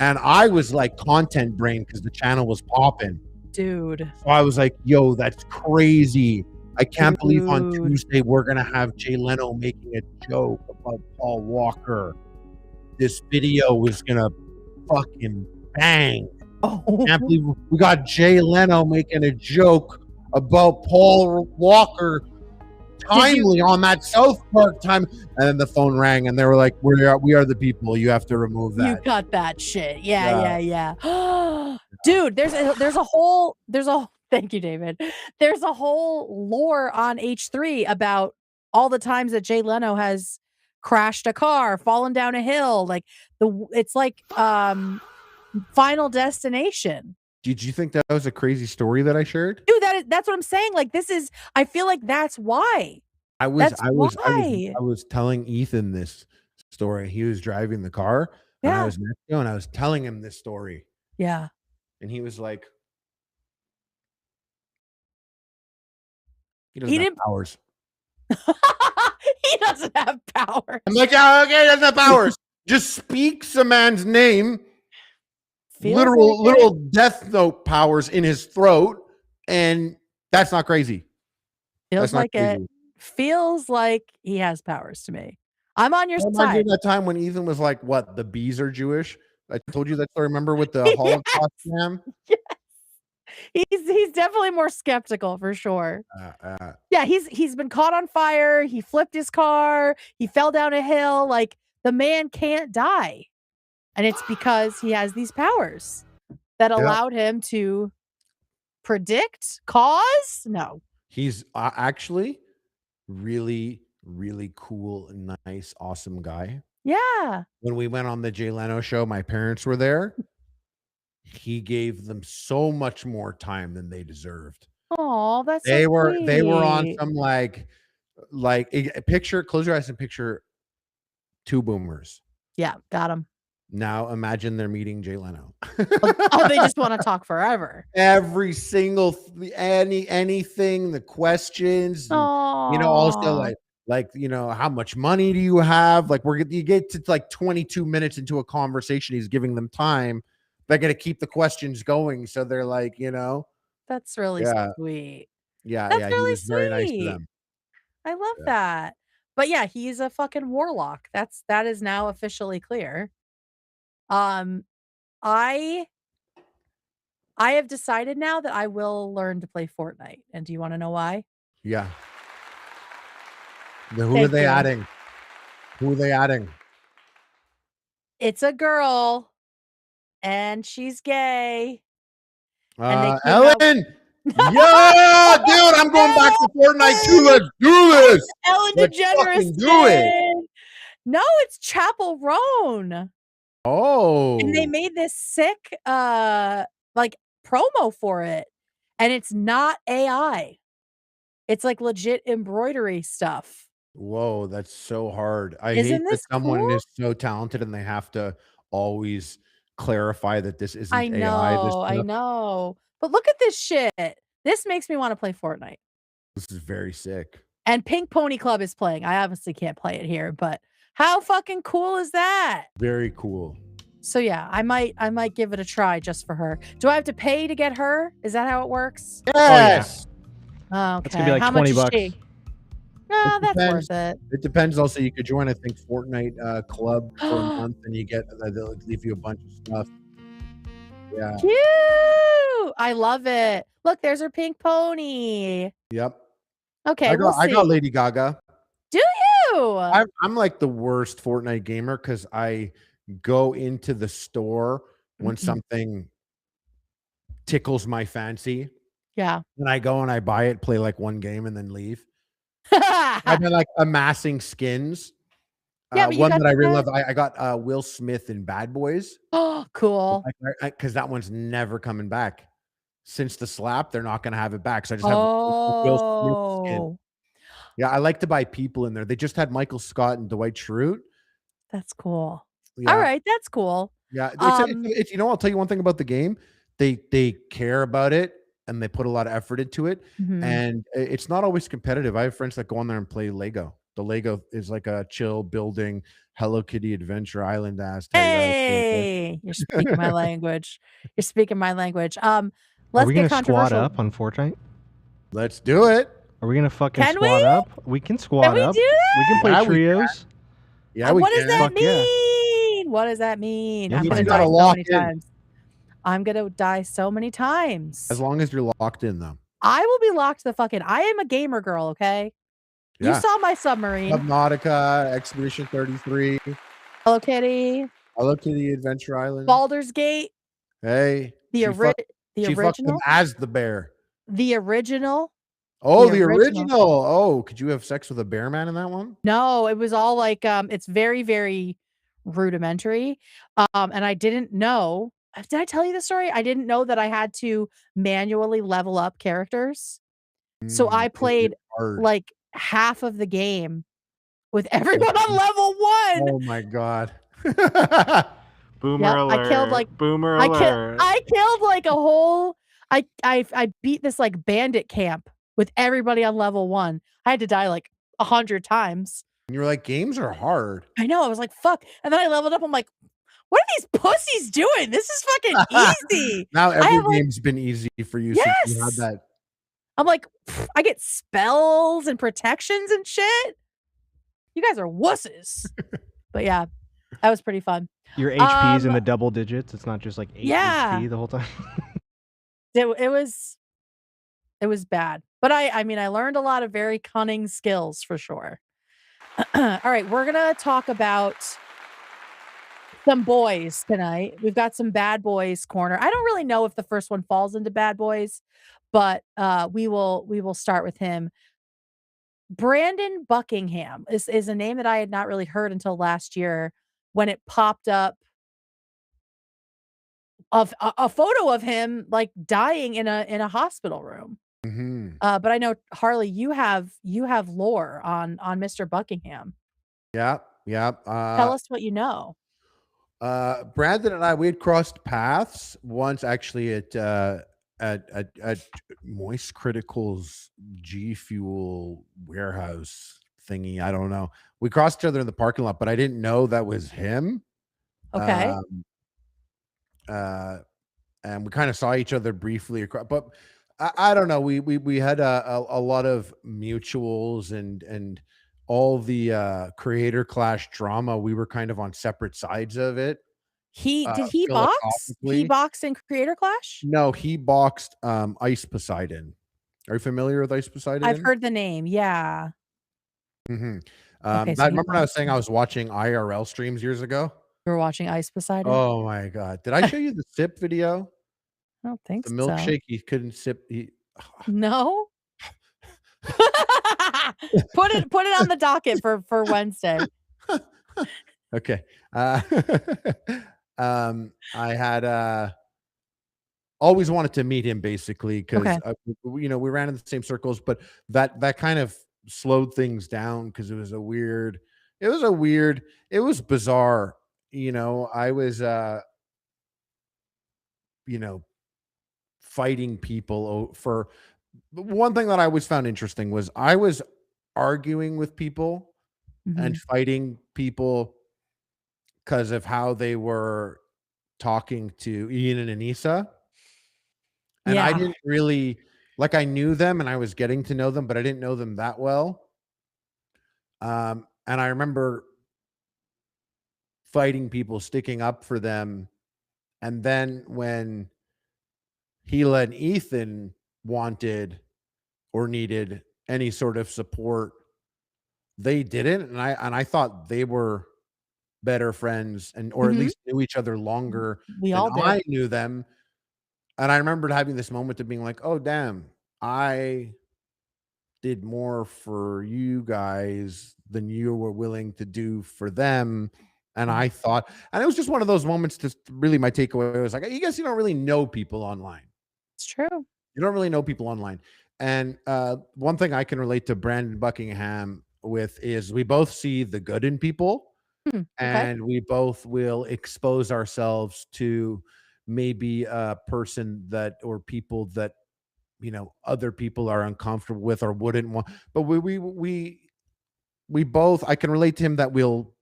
[SPEAKER 3] And I was like content brain because the channel was popping.
[SPEAKER 2] Dude.
[SPEAKER 3] So I was like, yo, that's crazy. I can't believe on Tuesday we're going to have Jay Leno making a joke about Paul Walker. This video was going to fucking bang. I can't believe we got Jay Leno making a joke about Paul Walker timely on that South Park time. And then the phone rang and they were like, we are the people. You have to remove that.
[SPEAKER 2] You cut that shit. Yeah. Dude, there's a whole thank you, David. There's a whole lore on H3 about all the times that Jay Leno has crashed a car, fallen down a hill. Like it's like Final Destination.
[SPEAKER 3] Did you think that was a crazy story that I shared?
[SPEAKER 2] Dude, that's what I'm saying. Like I feel like that's why.
[SPEAKER 3] I was telling Ethan this story. He was driving the car and I was next to him and I was telling him this story.
[SPEAKER 2] Yeah.
[SPEAKER 3] And he was like, he
[SPEAKER 2] didn't
[SPEAKER 3] have powers.
[SPEAKER 2] He doesn't have powers.
[SPEAKER 3] I'm like, yeah, okay, he doesn't have powers. Just speaks a man's name. Literal Death Note powers in his throat, and that's not crazy.
[SPEAKER 2] Feels like he has powers to me. I'm on your side.
[SPEAKER 3] That time when Ethan was like, "What? The bees are Jewish?" I told you that story. Remember with the Holocaust scam?
[SPEAKER 2] Yes. He's definitely more skeptical for sure. Yeah, he's been caught on fire. He flipped his car. He fell down a hill. Like the man can't die. And it's because he has these powers that allowed him to predict cause. No,
[SPEAKER 3] he's actually really, really cool, nice, awesome guy.
[SPEAKER 2] Yeah.
[SPEAKER 3] When we went on the Jay Leno show, my parents were there. He gave them so much more time than they deserved.
[SPEAKER 2] Oh, that's
[SPEAKER 3] they
[SPEAKER 2] so
[SPEAKER 3] were
[SPEAKER 2] sweet.
[SPEAKER 3] They were on some like a picture. Close your eyes and picture two boomers.
[SPEAKER 2] Yeah, got him.
[SPEAKER 3] Now imagine they're meeting Jay Leno.
[SPEAKER 2] Oh, they just want to talk forever.
[SPEAKER 3] Every single anything, the questions, also like how much money do you have? Like you get to like 22 minutes into a conversation, he's giving them time. They're gonna keep the questions going, so they're like,
[SPEAKER 2] That's really sweet.
[SPEAKER 3] Yeah,
[SPEAKER 2] that's really
[SPEAKER 3] he was very nice to them.
[SPEAKER 2] I love that. But yeah, he's a fucking warlock. That is now officially clear. I have decided now that I will learn to play Fortnite. And do you want to know why?
[SPEAKER 3] Yeah. Who are they adding? Who are they adding?
[SPEAKER 2] It's a girl, and she's gay.
[SPEAKER 3] Ellen! Yeah, dude, I'm going back to Fortnite too. Let's do this.
[SPEAKER 2] Ellen DeGeneres.
[SPEAKER 3] Do it.
[SPEAKER 2] No, it's Chappell Roan.
[SPEAKER 3] Oh.
[SPEAKER 2] And they made this sick like promo for it. And it's not AI. It's like legit embroidery stuff.
[SPEAKER 3] Whoa, that's so hard. I
[SPEAKER 2] Isn't
[SPEAKER 3] hate that
[SPEAKER 2] this
[SPEAKER 3] someone
[SPEAKER 2] cool?
[SPEAKER 3] is so talented and they have to always clarify that this
[SPEAKER 2] I
[SPEAKER 3] isn't AI.
[SPEAKER 2] know, I
[SPEAKER 3] Stuff.
[SPEAKER 2] know. But look at this shit. This makes me want to play Fortnite.
[SPEAKER 3] This is very sick.
[SPEAKER 2] And Pink Pony Club is playing. I obviously can't play it here, but how fucking cool is that?
[SPEAKER 3] Very cool.
[SPEAKER 2] So yeah, I might give it a try just for her. Do I have to pay to get her? Is that how it works?
[SPEAKER 3] Yes.
[SPEAKER 2] Oh, okay.
[SPEAKER 1] That's gonna be like
[SPEAKER 2] how
[SPEAKER 1] 20
[SPEAKER 2] much
[SPEAKER 1] bucks.
[SPEAKER 2] is she? No, that's
[SPEAKER 3] depends.
[SPEAKER 2] worth it.
[SPEAKER 3] It depends. Also, you could join, I think, Fortnite club for a month, and you get they'll leave you a bunch of stuff. Yeah.
[SPEAKER 2] Cute. I love it. Look, there's her pink pony.
[SPEAKER 3] Yep.
[SPEAKER 2] Okay,
[SPEAKER 3] I
[SPEAKER 2] we'll
[SPEAKER 3] got
[SPEAKER 2] see.
[SPEAKER 3] Lady Gaga.
[SPEAKER 2] Do you?
[SPEAKER 3] I'm like the worst Fortnite gamer because I go into the store when something tickles my fancy.
[SPEAKER 2] Yeah.
[SPEAKER 3] And I go and I buy it, play like one game, and then leave. I've been like amassing skins.
[SPEAKER 2] Yeah, but you
[SPEAKER 3] one
[SPEAKER 2] got
[SPEAKER 3] that I really
[SPEAKER 2] that?
[SPEAKER 3] love. I got Will Smith in Bad Boys.
[SPEAKER 2] Oh, cool.
[SPEAKER 3] Because that one's never coming back. Since the slap, they're not going to have it back. So I just have Will Smith skin. Yeah, I like to buy people in there. They just had Michael Scott and Dwight Schrute.
[SPEAKER 2] That's cool.
[SPEAKER 3] Yeah.
[SPEAKER 2] All right, that's cool.
[SPEAKER 3] Yeah, it's you know, I'll tell you one thing about the game. They care about it and they put a lot of effort into it. And it's not always competitive. I have friends that go on there and play Lego. The Lego is like a chill building Hello Kitty Adventure Island ass.
[SPEAKER 2] Hey, you're speaking my language. You're speaking my language.
[SPEAKER 1] Are
[SPEAKER 2] Let's
[SPEAKER 1] we
[SPEAKER 2] get
[SPEAKER 1] gonna squad
[SPEAKER 2] controversial.
[SPEAKER 1] up on Fortnite?
[SPEAKER 3] Let's do it.
[SPEAKER 1] Are we gonna fucking
[SPEAKER 2] Can
[SPEAKER 1] squad
[SPEAKER 2] we?
[SPEAKER 1] up? We can squad
[SPEAKER 2] Can we
[SPEAKER 1] up.
[SPEAKER 2] do that?
[SPEAKER 1] We can play
[SPEAKER 3] Yeah, we
[SPEAKER 1] trios.
[SPEAKER 3] Yeah, we
[SPEAKER 2] What does
[SPEAKER 3] can.
[SPEAKER 2] that
[SPEAKER 1] Fuck yeah.
[SPEAKER 2] mean? What does that mean?
[SPEAKER 1] Yeah,
[SPEAKER 2] I'm
[SPEAKER 1] we
[SPEAKER 2] gonna
[SPEAKER 1] can.
[SPEAKER 2] die
[SPEAKER 3] Gotta
[SPEAKER 2] so
[SPEAKER 3] lock
[SPEAKER 2] many
[SPEAKER 3] in.
[SPEAKER 2] times. I'm gonna die so many times.
[SPEAKER 3] As long as you're locked in, though.
[SPEAKER 2] I will be locked the fucking. I am a gamer girl. Okay. You
[SPEAKER 3] Yeah.
[SPEAKER 2] saw my submarine.
[SPEAKER 3] Subnautica, Expedition 33,
[SPEAKER 2] Hello Kitty.
[SPEAKER 3] Hello Kitty Adventure Island.
[SPEAKER 2] Baldur's Gate.
[SPEAKER 3] Hey,
[SPEAKER 2] The
[SPEAKER 3] she
[SPEAKER 2] original.
[SPEAKER 3] fucked him as the bear.
[SPEAKER 2] The original.
[SPEAKER 3] Oh,
[SPEAKER 2] The
[SPEAKER 3] the
[SPEAKER 2] original.
[SPEAKER 3] original. Oh, could you have sex with a bear man in that one?
[SPEAKER 2] No, it was all like it's very, very rudimentary. And I didn't know. Did I tell you the story? I didn't know that I had to manually level up characters. So I played like half of the game with everyone on level 1.
[SPEAKER 3] Oh my god.
[SPEAKER 1] Boomer
[SPEAKER 2] Yep,
[SPEAKER 1] alert.
[SPEAKER 2] I killed like
[SPEAKER 1] Boomer
[SPEAKER 2] I
[SPEAKER 1] alert.
[SPEAKER 2] killed like a whole I beat this like bandit camp with everybody on level 1. I had to die like 100 times.
[SPEAKER 3] And you were like, games are hard.
[SPEAKER 2] I know. I was like, fuck. And then I leveled up. I'm like, what are these pussies doing? This is fucking easy.
[SPEAKER 3] Now every
[SPEAKER 2] have, like-
[SPEAKER 3] game's been easy for you since you had
[SPEAKER 2] Yes!
[SPEAKER 3] that.
[SPEAKER 2] I'm like, I get spells and protections and shit. You guys are wusses. But yeah, that was pretty fun.
[SPEAKER 1] Your HP's in the double digits. It's not just like 8
[SPEAKER 2] Yeah.
[SPEAKER 1] HP the whole time.
[SPEAKER 2] It was bad. But I mean, I learned a lot of very cunning skills for sure. All right, we're going to talk about some boys tonight. We've got some bad boys corner. I don't really know if the first one falls into bad boys, but we will start with him. Brandon Buckingham is a name that I had not really heard until last year when it popped up of a photo of him like dying in a hospital room. But I know Harley, you have lore on Mr. Buckingham.
[SPEAKER 3] Yeah.
[SPEAKER 2] Tell us what you know.
[SPEAKER 3] Brandon and I, we had crossed paths once actually at Moist Critical's G Fuel warehouse thingy. I don't know. We crossed each other in the parking lot, but I didn't know that was him.
[SPEAKER 2] Okay.
[SPEAKER 3] And we kind of saw each other briefly across, but I don't know. We had a lot of mutuals and all the creator clash drama. We were kind of on separate sides of it.
[SPEAKER 2] Did he box? He boxed in Creator Clash?
[SPEAKER 3] No, he boxed Ice Poseidon. Are you familiar with Ice Poseidon?
[SPEAKER 2] I've heard the name. Yeah.
[SPEAKER 3] Okay,
[SPEAKER 2] so
[SPEAKER 3] remember when I was saying I was watching IRL streams years ago?
[SPEAKER 2] You were watching Ice Poseidon?
[SPEAKER 3] Oh my god! Did I show you the sip video?
[SPEAKER 2] I don't think
[SPEAKER 3] The
[SPEAKER 2] so.
[SPEAKER 3] milkshake he couldn't sip.
[SPEAKER 2] No. Put it on the docket for Wednesday.
[SPEAKER 3] Okay. I had always wanted to meet him basically because
[SPEAKER 2] Okay.
[SPEAKER 3] we ran in the same circles, but that kind of slowed things down because it was bizarre. I was fighting people for one thing that I always found interesting was I was arguing with people and fighting people because of how they were talking to Ian and Anissa. And I didn't really I knew them and I was getting to know them, but I didn't know them that well. And I remember fighting people, sticking up for them. And then when Gila and Ethan wanted or needed any sort of support, they didn't. And I thought they were better friends or at least knew each other longer than I knew them. And I remembered having this moment of being like, oh, damn, I did more for you guys than you were willing to do for them. And I thought, and it was just one of those moments, just really my takeaway was like, you guys, you don't really know people online.
[SPEAKER 2] It's true.
[SPEAKER 3] You don't really know people online. And one thing I can relate to Brandon Buckingham with is we both see the good in people and we both will expose ourselves to maybe a person that or people that other people are uncomfortable with or wouldn't want, but we both, I can relate to him that we'll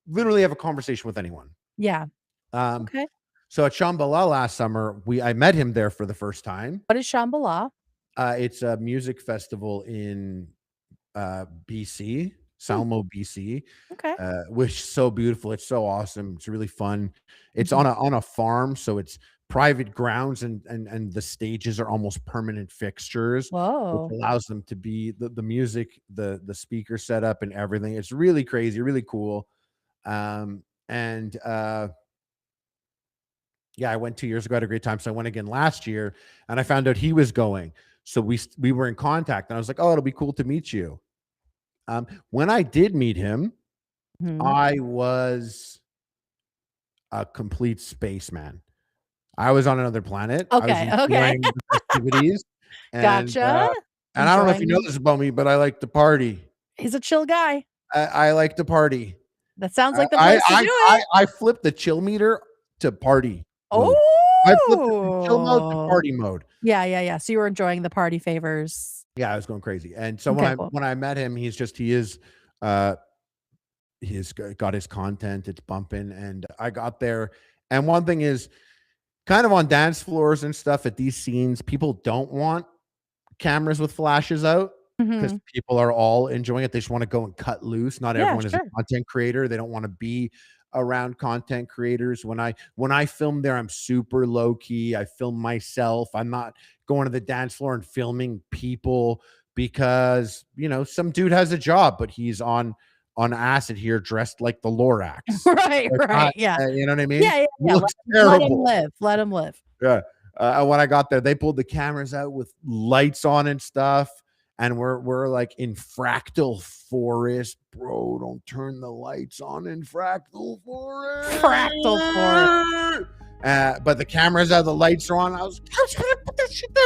[SPEAKER 3] literally have a conversation with anyone.
[SPEAKER 2] Okay.
[SPEAKER 3] So at Shambhala last summer I met him there for the first time.
[SPEAKER 2] What is Shambhala?
[SPEAKER 3] It's a music festival in BC, Salmo, BC.
[SPEAKER 2] Okay.
[SPEAKER 3] Which is so beautiful. It's so awesome. It's really fun. It's on a farm, so it's private grounds and the stages are almost permanent fixtures.
[SPEAKER 2] Whoa.
[SPEAKER 3] Which allows them to be the music, the speaker setup and everything. It's really crazy, really cool. Yeah, I went 2 years ago, had a great time. So I went again last year and I found out he was going. So we were in contact and I was like, oh, it'll be cool to meet you. When I did meet him, I was a complete spaceman. I was on another planet.
[SPEAKER 2] Okay.
[SPEAKER 3] I was enjoying the festivities.
[SPEAKER 2] Gotcha.
[SPEAKER 3] And I don't know if you know this about me, but I like to party.
[SPEAKER 2] He's a chill guy.
[SPEAKER 3] I like to party.
[SPEAKER 2] That sounds like the place to do it.
[SPEAKER 3] I flipped the chill meter to party.
[SPEAKER 2] Oh,
[SPEAKER 3] I flipped it from chill mode to party mode.
[SPEAKER 2] Yeah. So you were enjoying the party favors.
[SPEAKER 3] Yeah, I was going crazy. And so when I met him, he's got his content, it's bumping, and I got there. And one thing is kind of on dance floors and stuff at these scenes, people don't want cameras with flashes out because people are all enjoying it. They just want to go and cut loose. Not everyone is a content creator. They don't want to be around content creators. When I film there, I'm super low key. I film myself. I'm not going to the dance floor and filming people because some dude has a job, but he's on acid here dressed like the Lorax.
[SPEAKER 2] Right. Yeah.
[SPEAKER 3] You know what I mean?
[SPEAKER 2] Yeah.
[SPEAKER 3] Looks
[SPEAKER 2] Let him
[SPEAKER 3] terrible.
[SPEAKER 2] live. Let him live.
[SPEAKER 3] Yeah. When I got there, they pulled the cameras out with lights on and stuff. And we're like in fractal forest, bro. Don't turn the lights on in fractal forest. But the cameras out, the lights are on. I was gonna put this shit there.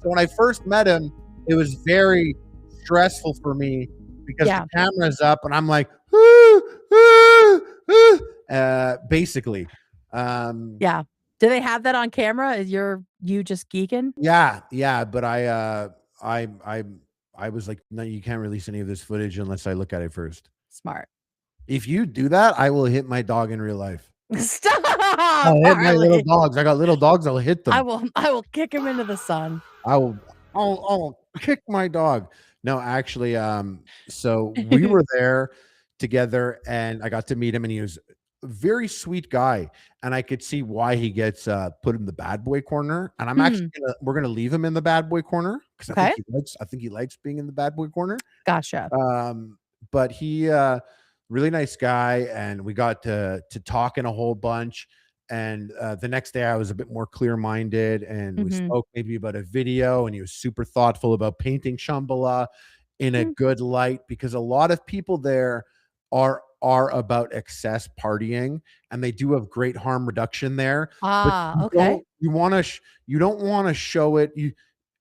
[SPEAKER 3] So when I first met him, it was very stressful for me because the camera's up and I'm like, basically.
[SPEAKER 2] Do they have that on camera? Is you just geeking?
[SPEAKER 3] Yeah. But I was like, no, you can't release any of this footage unless I look at it first.
[SPEAKER 2] Smart.
[SPEAKER 3] If you do that, I will hit my dog in real life.
[SPEAKER 2] Stop.
[SPEAKER 3] I'll hit my little dogs. I got little dogs. I'll hit them.
[SPEAKER 2] I will kick him into the sun.
[SPEAKER 3] I'll kick my dog. No, actually, so we were there together and I got to meet him and he was a very sweet guy. And I could see why he gets put in the bad boy corner. And I'm actually we're gonna leave him in the bad boy corner because I think he likes being in the bad boy corner.
[SPEAKER 2] Gotcha.
[SPEAKER 3] But he really nice guy, and we got to talking a whole bunch. And the next day I was a bit more clear-minded and we spoke maybe about a video, and he was super thoughtful about painting Shambhala in a good light because a lot of people there are are about excess partying, and they do have great harm reduction there.
[SPEAKER 2] Okay.
[SPEAKER 3] You don't want to show it.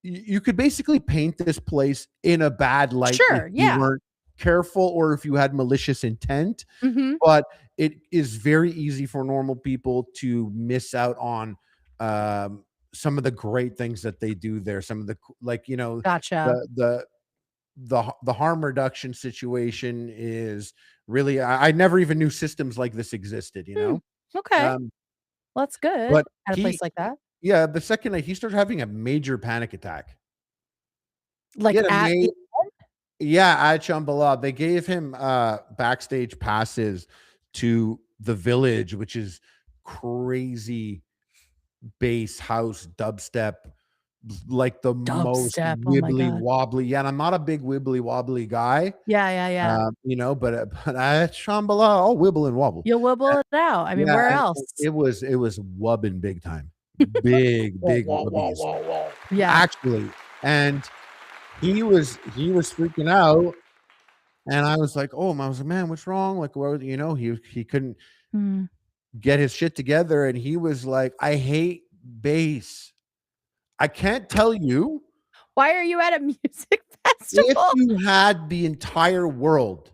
[SPEAKER 3] You could basically paint this place in a bad light if you weren't careful or if you had malicious intent. But it is very easy for normal people to miss out on some of the great things that they do there. Some of the
[SPEAKER 2] Gotcha.
[SPEAKER 3] The harm reduction situation is really, I never even knew systems like this existed,
[SPEAKER 2] Okay. Well, that's good
[SPEAKER 3] but
[SPEAKER 2] at a place like that.
[SPEAKER 3] Yeah, the second night he started having a major panic attack.
[SPEAKER 2] Like at the
[SPEAKER 3] at Shambhala. They gave him backstage passes to the Village, which is crazy bass house dubstep, like the most wibbly wobbly. Yeah, and I'm not a big wibbly wobbly guy.
[SPEAKER 2] Yeah.
[SPEAKER 3] But at Shambhala, I'll wibble and wobble.
[SPEAKER 2] You'll wibble it out. I mean, where else?
[SPEAKER 3] It was wubbing big time. Big wubbies.
[SPEAKER 2] Yeah.
[SPEAKER 3] Actually. And he was freaking out. And I was like, I was like, man, what's wrong? Like, he couldn't get his shit together. And he was like, I hate bass. I can't tell you.
[SPEAKER 2] Why are you at a music festival?
[SPEAKER 3] If you had the entire world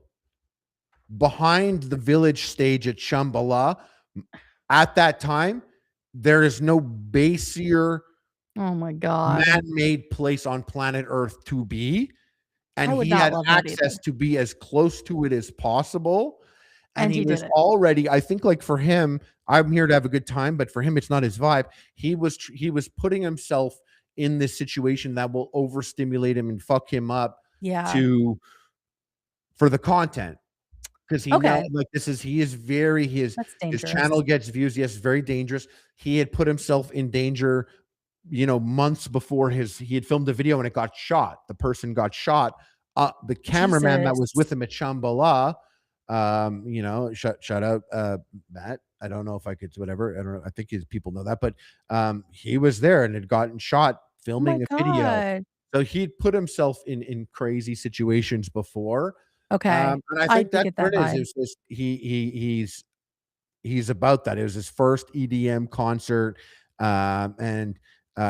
[SPEAKER 3] behind the Village stage at Shambhala at that time, there is no bassier man-made place on planet Earth to be. And he had access to be as close to it as possible. And he was already, I think, like for him, I'm here to have a good time, but for him, it's not his vibe. He was putting himself in this situation that will overstimulate him and fuck him up for the content. Because his channel gets views. Yes, very dangerous. He had put himself in danger, months before he had filmed a video and it got shot. The person got shot. The cameraman that was with him at Shambhala, shout out Matt. I don't know if I could, whatever. I don't know. I think people know that, but he was there and had gotten shot filming a video. So he'd put himself in crazy situations before.
[SPEAKER 2] Okay.
[SPEAKER 3] And I think that's what it is. It's just, he's about that. It was his first EDM concert. And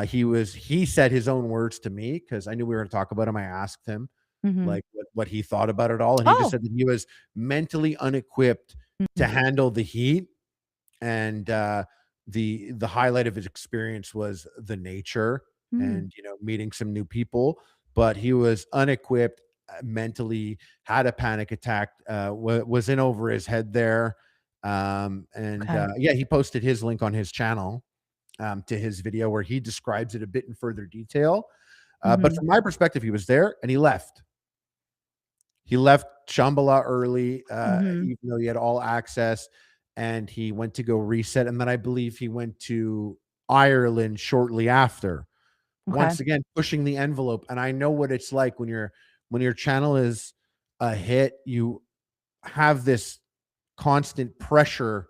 [SPEAKER 3] he said his own words to me because I knew we were going to talk about him. I asked him like what he thought about it all. And he just said that he was mentally unequipped to handle the heat. And the highlight of his experience was the nature and, meeting some new people, but he was unequipped mentally, had a panic attack, was in over his head there. He posted his link on his channel to his video where he describes it a bit in further detail. But from my perspective, he was there and he left. He left Shambhala early, even though he had all access, and he went to go reset. And then I believe he went to Ireland shortly after. Once again, pushing the envelope. And I know what it's like when your channel is a hit, you have this constant pressure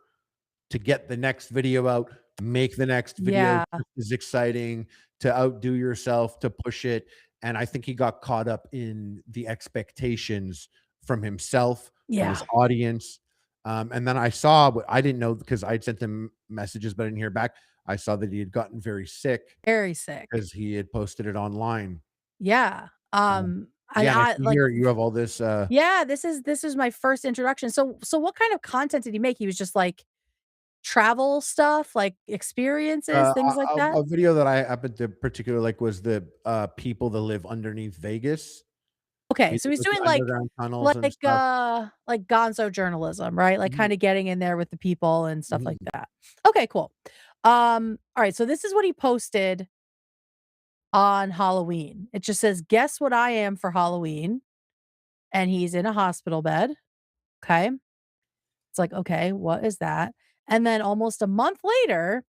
[SPEAKER 3] to get the next video out, make the next video is exciting, to outdo yourself, to push it. And I think he got caught up in the expectations from himself, from his audience. And then I saw what I didn't know because I'd sent him messages, but I didn't hear back. I saw that he had gotten very sick because he had posted it online.
[SPEAKER 2] You
[SPEAKER 3] have all this.
[SPEAKER 2] This is my first introduction. So what kind of content did he make? He was just like travel stuff, like experiences, things like that.
[SPEAKER 3] A video that I happened to particularly like was the people that live underneath Vegas.
[SPEAKER 2] Okay, so he's doing like gonzo journalism, right? Like kind of getting in there with the people and stuff like that. Okay, cool. All right, so this is what he posted on Halloween. It just says, "Guess what I am for Halloween?" And he's in a hospital bed. Okay. It's like, okay, what is that? And then almost a month later,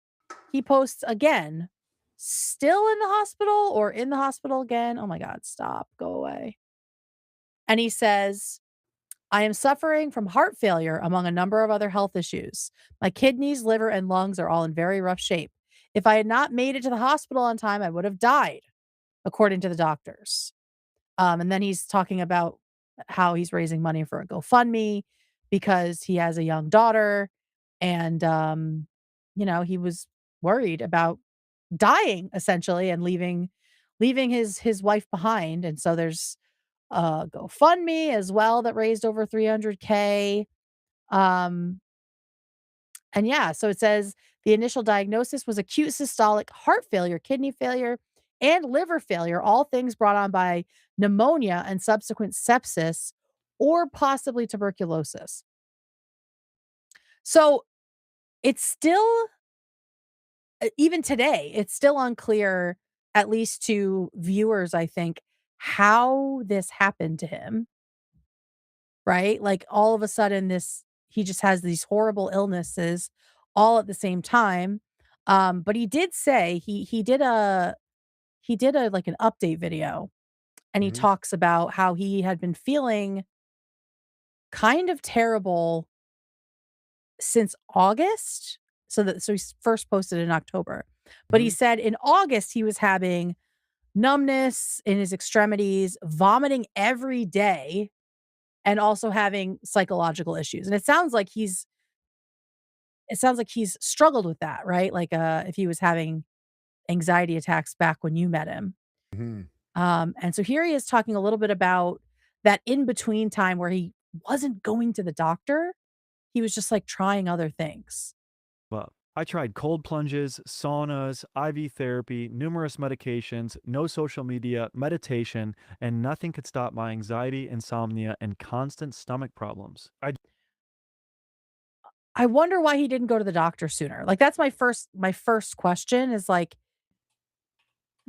[SPEAKER 2] he posts again, still in the hospital or in the hospital again. Oh my God, stop, go away. And he says, "I am suffering from heart failure among a number of other health issues. My kidneys, liver, and lungs are all in very rough shape. If I had not made it to the hospital on time, I would have died, according to the doctors." And then he's talking about how he's raising money for a GoFundMe because he has a young daughter, and he was worried about dying essentially and leaving his wife behind. And so there's a GoFundMe as well that raised over 300K. And yeah, so it says the initial diagnosis was acute systolic heart failure, kidney failure, and liver failure, all things brought on by pneumonia and subsequent sepsis or possibly tuberculosis. So it's still, even today, it's still unclear, at least to viewers, I think, how this happened to him, right? Like all of a sudden he just has these horrible illnesses all at the same time. But he did say he did a like an update video, and he talks about how he had been feeling kind of terrible since August. So he first posted in October. But he said in August he was having numbness in his extremities, vomiting every day, and also having psychological issues. And it sounds like he's struggled with that, right? Like if he was having anxiety attacks back when you met him. And so here he is talking a little bit about that in between time where he wasn't going to the doctor. He was just like trying other things.
[SPEAKER 10] Well, I tried cold plunges, saunas, IV therapy, numerous medications, no social media, meditation, and nothing could stop my anxiety, insomnia, and constant stomach problems.
[SPEAKER 2] I wonder why he didn't go to the doctor sooner. Like that's my first question is like,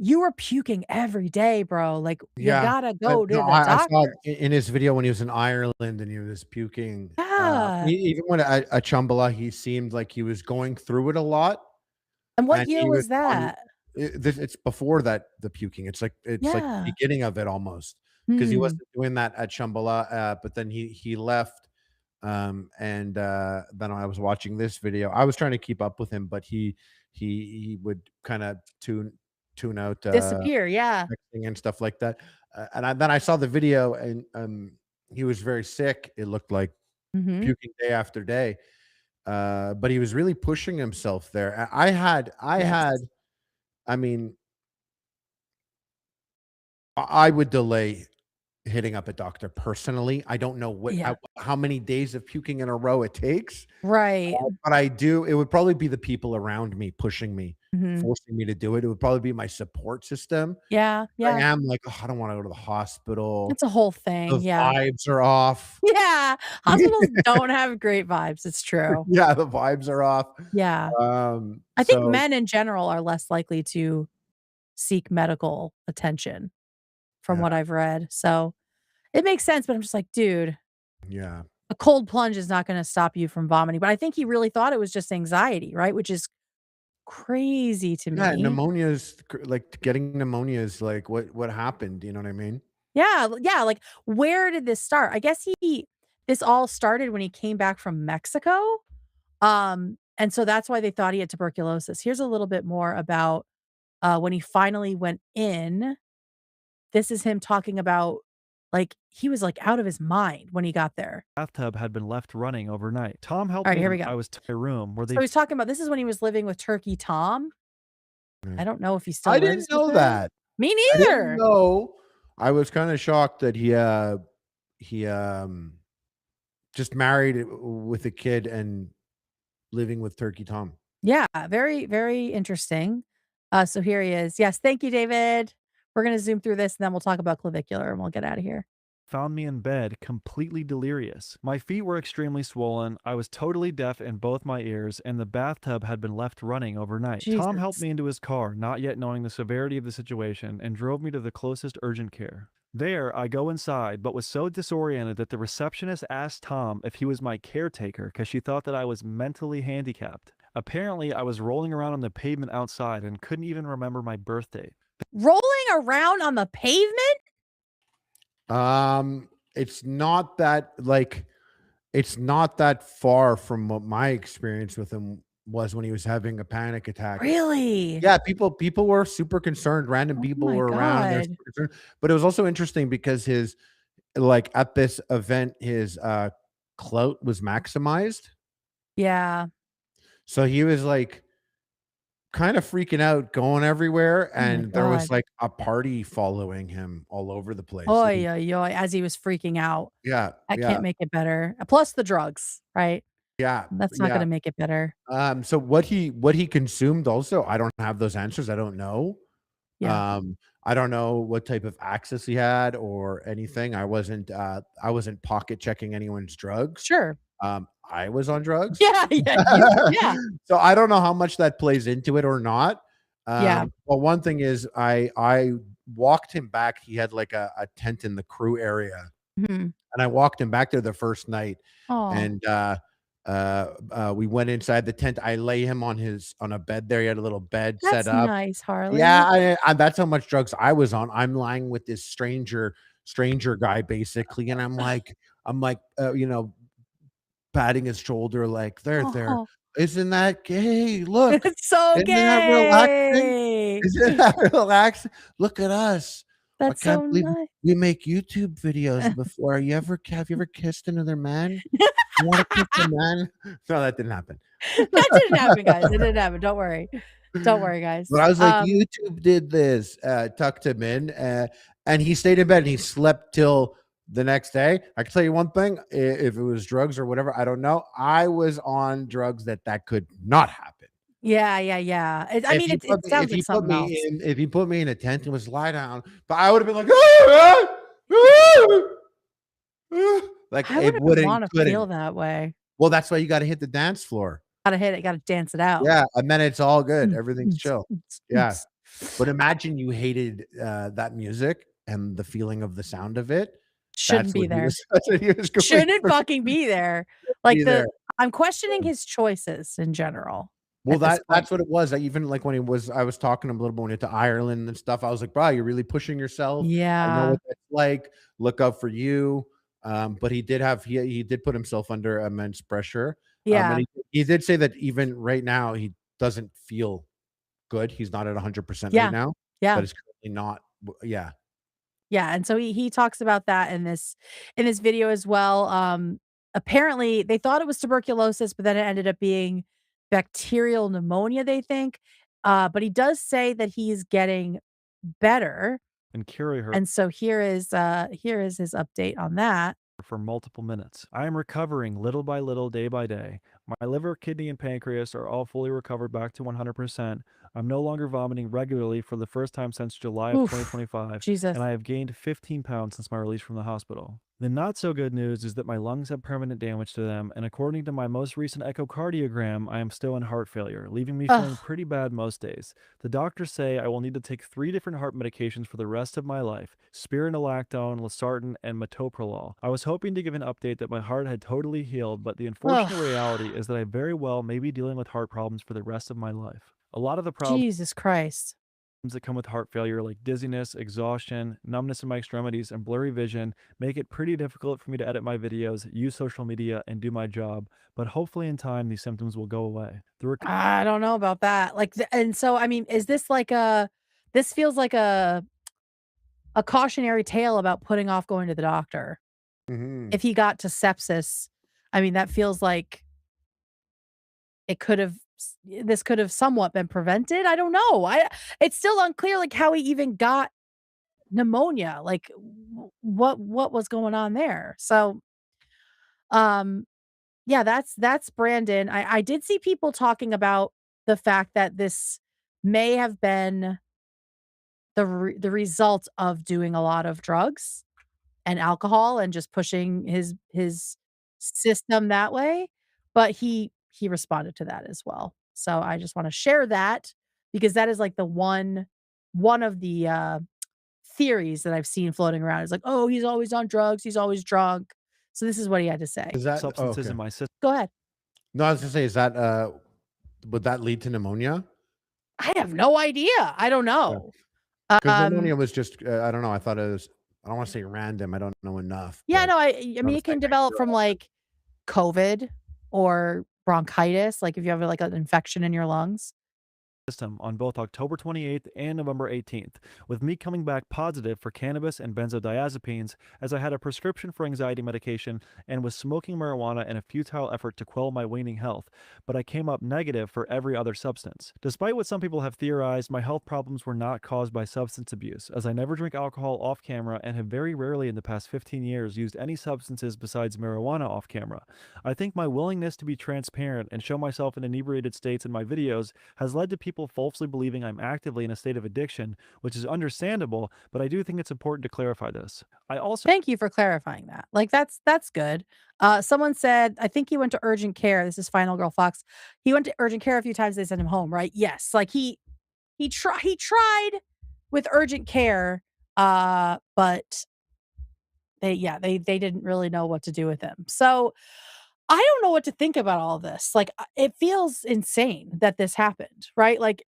[SPEAKER 2] you were puking every day, bro. Like you gotta go to the doctor.
[SPEAKER 3] I saw in his video when he was in Ireland and he was puking.
[SPEAKER 2] Yeah.
[SPEAKER 3] Even when at Chumbala, he seemed like he was going through it a lot.
[SPEAKER 2] And what year was that?
[SPEAKER 3] It's before that, the puking. It's like like the beginning of it almost, because he wasn't doing that at Chumbala, but then he left. And then I was watching this video. I was trying to keep up with him, but he would kind of tune out,
[SPEAKER 2] disappear,
[SPEAKER 3] texting and stuff like that. And then I saw the video, and he was very sick. It looked like puking day after day, but he was really pushing himself there. I mean, I would delay hitting up a doctor personally. I don't know how many days of puking in a row it takes.
[SPEAKER 2] Right.
[SPEAKER 3] But I do. It would probably be the people around me pushing me, forcing me to do it. It would probably be my support system.
[SPEAKER 2] Yeah.
[SPEAKER 3] I am like, I don't want to go to the hospital.
[SPEAKER 2] It's a whole thing.
[SPEAKER 3] The vibes are off.
[SPEAKER 2] Yeah. Hospitals don't have great vibes. It's true.
[SPEAKER 3] Yeah, the vibes are off.
[SPEAKER 2] Yeah. I think men in general are less likely to seek medical attention from what I've read. So it makes sense, but I'm just like, dude, a cold plunge is not going to stop you from vomiting. But I think he really thought it was just anxiety, right? Which is crazy to me.
[SPEAKER 3] Yeah, getting pneumonia is like what happened. You know what I mean?
[SPEAKER 2] Yeah. Like, where did this start? I guess this all started when he came back from Mexico. And so that's why they thought he had tuberculosis. Here's a little bit more about when he finally went in. This is him talking about, like, he was like out of his mind when he got there.
[SPEAKER 10] Bathtub had been left running overnight. Tom helped me.
[SPEAKER 2] Here we go.
[SPEAKER 10] I was to my room where
[SPEAKER 2] So he's talking about, this is when he was living with Turkey Tom. I don't know if he still
[SPEAKER 3] I
[SPEAKER 2] lives
[SPEAKER 3] didn't know
[SPEAKER 2] with
[SPEAKER 3] that.
[SPEAKER 2] Him. Me neither.
[SPEAKER 3] No, I was kind of shocked that he just married with a kid and living with Turkey Tom.
[SPEAKER 2] Yeah, very, very interesting. So here he is. Yes, thank you, David. We're going to zoom through this and then we'll talk about Clavicular and we'll get out of here.
[SPEAKER 10] Found me in bed, completely delirious. My feet were extremely swollen. I was totally deaf in both my ears, and the bathtub had been left running overnight.
[SPEAKER 2] Jesus.
[SPEAKER 10] Tom helped me into his car, not yet knowing the severity of the situation, and drove me to the closest urgent care. There, I go inside, but was so disoriented that the receptionist asked Tom if he was my caretaker because she thought that I was mentally handicapped. Apparently, I was rolling around on the pavement outside and couldn't even remember my birth date.
[SPEAKER 2] Rolling around on the pavement?
[SPEAKER 3] It's not that far from what my experience with him was when he was having a panic attack.
[SPEAKER 2] Really?
[SPEAKER 3] Yeah, people were super concerned. Random people were around. They were super concerned. But it was also interesting because his, like, at this event, his clout was maximized.
[SPEAKER 2] Yeah.
[SPEAKER 3] So he was like kind of freaking out, going everywhere, and there was
[SPEAKER 2] God.
[SPEAKER 3] like a party following him all over the place.
[SPEAKER 2] Oy, oy, oy, as he was freaking out.
[SPEAKER 3] Yeah,
[SPEAKER 2] That
[SPEAKER 3] yeah,
[SPEAKER 2] can't make it better. Plus the drugs, right?
[SPEAKER 3] yeah,
[SPEAKER 2] That's not
[SPEAKER 3] yeah.
[SPEAKER 2] gonna make it better.
[SPEAKER 3] So what he consumed also, I don't have those answers. I don't know.
[SPEAKER 2] Yeah.
[SPEAKER 3] I don't know what type of access he had or anything. I wasn't pocket checking anyone's drugs.
[SPEAKER 2] Sure.
[SPEAKER 3] I was on drugs.
[SPEAKER 2] Yeah, yeah, yeah.
[SPEAKER 3] So I don't know how much that plays into it or not.
[SPEAKER 2] Yeah.
[SPEAKER 3] But one thing is I walked him back. He had like a tent in the crew area.
[SPEAKER 2] Mhm.
[SPEAKER 3] And I walked him back there the first night.
[SPEAKER 2] Aw.
[SPEAKER 3] And we went inside the tent. I lay him on a bed there. He had a little bed
[SPEAKER 2] That's
[SPEAKER 3] set up.
[SPEAKER 2] nice, Harley.
[SPEAKER 3] Yeah, that's how much drugs I was on. I'm lying with this stranger guy basically, and I'm like, you know, patting his shoulder like, there,
[SPEAKER 2] Oh.
[SPEAKER 3] isn't that gay? Look,
[SPEAKER 2] It's so
[SPEAKER 3] isn't that relaxing?
[SPEAKER 2] gay.
[SPEAKER 3] Isn't that relaxing? Look at us.
[SPEAKER 2] That's
[SPEAKER 3] I can't
[SPEAKER 2] so
[SPEAKER 3] believe
[SPEAKER 2] nice.
[SPEAKER 3] we make YouTube videos before. Have you ever kissed another man? You want to kiss a man? No, that didn't happen.
[SPEAKER 2] That didn't happen, guys. It didn't happen. Don't worry. Don't worry, guys.
[SPEAKER 3] But I was like, YouTube did this, tucked him in, and he stayed in bed and he slept till the next day. I can tell you one thing: if it was drugs or whatever, I don't know. I was on drugs that could not happen.
[SPEAKER 2] Yeah. It sounds like something else.
[SPEAKER 3] If he put me in a tent and was lie down, but I would have been like, like
[SPEAKER 2] I
[SPEAKER 3] it
[SPEAKER 2] wouldn't want to
[SPEAKER 3] couldn't.
[SPEAKER 2] feel that way.
[SPEAKER 3] Well, that's why you got to hit the dance floor.
[SPEAKER 2] Gotta hit it. Gotta dance it out.
[SPEAKER 3] Yeah, and then it's all good. Everything's chill. Yeah. But imagine you hated that music and the feeling of the sound of it.
[SPEAKER 2] Shouldn't be there.
[SPEAKER 3] That's what he was going
[SPEAKER 2] Shouldn't
[SPEAKER 3] for.
[SPEAKER 2] fucking be there. Like
[SPEAKER 3] Be there.
[SPEAKER 2] I'm questioning his choices in general.
[SPEAKER 3] Well,
[SPEAKER 2] at this point.
[SPEAKER 3] that's what it was. Even like when I was talking to him a little bit when he went to Ireland and stuff. I was like, bro, you're really pushing yourself. I know
[SPEAKER 2] Yeah.
[SPEAKER 3] what that's like. Look out for you. But he did put himself under immense pressure.
[SPEAKER 2] Yeah.
[SPEAKER 3] And he did say that even right now he doesn't feel good. He's not at 100%
[SPEAKER 2] Yeah.
[SPEAKER 3] right now.
[SPEAKER 2] Yeah.
[SPEAKER 3] But it's currently not. Yeah.
[SPEAKER 2] Yeah, and so he talks about that in this video as well. Apparently they thought it was tuberculosis, but then it ended up being bacterial pneumonia, they think. But he does say that he's getting better.
[SPEAKER 10] And carry her
[SPEAKER 2] And so here is his update on that.
[SPEAKER 10] for multiple minutes. I am recovering little by little, day by day. My liver, kidney, and pancreas are all fully recovered back to 100%. I'm no longer vomiting regularly for the first time since July of
[SPEAKER 2] Oof,
[SPEAKER 10] 2025,
[SPEAKER 2] Jesus.
[SPEAKER 10] and I have gained 15 pounds since my release from the hospital. The not so good news is that my lungs have permanent damage to them, and according to my most recent echocardiogram, I am still in heart failure, leaving me feeling pretty bad most days. The doctors say I will need to take 3 different heart medications for the rest of my life: spironolactone, losartan, and metoprolol. I was hoping to give an update that my heart had totally healed, but the unfortunate reality is that I very well may be dealing with heart problems for the rest of my life. A lot of the problems
[SPEAKER 2] Jesus Christ.
[SPEAKER 10] that come with heart failure, like dizziness, exhaustion, numbness in my extremities, and blurry vision, make it pretty difficult for me to edit my videos, use social media, and do my job. But hopefully in time, these symptoms will go away.
[SPEAKER 2] I don't know about that. Like, and so, I mean, is this like this feels like a cautionary tale about putting off going to the doctor.
[SPEAKER 3] Mhm.
[SPEAKER 2] If he got to sepsis, I mean, that feels like this could have somewhat been prevented. I don't know. It's still unclear like how he even got pneumonia. Like what was going on there? So yeah, that's Brandon. I did see people talking about the fact that this may have been the result of doing a lot of drugs and alcohol and just pushing his system that way, but he responded to that as well. So I just want to share that because that is like the one of the theories that I've seen floating around. Is like, oh, he's always on drugs, he's always drunk. So this is what he had to say.
[SPEAKER 3] Is that
[SPEAKER 10] substances
[SPEAKER 3] okay.
[SPEAKER 10] in my system.
[SPEAKER 2] Go ahead.
[SPEAKER 3] No, I was gonna say, is that would that lead to pneumonic?
[SPEAKER 2] I have no idea. I don't know.
[SPEAKER 3] Because pneumonia was just I don't know. I thought it was. I don't want to say random. I don't know enough.
[SPEAKER 2] Yeah,
[SPEAKER 3] but
[SPEAKER 2] no, I mean it can develop from like COVID or bronchitis, like if you have like an infection in your lungs.
[SPEAKER 10] system on both October 28th and November 18th, with me coming back positive for cannabis and benzodiazepines, as I had a prescription for anxiety medication and was smoking marijuana in a futile effort to quell my waning health, but I came up negative for every other substance. Despite what some people have theorized, my health problems were not caused by substance abuse, as I never drink alcohol off camera and have very rarely in the past 15 years used any substances besides marijuana off camera. I think my willingness to be transparent and show myself in inebriated states in my videos has led to people falsely believing I'm actively in a state of addiction, which is understandable, but I do think it's important to clarify this. I also
[SPEAKER 2] Thank you for clarifying that. Like that's good. Someone said, I think he went to urgent care. This is Final Girl Fox. He went to urgent care a few times. They sent him home, right? Yes. Like he tried with urgent care, but they didn't really know what to do with him. So I don't know what to think about all this. Like it feels insane that this happened, right? Like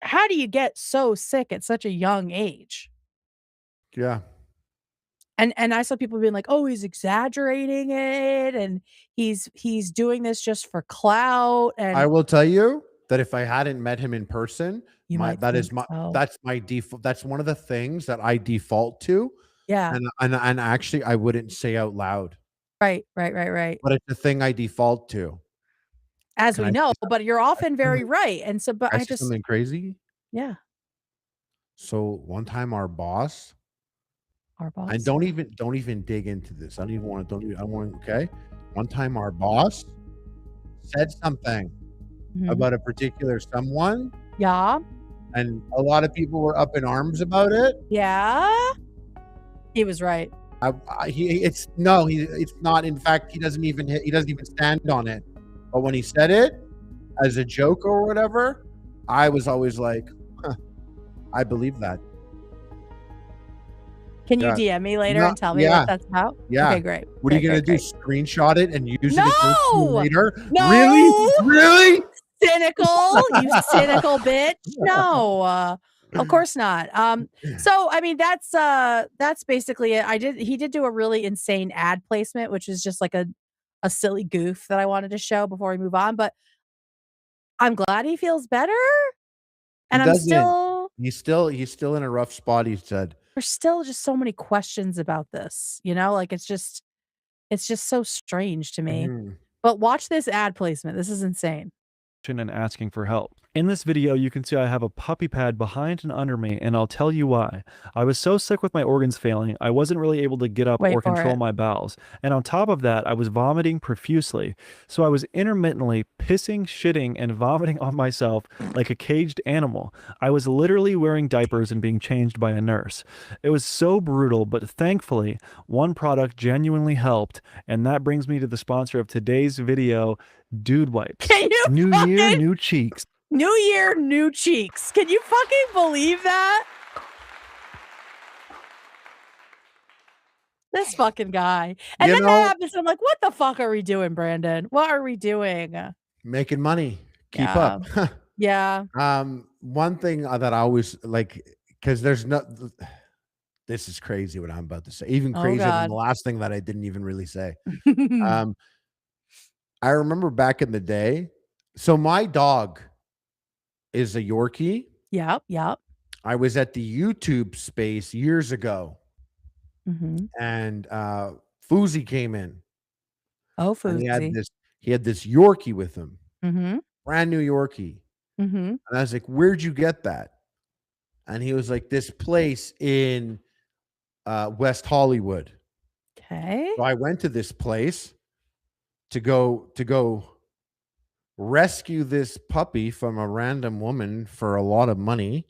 [SPEAKER 2] how do you get so sick at such a young age?
[SPEAKER 3] Yeah.
[SPEAKER 2] And I saw people being like, "Oh, he's exaggerating it, and he's doing this just for clout."
[SPEAKER 3] I
[SPEAKER 2] And
[SPEAKER 3] will tell you that if I hadn't met him in person,
[SPEAKER 2] you might think so.
[SPEAKER 3] that's my default. That's one of the things that I default to,
[SPEAKER 2] Yeah.
[SPEAKER 3] and actually I wouldn't say out loud,
[SPEAKER 2] Right.
[SPEAKER 3] but it's the thing I default to.
[SPEAKER 2] As
[SPEAKER 3] Can
[SPEAKER 2] we
[SPEAKER 3] I
[SPEAKER 2] know,
[SPEAKER 3] say something?
[SPEAKER 2] but you're often very
[SPEAKER 3] Something?
[SPEAKER 2] right. And so, but
[SPEAKER 3] Can I
[SPEAKER 2] I
[SPEAKER 3] say
[SPEAKER 2] just,
[SPEAKER 3] something crazy?
[SPEAKER 2] yeah,
[SPEAKER 3] So one time our boss,
[SPEAKER 2] our boss.
[SPEAKER 3] and don't even dig into this. I don't even want to. Don't even. I want. Okay. One time our boss said something
[SPEAKER 2] Mhm.
[SPEAKER 3] about a particular someone,
[SPEAKER 2] Yeah.
[SPEAKER 3] and a lot of people were up in arms about it.
[SPEAKER 2] Yeah. He was right.
[SPEAKER 3] It's not. In fact, he doesn't even stand on it. But when he said it as a joke or whatever, I was always like, huh, I believe that.
[SPEAKER 2] Can you
[SPEAKER 3] Yeah.
[SPEAKER 2] DM me later
[SPEAKER 3] No,
[SPEAKER 2] and tell me
[SPEAKER 3] yeah.
[SPEAKER 2] what that's about?
[SPEAKER 3] Yeah.
[SPEAKER 2] Okay, great.
[SPEAKER 3] What are you
[SPEAKER 2] Great,
[SPEAKER 3] gonna
[SPEAKER 2] great,
[SPEAKER 3] do?
[SPEAKER 2] great.
[SPEAKER 3] Screenshot it and use it against you
[SPEAKER 2] No!
[SPEAKER 3] later?
[SPEAKER 2] No!
[SPEAKER 3] Really?
[SPEAKER 2] Cynical, you cynical bitch. No, of course not. So I mean that's basically it. He did do a really insane ad placement, which is just like a silly goof that I wanted to show before we move on. But I'm glad he feels better. And
[SPEAKER 3] He
[SPEAKER 2] I'm
[SPEAKER 3] doesn't. He's still in a rough spot, he said.
[SPEAKER 2] there's still just so many questions about this, like it's just so strange to me.
[SPEAKER 3] Mhm.
[SPEAKER 2] But watch this ad placement. This is insane.
[SPEAKER 10] and asking for help. In this video, you can see I have a puppy pad behind and under me, and I'll tell you why. I was so sick with my organs failing, I wasn't really able to get up
[SPEAKER 2] Wait
[SPEAKER 10] or
[SPEAKER 2] for
[SPEAKER 10] control
[SPEAKER 2] it.
[SPEAKER 10] my bowels. And on top of that, I was vomiting profusely. So I was intermittently pissing, shitting, and vomiting on myself like a caged animal. I was literally wearing diapers and being changed by a nurse. It was so brutal, but thankfully, one product genuinely helped, and that brings me to the sponsor of today's video, Dude Wipes.
[SPEAKER 2] Can you
[SPEAKER 10] New year,
[SPEAKER 2] fucking-
[SPEAKER 10] new cheeks.
[SPEAKER 2] New year, new cheeks. Can you fucking believe that? This fucking guy. And
[SPEAKER 3] You
[SPEAKER 2] then
[SPEAKER 3] know-
[SPEAKER 2] that happens. And I'm like, what the fuck are we doing, Brandon? What are we doing?
[SPEAKER 3] Making money. Keep
[SPEAKER 2] Yeah.
[SPEAKER 3] up.
[SPEAKER 2] Yeah.
[SPEAKER 3] One thing that I always like, because there's no. This is crazy what I'm about to say. Even
[SPEAKER 2] Oh,
[SPEAKER 3] crazier than
[SPEAKER 2] God.
[SPEAKER 3] the last thing that I didn't even really say. I remember back in the day. So my dog is a Yorkie.
[SPEAKER 2] Yep.
[SPEAKER 3] I was at the YouTube space years ago,
[SPEAKER 2] Mm-hmm.
[SPEAKER 3] and Fousey came in.
[SPEAKER 2] Oh,
[SPEAKER 3] And
[SPEAKER 2] Fousey.
[SPEAKER 3] he had this Yorkie with him,
[SPEAKER 2] Mm-hmm.
[SPEAKER 3] brand new Yorkie.
[SPEAKER 2] Mm-hmm.
[SPEAKER 3] And I was like, "Where'd you get that?" And he was like, "This place in West Hollywood."
[SPEAKER 2] Okay.
[SPEAKER 3] So I went to this place to go rescue this puppy from a random woman for a lot of money.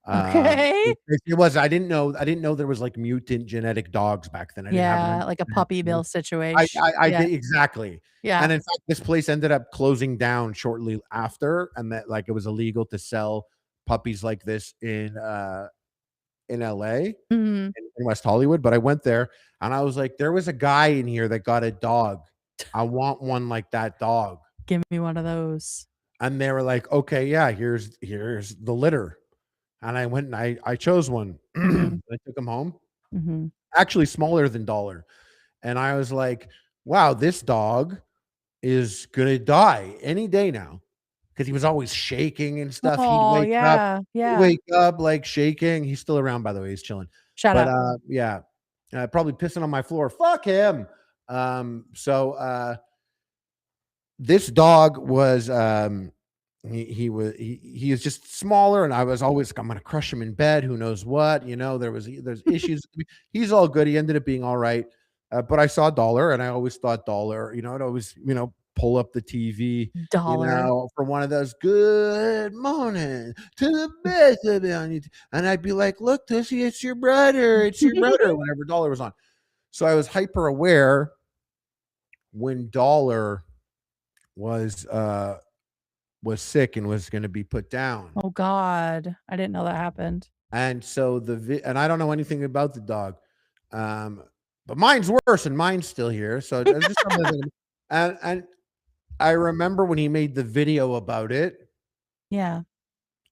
[SPEAKER 2] Okay.
[SPEAKER 3] It was. I didn't know there was like mutant genetic dogs back then. I didn't have
[SPEAKER 2] Yeah,
[SPEAKER 3] an
[SPEAKER 2] like a
[SPEAKER 3] understanding.
[SPEAKER 2] puppy mill situation.
[SPEAKER 3] I
[SPEAKER 2] Yeah.
[SPEAKER 3] did exactly.
[SPEAKER 2] Yeah.
[SPEAKER 3] And in fact, this place ended up closing down shortly after, and that like it was illegal to sell puppies like this in LA,
[SPEAKER 2] Mhm.
[SPEAKER 3] in West Hollywood. But I went there and I was like, there was a guy in here that got a dog. I want one like that dog.
[SPEAKER 2] Give me one of those.
[SPEAKER 3] And they were like, okay, yeah, here's the litter. And I went and I chose one. I took him home.
[SPEAKER 2] Mm-hmm.
[SPEAKER 3] Actually smaller than Dollar. And I was like, wow, this dog is gonna die any day now. because he was always shaking and stuff.
[SPEAKER 2] Oh,
[SPEAKER 3] He'd wake
[SPEAKER 2] yeah,
[SPEAKER 3] up,
[SPEAKER 2] yeah.
[SPEAKER 3] wake up like shaking. He's still around, by the way. He's chilling.
[SPEAKER 2] Shout
[SPEAKER 3] but
[SPEAKER 2] out.
[SPEAKER 3] yeah, probably pissing on my floor. Fuck him. This dog was he is just smaller, and I was always, I'm gonna crush him in bed. Who knows what? There's issues. He's all good. He ended up being all right. But I saw Dollar, and I always thought Dollar. I'd always pull up the TV,
[SPEAKER 2] Dollar,
[SPEAKER 3] for one of those good morning to the best of it, and I'd be like, "Look, Tussie, it's your brother. It's your brother." Whenever Dollar was on, so I was hyper aware when Dollar was sick and was going to be put down.
[SPEAKER 2] Oh God, I didn't know that happened.
[SPEAKER 3] And so and I don't know anything about the dog, but mine's worse, and mine's still here. So it's just and I remember when he made the video about it.
[SPEAKER 2] Yeah,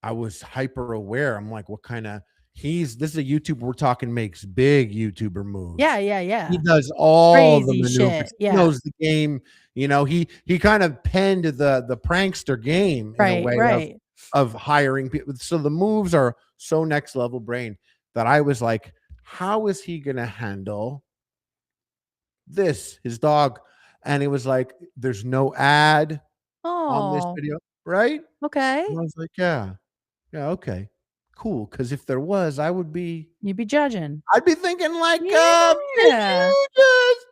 [SPEAKER 3] I was hyper aware. I'm like, what kind of? This is a YouTuber we're talking, makes big YouTuber moves.
[SPEAKER 2] Yeah.
[SPEAKER 3] He does all
[SPEAKER 2] Crazy
[SPEAKER 3] the maneuvers.
[SPEAKER 2] shit. Yeah.
[SPEAKER 3] He knows the game. He kind of penned the prankster game in a way of hiring people. So the moves are so next level brain that I was like, how is he gonna handle this? His dog. And it was like, there's no ad on this video, right?
[SPEAKER 2] Okay.
[SPEAKER 3] And I was like, yeah, okay. Cool, because if there was, you'd be
[SPEAKER 2] judging.
[SPEAKER 3] I'd be thinking like, did you just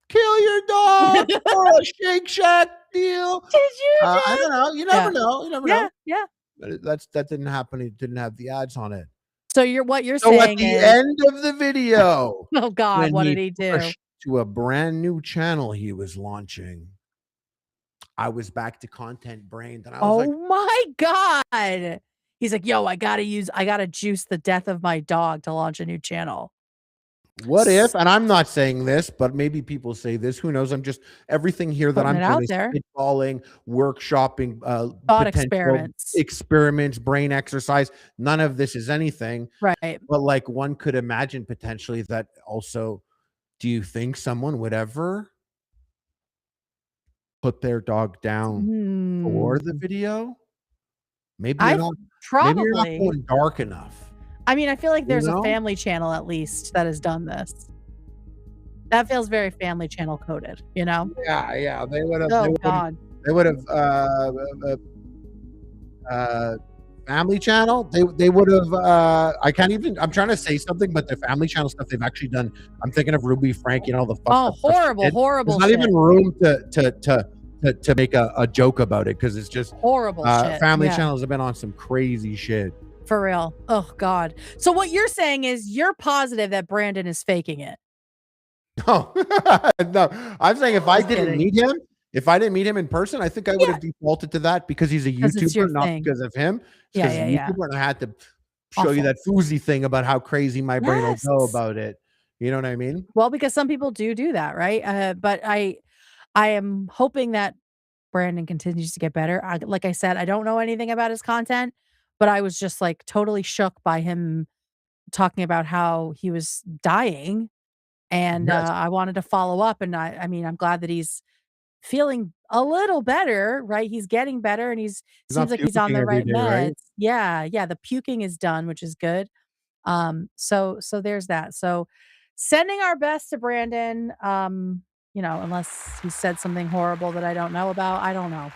[SPEAKER 3] kill your dog for a Shake Shack deal?
[SPEAKER 2] Did you?
[SPEAKER 3] I don't know. You never know.
[SPEAKER 2] Yeah.
[SPEAKER 3] But that didn't happen. It didn't have the ads on it.
[SPEAKER 2] So what you're
[SPEAKER 3] So
[SPEAKER 2] saying
[SPEAKER 3] at the end of the video,
[SPEAKER 2] oh God, what did he do?
[SPEAKER 3] To a brand new channel he was launching. I was back to content brain. And I was
[SPEAKER 2] my God. He's like, yo, I gotta juice the death of my dog to launch a new channel.
[SPEAKER 3] What if, and I'm not saying this, but maybe people say this, who knows? I'm just, everything here that I'm doing is spitballing, workshopping,
[SPEAKER 2] thought
[SPEAKER 3] experiments, brain exercise. None of this is anything.
[SPEAKER 2] Right.
[SPEAKER 3] But like one could imagine potentially that also, do you think someone would ever put their dog down for the video? Maybe you're not going dark enough.
[SPEAKER 2] I mean, I feel like there's a family channel at least that has done this. That feels very family channel coded, Yeah.
[SPEAKER 3] They would have.
[SPEAKER 2] Oh God.
[SPEAKER 3] They would have. Family channel. They would have. I can't even. I'm trying to say something, but the family channel stuff they've actually done. I'm thinking of Ruby Frank. The fuck.
[SPEAKER 2] Horrible.
[SPEAKER 3] There's not even room to make a joke about it because it's just
[SPEAKER 2] horrible shit.
[SPEAKER 3] Family channels have been on some crazy shit.
[SPEAKER 2] For real. Oh God. So what you're saying is you're positive that Brandon is faking it.
[SPEAKER 3] No, no. I'm saying if I didn't meet him in person, I think I would have defaulted to that because he's a YouTuber, not because of him. It's because he's a YouTuber, and I had to show you that Fousey thing about how crazy my brain will go about it. You know what I mean?
[SPEAKER 2] Well, because some people do that, right? But I am hoping that Brandon continues to get better. Like I said, I don't know anything about his content, but I was just like totally shook by him talking about how he was dying. And I wanted to follow up. And I mean, I'm glad that he's feeling a little better, right? He's getting better and seems like he's on the right meds. Right? Yeah. The puking is done, which is good. So there's that. So sending our best to Brandon, unless he said something horrible that I don't know about. I don't know.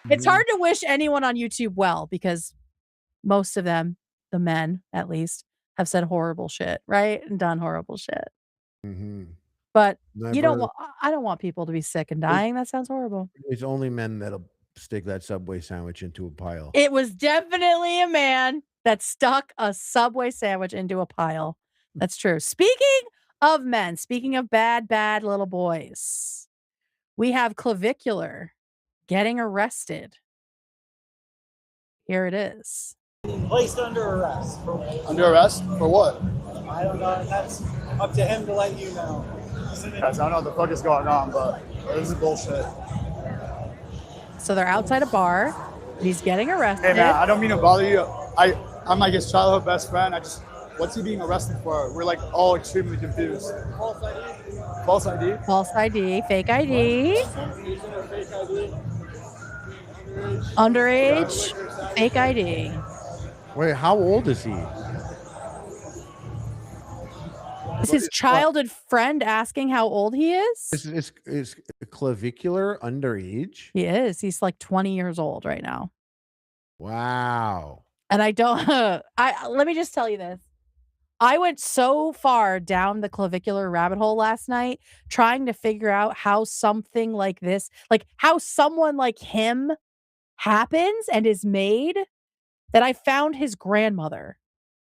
[SPEAKER 2] It's hard to wish anyone on YouTube well because most of them, the men at least, have said horrible shit, right? And done horrible shit. But I don't want people to be sick and dying. That sounds horrible.
[SPEAKER 3] It's only men that'll stick that Subway sandwich into a pile.
[SPEAKER 2] It was definitely a man that stuck a Subway sandwich into a pile. That's true. Speaking of men, speaking of bad little boys, we have Clavicular getting arrested. Here it is.
[SPEAKER 11] Placed under arrest.
[SPEAKER 12] Under arrest? For what?
[SPEAKER 11] I don't know. That's up to him to let you know.
[SPEAKER 12] Guys, I don't know what the fuck is going on, but this is bullshit.
[SPEAKER 2] So they're outside a bar. He's getting arrested.
[SPEAKER 12] Hey man, I don't mean to bother you. I'm like his childhood best friend. What's he being arrested for? We're like all extremely confused.
[SPEAKER 11] False ID.
[SPEAKER 2] False ID. Fake ID. Underage, fake ID.
[SPEAKER 3] Wait, how old is he?
[SPEAKER 2] Is his childhood friend asking how old he is?
[SPEAKER 3] Is Clavicular underage?
[SPEAKER 2] He is. He's like 20 years old right now.
[SPEAKER 3] Wow.
[SPEAKER 2] And I don't let me just tell you this. I went so far down the clavicular rabbit hole last night trying to figure out how something like this, like how someone like him happens and is made, that I found his grandmother.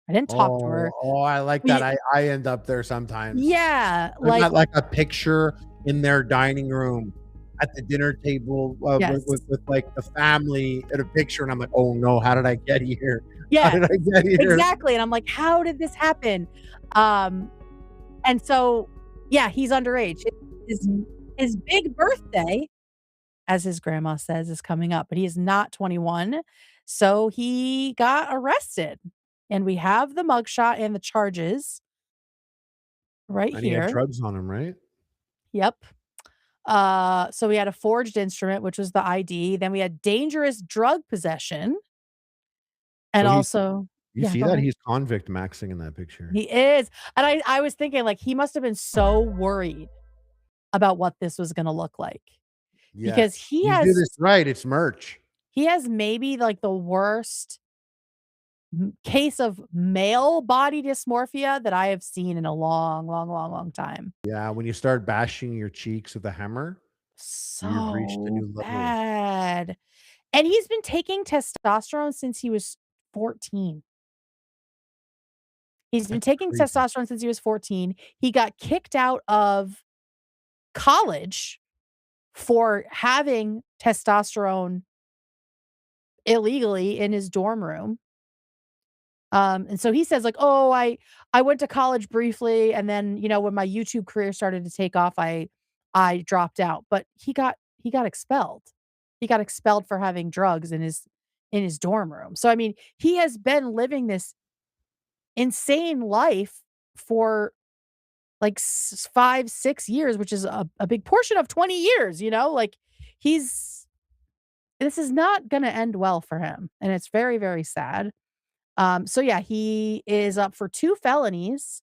[SPEAKER 2] I didn't talk to her.
[SPEAKER 3] Oh, I like that. I end up there sometimes.
[SPEAKER 2] Yeah.
[SPEAKER 3] I got like a picture in their dining room at the dinner table with like the family at a picture. And I'm like, oh no, how did I get here?
[SPEAKER 2] Yeah,
[SPEAKER 3] how did I get here?
[SPEAKER 2] Exactly. And I'm like, how did this happen? And so, yeah, he's underage. His big birthday, as his grandma says, is coming up, but he is not 21. So he got arrested. And we have the mugshot and the charges right
[SPEAKER 3] and
[SPEAKER 2] here.
[SPEAKER 3] He had drugs on him, right?
[SPEAKER 2] Yep. So we had a forged instrument, which was the ID. Then we had dangerous drug possession. And also,
[SPEAKER 3] you see that he's convict maxing in that picture.
[SPEAKER 2] He is. And I was thinking, like, he must have been so worried about what this was going to look like. Yeah. Because he has.
[SPEAKER 3] You do this right. It's merch.
[SPEAKER 2] He has maybe like the worst case of male body dysmorphia that I have seen in a long time.
[SPEAKER 3] Yeah, when you start bashing your cheeks with a hammer, you've reached a new level.
[SPEAKER 2] Bad. And he's been taking testosterone since he was 14. He's been taking testosterone since he was 14. He got kicked out of college for having testosterone illegally in his dorm room. And so he says, like, oh, I went to college briefly, and then, you know, when my YouTube career started to take off, I dropped out. But he got expelled. He got expelled for having drugs in his dorm room. So I mean, he has been living this insane life for like 5-6 years, which is a big portion of 20 years, you know, like this is not going to end well for him. And it's very, very sad. So yeah, he is up for 2 felonies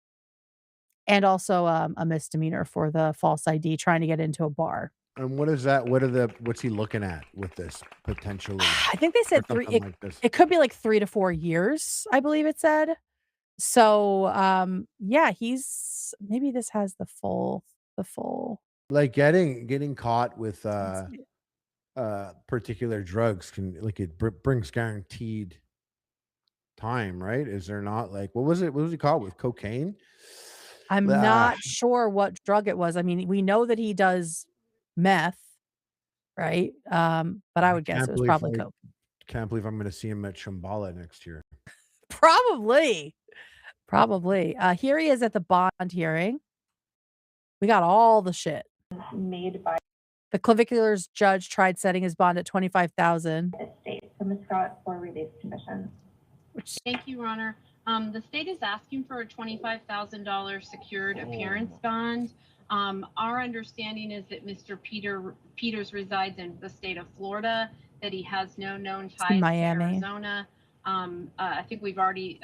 [SPEAKER 2] and also a misdemeanor for the false ID trying to get into a bar.
[SPEAKER 3] And what is that? What's he looking at with this potentially?
[SPEAKER 2] I think they said 3. It could be like 3 to 4 years, I believe it said. So yeah, maybe this has the full
[SPEAKER 3] like getting caught with particular drugs it brings guaranteed time, right? Is there not, like, what was he caught with? Cocaine?
[SPEAKER 2] I'm not sure what drug it was. I mean, we know that he does meth, right? But I would guess it was probably coke.
[SPEAKER 3] Can't believe I'm going to see him at Shambhala next year.
[SPEAKER 2] Probably. Here he is at the bond hearing. We got all the shit
[SPEAKER 13] made by
[SPEAKER 2] the Clavicular's judge tried setting his bond at $25,000.
[SPEAKER 13] the state. So Ms. Scott for release conditions.
[SPEAKER 14] Thank you, Your Honor. The state is asking for a $25,000 secured appearance bond. Our understanding is that Mr. Peters resides in the state of Florida, that he has no known ties to Arizona. I think we've already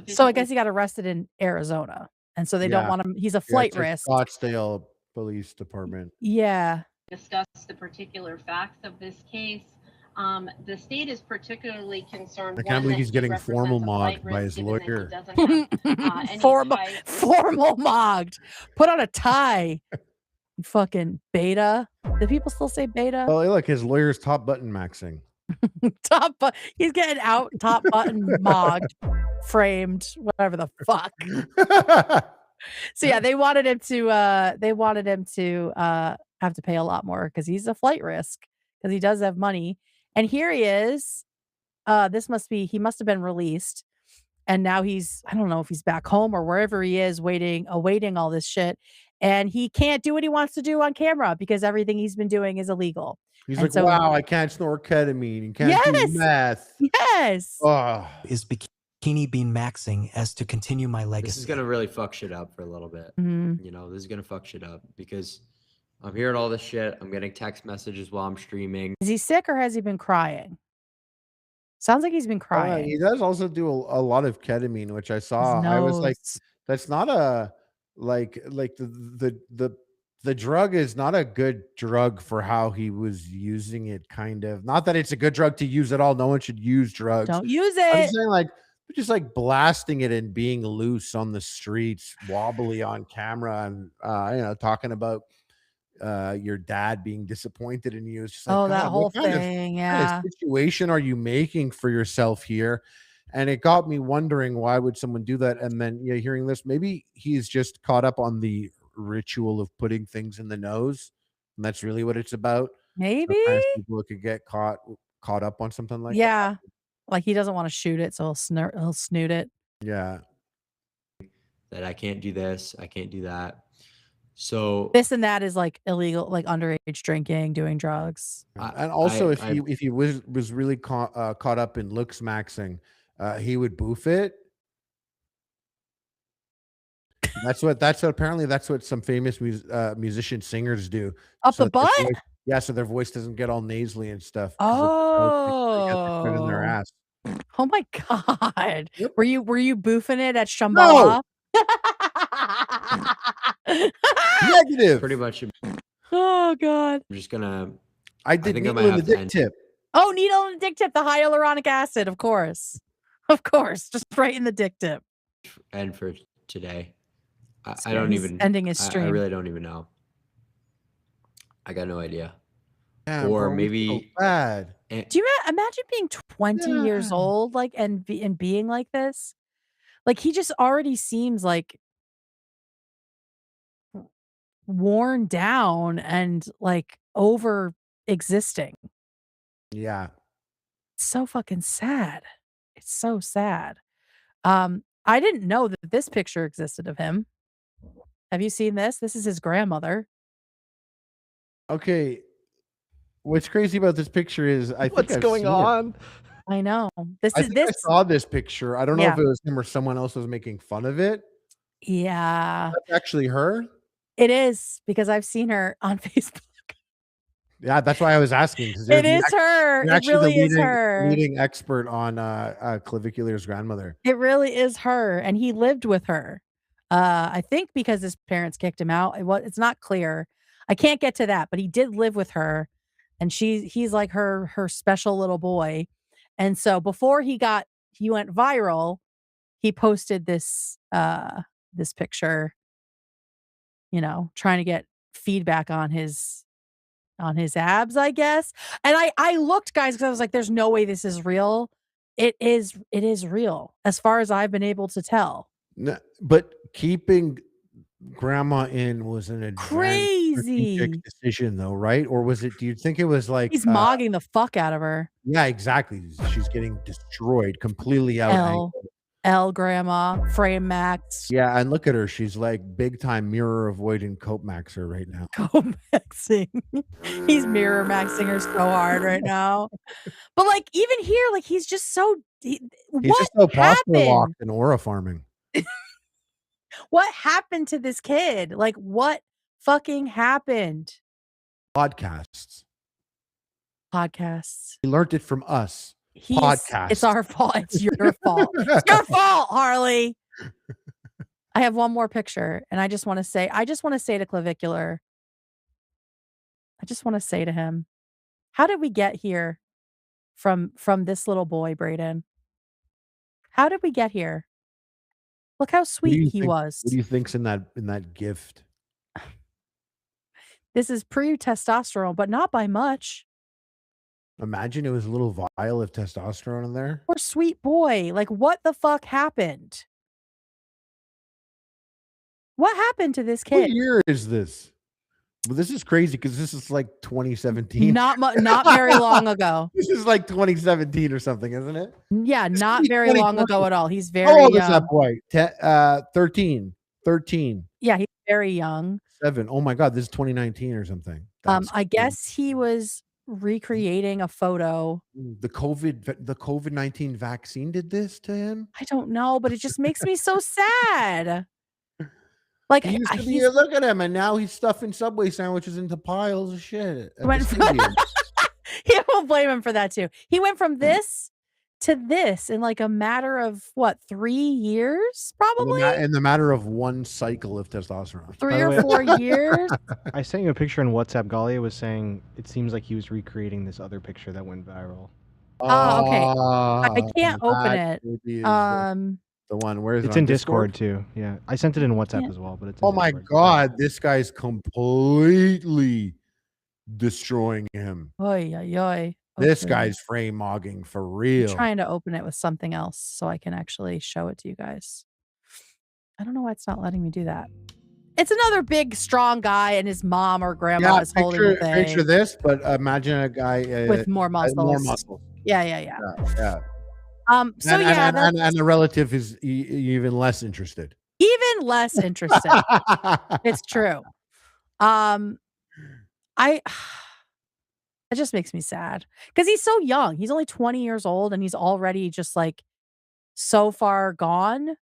[SPEAKER 2] so I guess he got arrested in Arizona, and so they don't want him. He's a flight risk.
[SPEAKER 3] Scottsdale Police Department.
[SPEAKER 2] Yeah.
[SPEAKER 14] Discuss the particular facts of this case. The state is particularly concerned.
[SPEAKER 3] I can't believe he's getting formal mogged by his lawyer.
[SPEAKER 2] Formal mogged. Put on a tie. You fucking beta. Do people still say beta?
[SPEAKER 3] Oh, look, his lawyer's top button maxing.
[SPEAKER 2] He's getting out top button mogged, framed, whatever the fuck. So yeah, they wanted him to have to pay a lot more because he's a flight risk, because he does have money. And here he is. He must have been released. And now I don't know if he's back home or wherever he is awaiting all this shit. And he can't do what he wants to do on camera because everything he's been doing is illegal.
[SPEAKER 3] He's like, wow, I can't snort ketamine and can't do meth.
[SPEAKER 2] Yes.
[SPEAKER 3] Oh.
[SPEAKER 15] Is Bikini Bean maxing as to continue my legacy?
[SPEAKER 16] This is going to really fuck shit up for a little bit.
[SPEAKER 2] Mm-hmm.
[SPEAKER 16] You know, this is going to fuck shit up because
[SPEAKER 7] I'm hearing all this shit. I'm getting text messages while I'm streaming.
[SPEAKER 2] Is he sick or has he been crying? Sounds like he's been crying.
[SPEAKER 3] He does also do a lot of ketamine, which I saw. I was like, that's not a like the drug is not a good drug for how he was using it. Kind of, not that it's a good drug to use at all. No one should use drugs.
[SPEAKER 2] Don't use
[SPEAKER 3] I'm
[SPEAKER 2] it.
[SPEAKER 3] saying like just like blasting it and being loose on the streets, wobbly on camera, and talking about your dad being disappointed in you. It's just like,
[SPEAKER 2] that whole
[SPEAKER 3] what kind
[SPEAKER 2] thing.
[SPEAKER 3] what kind of situation are you making for yourself here? And it got me wondering, why would someone do that? And then hearing this, maybe he's just caught up on the ritual of putting things in the nose, and that's really what it's about.
[SPEAKER 2] Maybe
[SPEAKER 3] sometimes people could get caught up on something like that.
[SPEAKER 2] Yeah. Like he doesn't want to shoot it, so he'll snoot it.
[SPEAKER 3] Yeah.
[SPEAKER 7] That I can't do this, I can't do that. So
[SPEAKER 2] This and that is like illegal, like underage drinking, doing drugs.
[SPEAKER 3] And also, if he was really caught up in looks maxing, he would boof it. That's what apparently that's what some famous musician singers do.
[SPEAKER 2] Up the
[SPEAKER 3] that their
[SPEAKER 2] butt?
[SPEAKER 3] voice, so their voice doesn't get all nasally and stuff.
[SPEAKER 2] Oh,
[SPEAKER 3] in their ass.
[SPEAKER 2] Oh my god! Were you boofing it at Shambhala?
[SPEAKER 3] Negative.
[SPEAKER 7] Pretty much.
[SPEAKER 2] Oh god!
[SPEAKER 7] I'm just gonna.
[SPEAKER 3] I did needle in the dick tip.
[SPEAKER 2] Oh, needle in the dick tip, the hyaluronic acid, of course, just right in the dick tip.
[SPEAKER 7] And for today, I don't even
[SPEAKER 2] ending his stream.
[SPEAKER 7] I really don't even know. I got no idea.
[SPEAKER 3] Yeah,
[SPEAKER 7] or
[SPEAKER 3] bro,
[SPEAKER 7] maybe
[SPEAKER 3] so bad.
[SPEAKER 2] Do you imagine being 20 years old, like, and being like this? Like, he just already seems like worn down and like over existing.
[SPEAKER 3] Yeah.
[SPEAKER 2] It's so fucking sad. It's so sad. I didn't know that this picture existed of him. Have you seen this? This is his grandmother.
[SPEAKER 3] Okay. What's crazy about this picture is I think
[SPEAKER 1] What's
[SPEAKER 3] I've
[SPEAKER 1] going
[SPEAKER 3] seen it.
[SPEAKER 1] on?
[SPEAKER 2] I know. This
[SPEAKER 3] I
[SPEAKER 2] is
[SPEAKER 3] think
[SPEAKER 2] this.
[SPEAKER 3] I saw this picture. I don't know
[SPEAKER 2] Yeah.
[SPEAKER 3] if it was him or someone else was making fun of it.
[SPEAKER 2] Yeah,
[SPEAKER 3] That's actually her.
[SPEAKER 2] it is because I've seen her on Facebook.
[SPEAKER 3] Yeah, that's why I was asking.
[SPEAKER 2] It is her.
[SPEAKER 3] You're
[SPEAKER 2] It
[SPEAKER 3] actually
[SPEAKER 2] really
[SPEAKER 3] the
[SPEAKER 2] is her.
[SPEAKER 3] leading expert on Clavicular's grandmother.
[SPEAKER 2] It really is her, and he lived with her. I think because his parents kicked him out. It's not clear. I can't get to that, but he did live with her, and he's like her special little boy. And so before he went viral, he posted this picture, trying to get feedback on his abs, I guess. And I looked, guys, because I was like, there's no way this is real. It is real, as far as I've been able to tell.
[SPEAKER 3] No, but keeping grandma in was an advanced
[SPEAKER 2] Crazy
[SPEAKER 3] strategic decision, though, right? Or was it? Do you think it was like
[SPEAKER 2] he's mogging the fuck out of her?
[SPEAKER 3] Yeah, exactly. She's getting destroyed, completely out.
[SPEAKER 2] L grandma, frame max.
[SPEAKER 3] Yeah, and look at her. She's like big time mirror avoiding cope maxer right now.
[SPEAKER 2] Cope maxing. He's mirror maxing her so hard right now. But like even here, like he's just so.
[SPEAKER 3] He's just so posture locked and aura farming.
[SPEAKER 2] What happened to this kid? Like what fucking happened?
[SPEAKER 3] Podcasts.
[SPEAKER 2] Podcasts.
[SPEAKER 3] He learned it from us. Podcasts.
[SPEAKER 2] It's our fault. It's your fault. It's your fault, Harley. I have one more picture, and I just want to say to Clavicular, I just want to say to him, how did we get here from this little boy, Brayden? How did we get here? Look how sweet he was.
[SPEAKER 3] What do you think's in that gift?
[SPEAKER 2] This is pre-testosterone, but not by much.
[SPEAKER 3] Imagine it was a little vial of testosterone in there.
[SPEAKER 2] Poor sweet boy. Like, what the fuck happened? What happened to this kid?
[SPEAKER 3] What year is this? Well, this is crazy because this is like 2017.
[SPEAKER 2] Not very long ago.
[SPEAKER 3] This is like 2017 or something, isn't it?
[SPEAKER 2] Yeah, not very long ago at all. He's very
[SPEAKER 3] How old is
[SPEAKER 2] young.
[SPEAKER 3] that boy? 13.
[SPEAKER 2] Yeah, he's very young.
[SPEAKER 3] 7. Oh my God, this is 2019 or something.
[SPEAKER 2] I guess he was recreating a photo.
[SPEAKER 3] The COVID-19 vaccine did this to him?
[SPEAKER 2] I don't know, but it just makes me so sad. Like
[SPEAKER 3] he used to be, look at him, and now he's stuffing Subway sandwiches into piles of shit.
[SPEAKER 2] He won't blame him for that too. He went from this to this in like a matter of what, 3 years, probably
[SPEAKER 3] in the matter of one cycle of testosterone.
[SPEAKER 2] 3 or 4 years.
[SPEAKER 1] I sent you a picture in WhatsApp. Galia was saying it seems like he was recreating this other picture that went viral.
[SPEAKER 2] Oh, okay. I can't open it.
[SPEAKER 3] The one where is
[SPEAKER 1] it's in Discord too. Yeah, I sent it in WhatsApp as well, but it's.
[SPEAKER 3] Oh my God, this guy's completely destroying him.
[SPEAKER 2] Oy, oy, oy.
[SPEAKER 3] This guy's frame mogging for real.
[SPEAKER 2] I'm trying to open it with something else so I can actually show it to you guys. I don't know why it's not letting me do that. It's another big, strong guy, and his mom or grandma is holding the thing.
[SPEAKER 3] Picture this, but imagine a guy
[SPEAKER 2] with more muscles.
[SPEAKER 3] More muscles.
[SPEAKER 2] Yeah.
[SPEAKER 3] Yeah.
[SPEAKER 2] So
[SPEAKER 3] and the relative is even less interested.
[SPEAKER 2] Even less interested. It's true. It just makes me sad because he's so young. He's only 20 years old and he's already just like so far gone.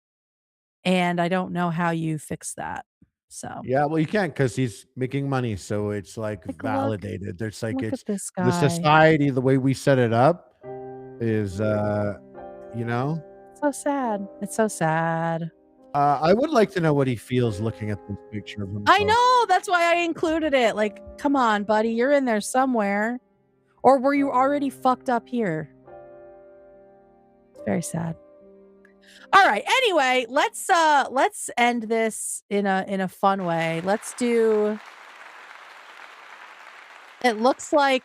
[SPEAKER 2] And I don't know how you fix that. So
[SPEAKER 3] yeah, well, you can't because he's making money. So it's like validated. There's like
[SPEAKER 2] look
[SPEAKER 3] it's
[SPEAKER 2] at this guy.
[SPEAKER 3] the society, the way we set it up is you know.
[SPEAKER 2] So sad. It's so sad.
[SPEAKER 3] I would like to know what he feels looking at this picture of himself.
[SPEAKER 2] I know. That's why I included it. Like, come on, buddy. You're in there somewhere. Or were you already fucked up here? It's very sad. All right. Anyway, let's end this in a fun way. Let's do. It looks like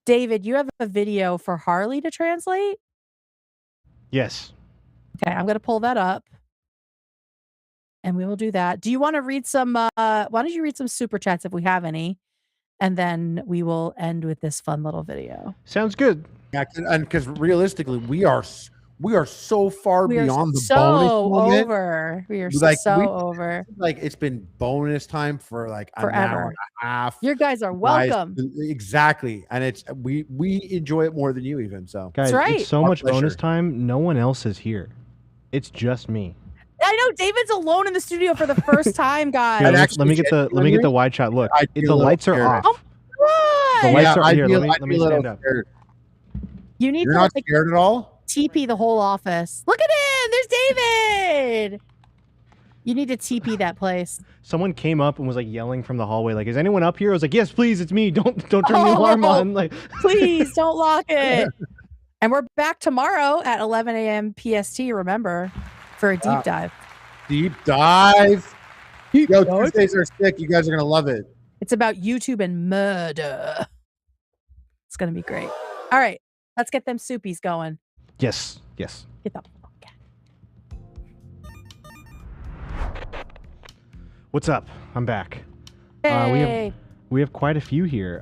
[SPEAKER 2] David, you have a video for Harley to translate?
[SPEAKER 1] Yes.
[SPEAKER 2] Okay, I'm going to pull that up. And we will do that. Do you want to read some why don't you read some super chats if we have any? And then we will end with this fun little video.
[SPEAKER 1] Sounds good.
[SPEAKER 3] Yeah, and because realistically, we are so far beyond the
[SPEAKER 2] so
[SPEAKER 3] bonus moment.
[SPEAKER 2] over. We are
[SPEAKER 3] Like,
[SPEAKER 2] over.
[SPEAKER 3] Like it's been bonus time for like an
[SPEAKER 2] Forever.
[SPEAKER 3] hour and a half.
[SPEAKER 2] You guys are welcome.
[SPEAKER 3] Exactly, and it's we enjoy it more than you even. So
[SPEAKER 1] guys,
[SPEAKER 2] That's right.
[SPEAKER 1] it's so
[SPEAKER 3] Our
[SPEAKER 1] much
[SPEAKER 3] pleasure.
[SPEAKER 1] bonus time. No one else is here. It's just me.
[SPEAKER 2] I know David's alone in the studio for the first time, guys.
[SPEAKER 1] Here, let me get the wide shot. Look, the lights are off.
[SPEAKER 2] Oh my
[SPEAKER 1] The
[SPEAKER 2] God.
[SPEAKER 1] lights are
[SPEAKER 3] I'd
[SPEAKER 1] here.
[SPEAKER 3] be-
[SPEAKER 1] Let
[SPEAKER 3] I'd
[SPEAKER 1] me
[SPEAKER 3] be a little
[SPEAKER 1] stand up.
[SPEAKER 3] scared.
[SPEAKER 2] You need
[SPEAKER 3] You're
[SPEAKER 2] to
[SPEAKER 3] not
[SPEAKER 2] like,
[SPEAKER 3] scared at all?
[SPEAKER 2] TP the whole office. Look at him. There's David. You need to TP that place.
[SPEAKER 1] Someone came up and was like yelling from the hallway, like, "Is anyone up here?" I was like, "Yes, please, it's me. Don't turn the alarm on." Like,
[SPEAKER 2] please don't lock it. And we're back tomorrow at 11 a.m. PST. Remember, for a deep dive.
[SPEAKER 3] Deep dive. Yo, Tuesdays are sick. You guys are gonna love it.
[SPEAKER 2] It's about YouTube and murder. It's gonna be great. All right, let's get them soupies going.
[SPEAKER 1] yes.
[SPEAKER 2] Get the
[SPEAKER 1] What's up? I'm back.
[SPEAKER 2] Hey.
[SPEAKER 1] We have quite a few here.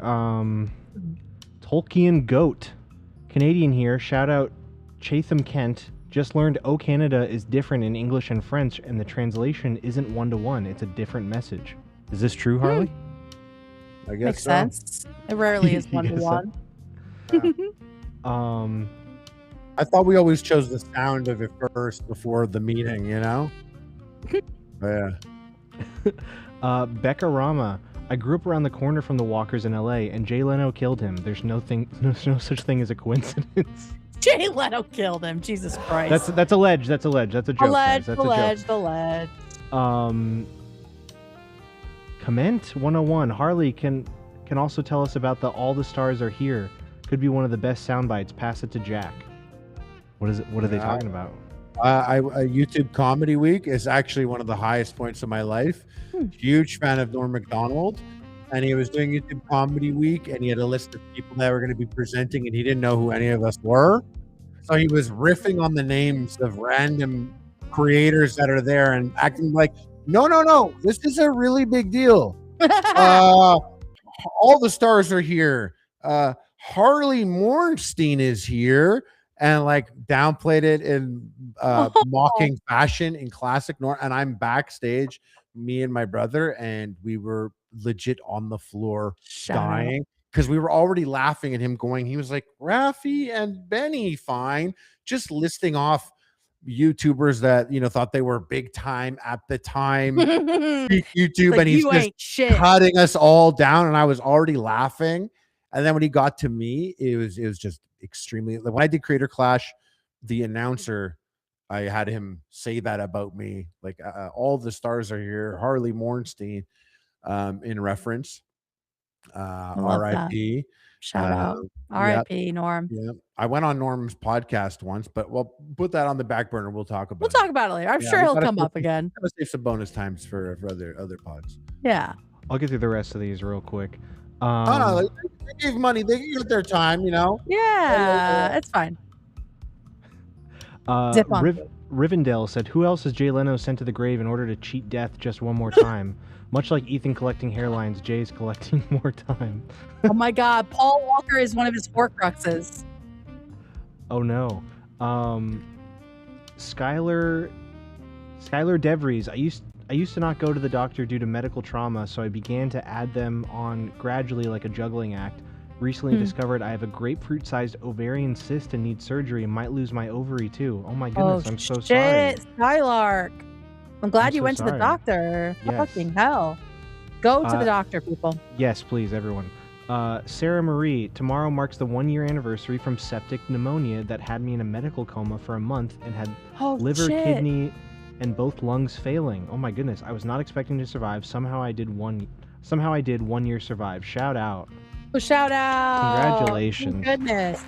[SPEAKER 1] Tolkien Goat, Canadian here. Shout out Chatham Kent. Just learned "Oh Canada" is different in English and French, and the translation isn't 1-to-1. It's a different message. Is this true, Harley?
[SPEAKER 3] I guess
[SPEAKER 2] Makes
[SPEAKER 3] so.
[SPEAKER 2] sense. It rarely is
[SPEAKER 1] You guess so?
[SPEAKER 2] 1-to-1.
[SPEAKER 3] I thought we always chose the sound of it first before the meeting, you know? Yeah.
[SPEAKER 1] Becca Rama. I grew up around the corner from the Walkers in LA, and Jay Leno killed him. There's no such thing as a coincidence.
[SPEAKER 2] Jay Leno killed him. Jesus Christ.
[SPEAKER 1] That's alleged. That's alleged. That's a joke. Guys. That's a
[SPEAKER 2] Alleged.
[SPEAKER 1] joke. Comment 101. Harley can also tell us about the "All the Stars Are Here." Could be one of the best sound bites. Pass it to Jack. What is it? What are they talking about?
[SPEAKER 3] YouTube Comedy Week is actually one of the highest points of my life. Huge fan of Norm Macdonald, and he was doing YouTube Comedy Week, and he had a list of people that were going to be presenting, and he didn't know who any of us were. So he was riffing on the names of random creators that are there and acting like, no, this is a really big deal. All the stars are here. Harley Mornstein is here. And like downplayed it in mocking fashion in classic Norm. And I'm backstage, me and my brother, and we were legit on the floor dying because we were already laughing at him going, he was like, Rafi and Benny, fine. Just listing off YouTubers that thought they were big time at the time. YouTube,
[SPEAKER 2] like,
[SPEAKER 3] and he's
[SPEAKER 2] you
[SPEAKER 3] just
[SPEAKER 2] ain't shit.
[SPEAKER 3] cutting us all down, and I was already laughing. And then when he got to me, it was just extremely. Like when I did Creator Clash, the announcer, I had him say that about me, like all the stars are here, Harley Mornstein, in reference. R.I.P.
[SPEAKER 2] Shout out. R.I.P. Norm.
[SPEAKER 3] Yeah, I went on Norm's podcast once, but we'll put that on the back burner. We'll talk about.
[SPEAKER 2] We'll talk about it later. I'm sure he'll come up again.
[SPEAKER 3] Let's save some bonus times for other pods.
[SPEAKER 2] Yeah.
[SPEAKER 1] I'll get through the rest of these real quick.
[SPEAKER 3] They gave money. They can get their time,
[SPEAKER 2] Yeah, it's fine. Zip on.
[SPEAKER 1] Rivendell said, "Who else has Jay Leno sent to the grave in order to cheat death just one more time? Much like Ethan collecting hairlines, Jay's collecting more time."
[SPEAKER 2] Oh my God, Paul Walker is one of his Horcruxes.
[SPEAKER 1] Oh no. Skylar DeVries. I used to not go to the doctor due to medical trauma, so I began to add them on gradually like a juggling act. Recently discovered I have a grapefruit-sized ovarian cyst and need surgery and might lose my ovary too. Oh my goodness, I'm so sorry.
[SPEAKER 2] Skylark. I'm glad you went to the
[SPEAKER 1] sorry.
[SPEAKER 2] doctor.
[SPEAKER 1] Yes.
[SPEAKER 2] Fucking hell. Go to the doctor, people.
[SPEAKER 1] Yes, please, everyone. Sarah Marie, tomorrow marks the 1-year anniversary from septic pneumonia that had me in a medical coma for a month and had liver, kidney, and both lungs failing. Oh my goodness, I was not expecting to survive. Somehow I did 1 year survive. Shout out.
[SPEAKER 2] Oh, shout out.
[SPEAKER 1] Congratulations.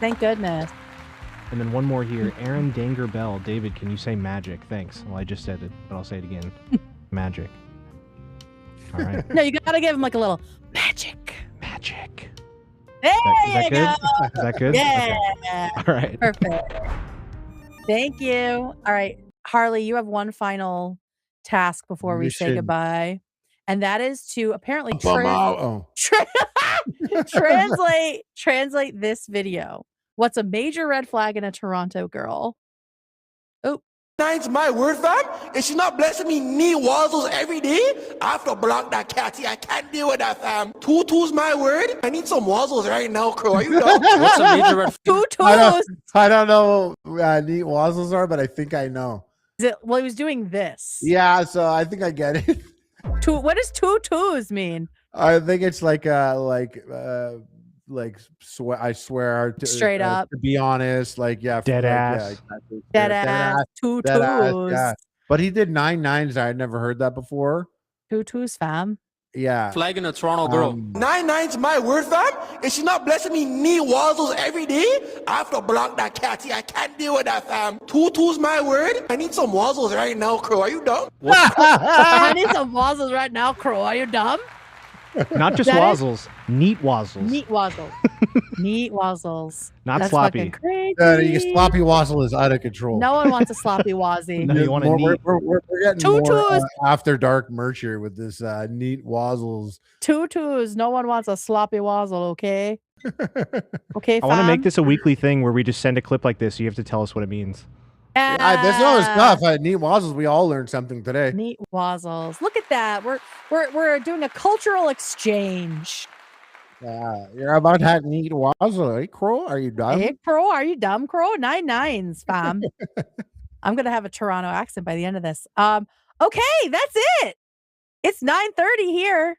[SPEAKER 2] Thank goodness.
[SPEAKER 1] And then one more here. Aaron Danger Bell. David, can you say magic? Thanks. Well, I just said it, but I'll say it again. Magic. All right.
[SPEAKER 2] No, you gotta give him like a little magic.
[SPEAKER 1] Magic.
[SPEAKER 2] There
[SPEAKER 1] Is that
[SPEAKER 2] you
[SPEAKER 1] good?
[SPEAKER 2] go.
[SPEAKER 1] Is that good?
[SPEAKER 2] Yeah.
[SPEAKER 1] Okay. All right.
[SPEAKER 2] Perfect. Thank you. All right, Harley, you have one final task before we say goodbye, and that is to apparently translate this video. What's a major red flag in a Toronto girl? Oh.
[SPEAKER 16] Nine's my word, fam. If she's not blessing me knee wazzles every day, I have to block that catty. I can't deal with that, fam. Tutu's my word. I need some wazzles right now, Crow. Are you done?
[SPEAKER 3] What's a major red
[SPEAKER 2] flag?
[SPEAKER 3] I don't know what neat wazzles are, but I think I know.
[SPEAKER 2] Is it? Well, he was doing this.
[SPEAKER 3] Yeah, so I think I get it.
[SPEAKER 2] What does tutus mean?
[SPEAKER 3] I think it's like I swear to,
[SPEAKER 2] straight up
[SPEAKER 3] to be honest,
[SPEAKER 1] dead ass.
[SPEAKER 3] Yeah, exactly.
[SPEAKER 2] Dead ass. Tutus.
[SPEAKER 3] Yeah. But he did 9 9s. I had never heard that before.
[SPEAKER 2] Tutus, fam.
[SPEAKER 3] Yeah.
[SPEAKER 16] Flagging a Toronto girl. 9 9's my word, fam. If she's not blessing me knee wazzles every day, I have to block that catty. I can't deal with that, fam. Tutu's my word. I need some wazzles right now, Crow. Are you dumb?
[SPEAKER 2] I need some wazzles right now, Crow. Are you dumb?
[SPEAKER 1] Not just wazzles, neat wazzles.
[SPEAKER 2] Neat wazzles. Neat wazzles.
[SPEAKER 1] Not
[SPEAKER 2] That's
[SPEAKER 1] sloppy.
[SPEAKER 2] Crazy.
[SPEAKER 3] Sloppy wazzle is out of control.
[SPEAKER 2] No one wants a sloppy wazzy.
[SPEAKER 1] No, you want a neat.
[SPEAKER 3] We're getting more after dark merch here with this neat wazzles.
[SPEAKER 2] Tutus. No one wants a sloppy wazzle, okay? Okay,
[SPEAKER 1] I want to make this a weekly thing where we just send a clip like this. So you have to tell us what it means.
[SPEAKER 3] This always tough. Neat wazzles. We all learned something today.
[SPEAKER 2] Neat wazzles. Look at that. We're doing a cultural exchange.
[SPEAKER 3] Yeah, you're about that neat wazzle. Hey, Crow, are you dumb?
[SPEAKER 2] Hey, Crow, are you dumb, Crow? 9 9s, fam. I'm gonna have a Toronto accent by the end of this. Okay, that's it. It's 9:30 here.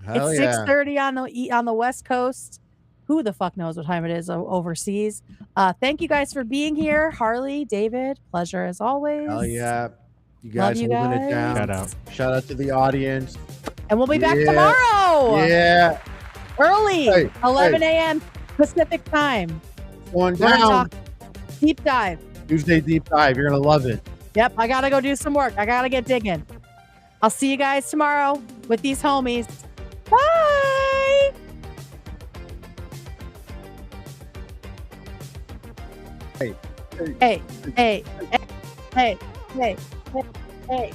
[SPEAKER 3] Hell
[SPEAKER 2] it's
[SPEAKER 3] yeah.
[SPEAKER 2] 6:30 on the West Coast. Who the fuck knows what time it is overseas? Thank you guys for being here. Harley, David, pleasure as always.
[SPEAKER 3] Hell yeah. You guys holding it down. Shout out to the audience.
[SPEAKER 2] And we'll be back tomorrow.
[SPEAKER 3] Yeah.
[SPEAKER 2] Early, 11 a.m. Pacific time.
[SPEAKER 3] Going down.
[SPEAKER 2] Deep dive.
[SPEAKER 3] Tuesday deep dive. You're going to love it.
[SPEAKER 2] Yep. I got to go do some work. I got to get digging. I'll see you guys tomorrow with these homies. Bye. Hey. Hey. Hey. Hey. Hey. Hey. Hey.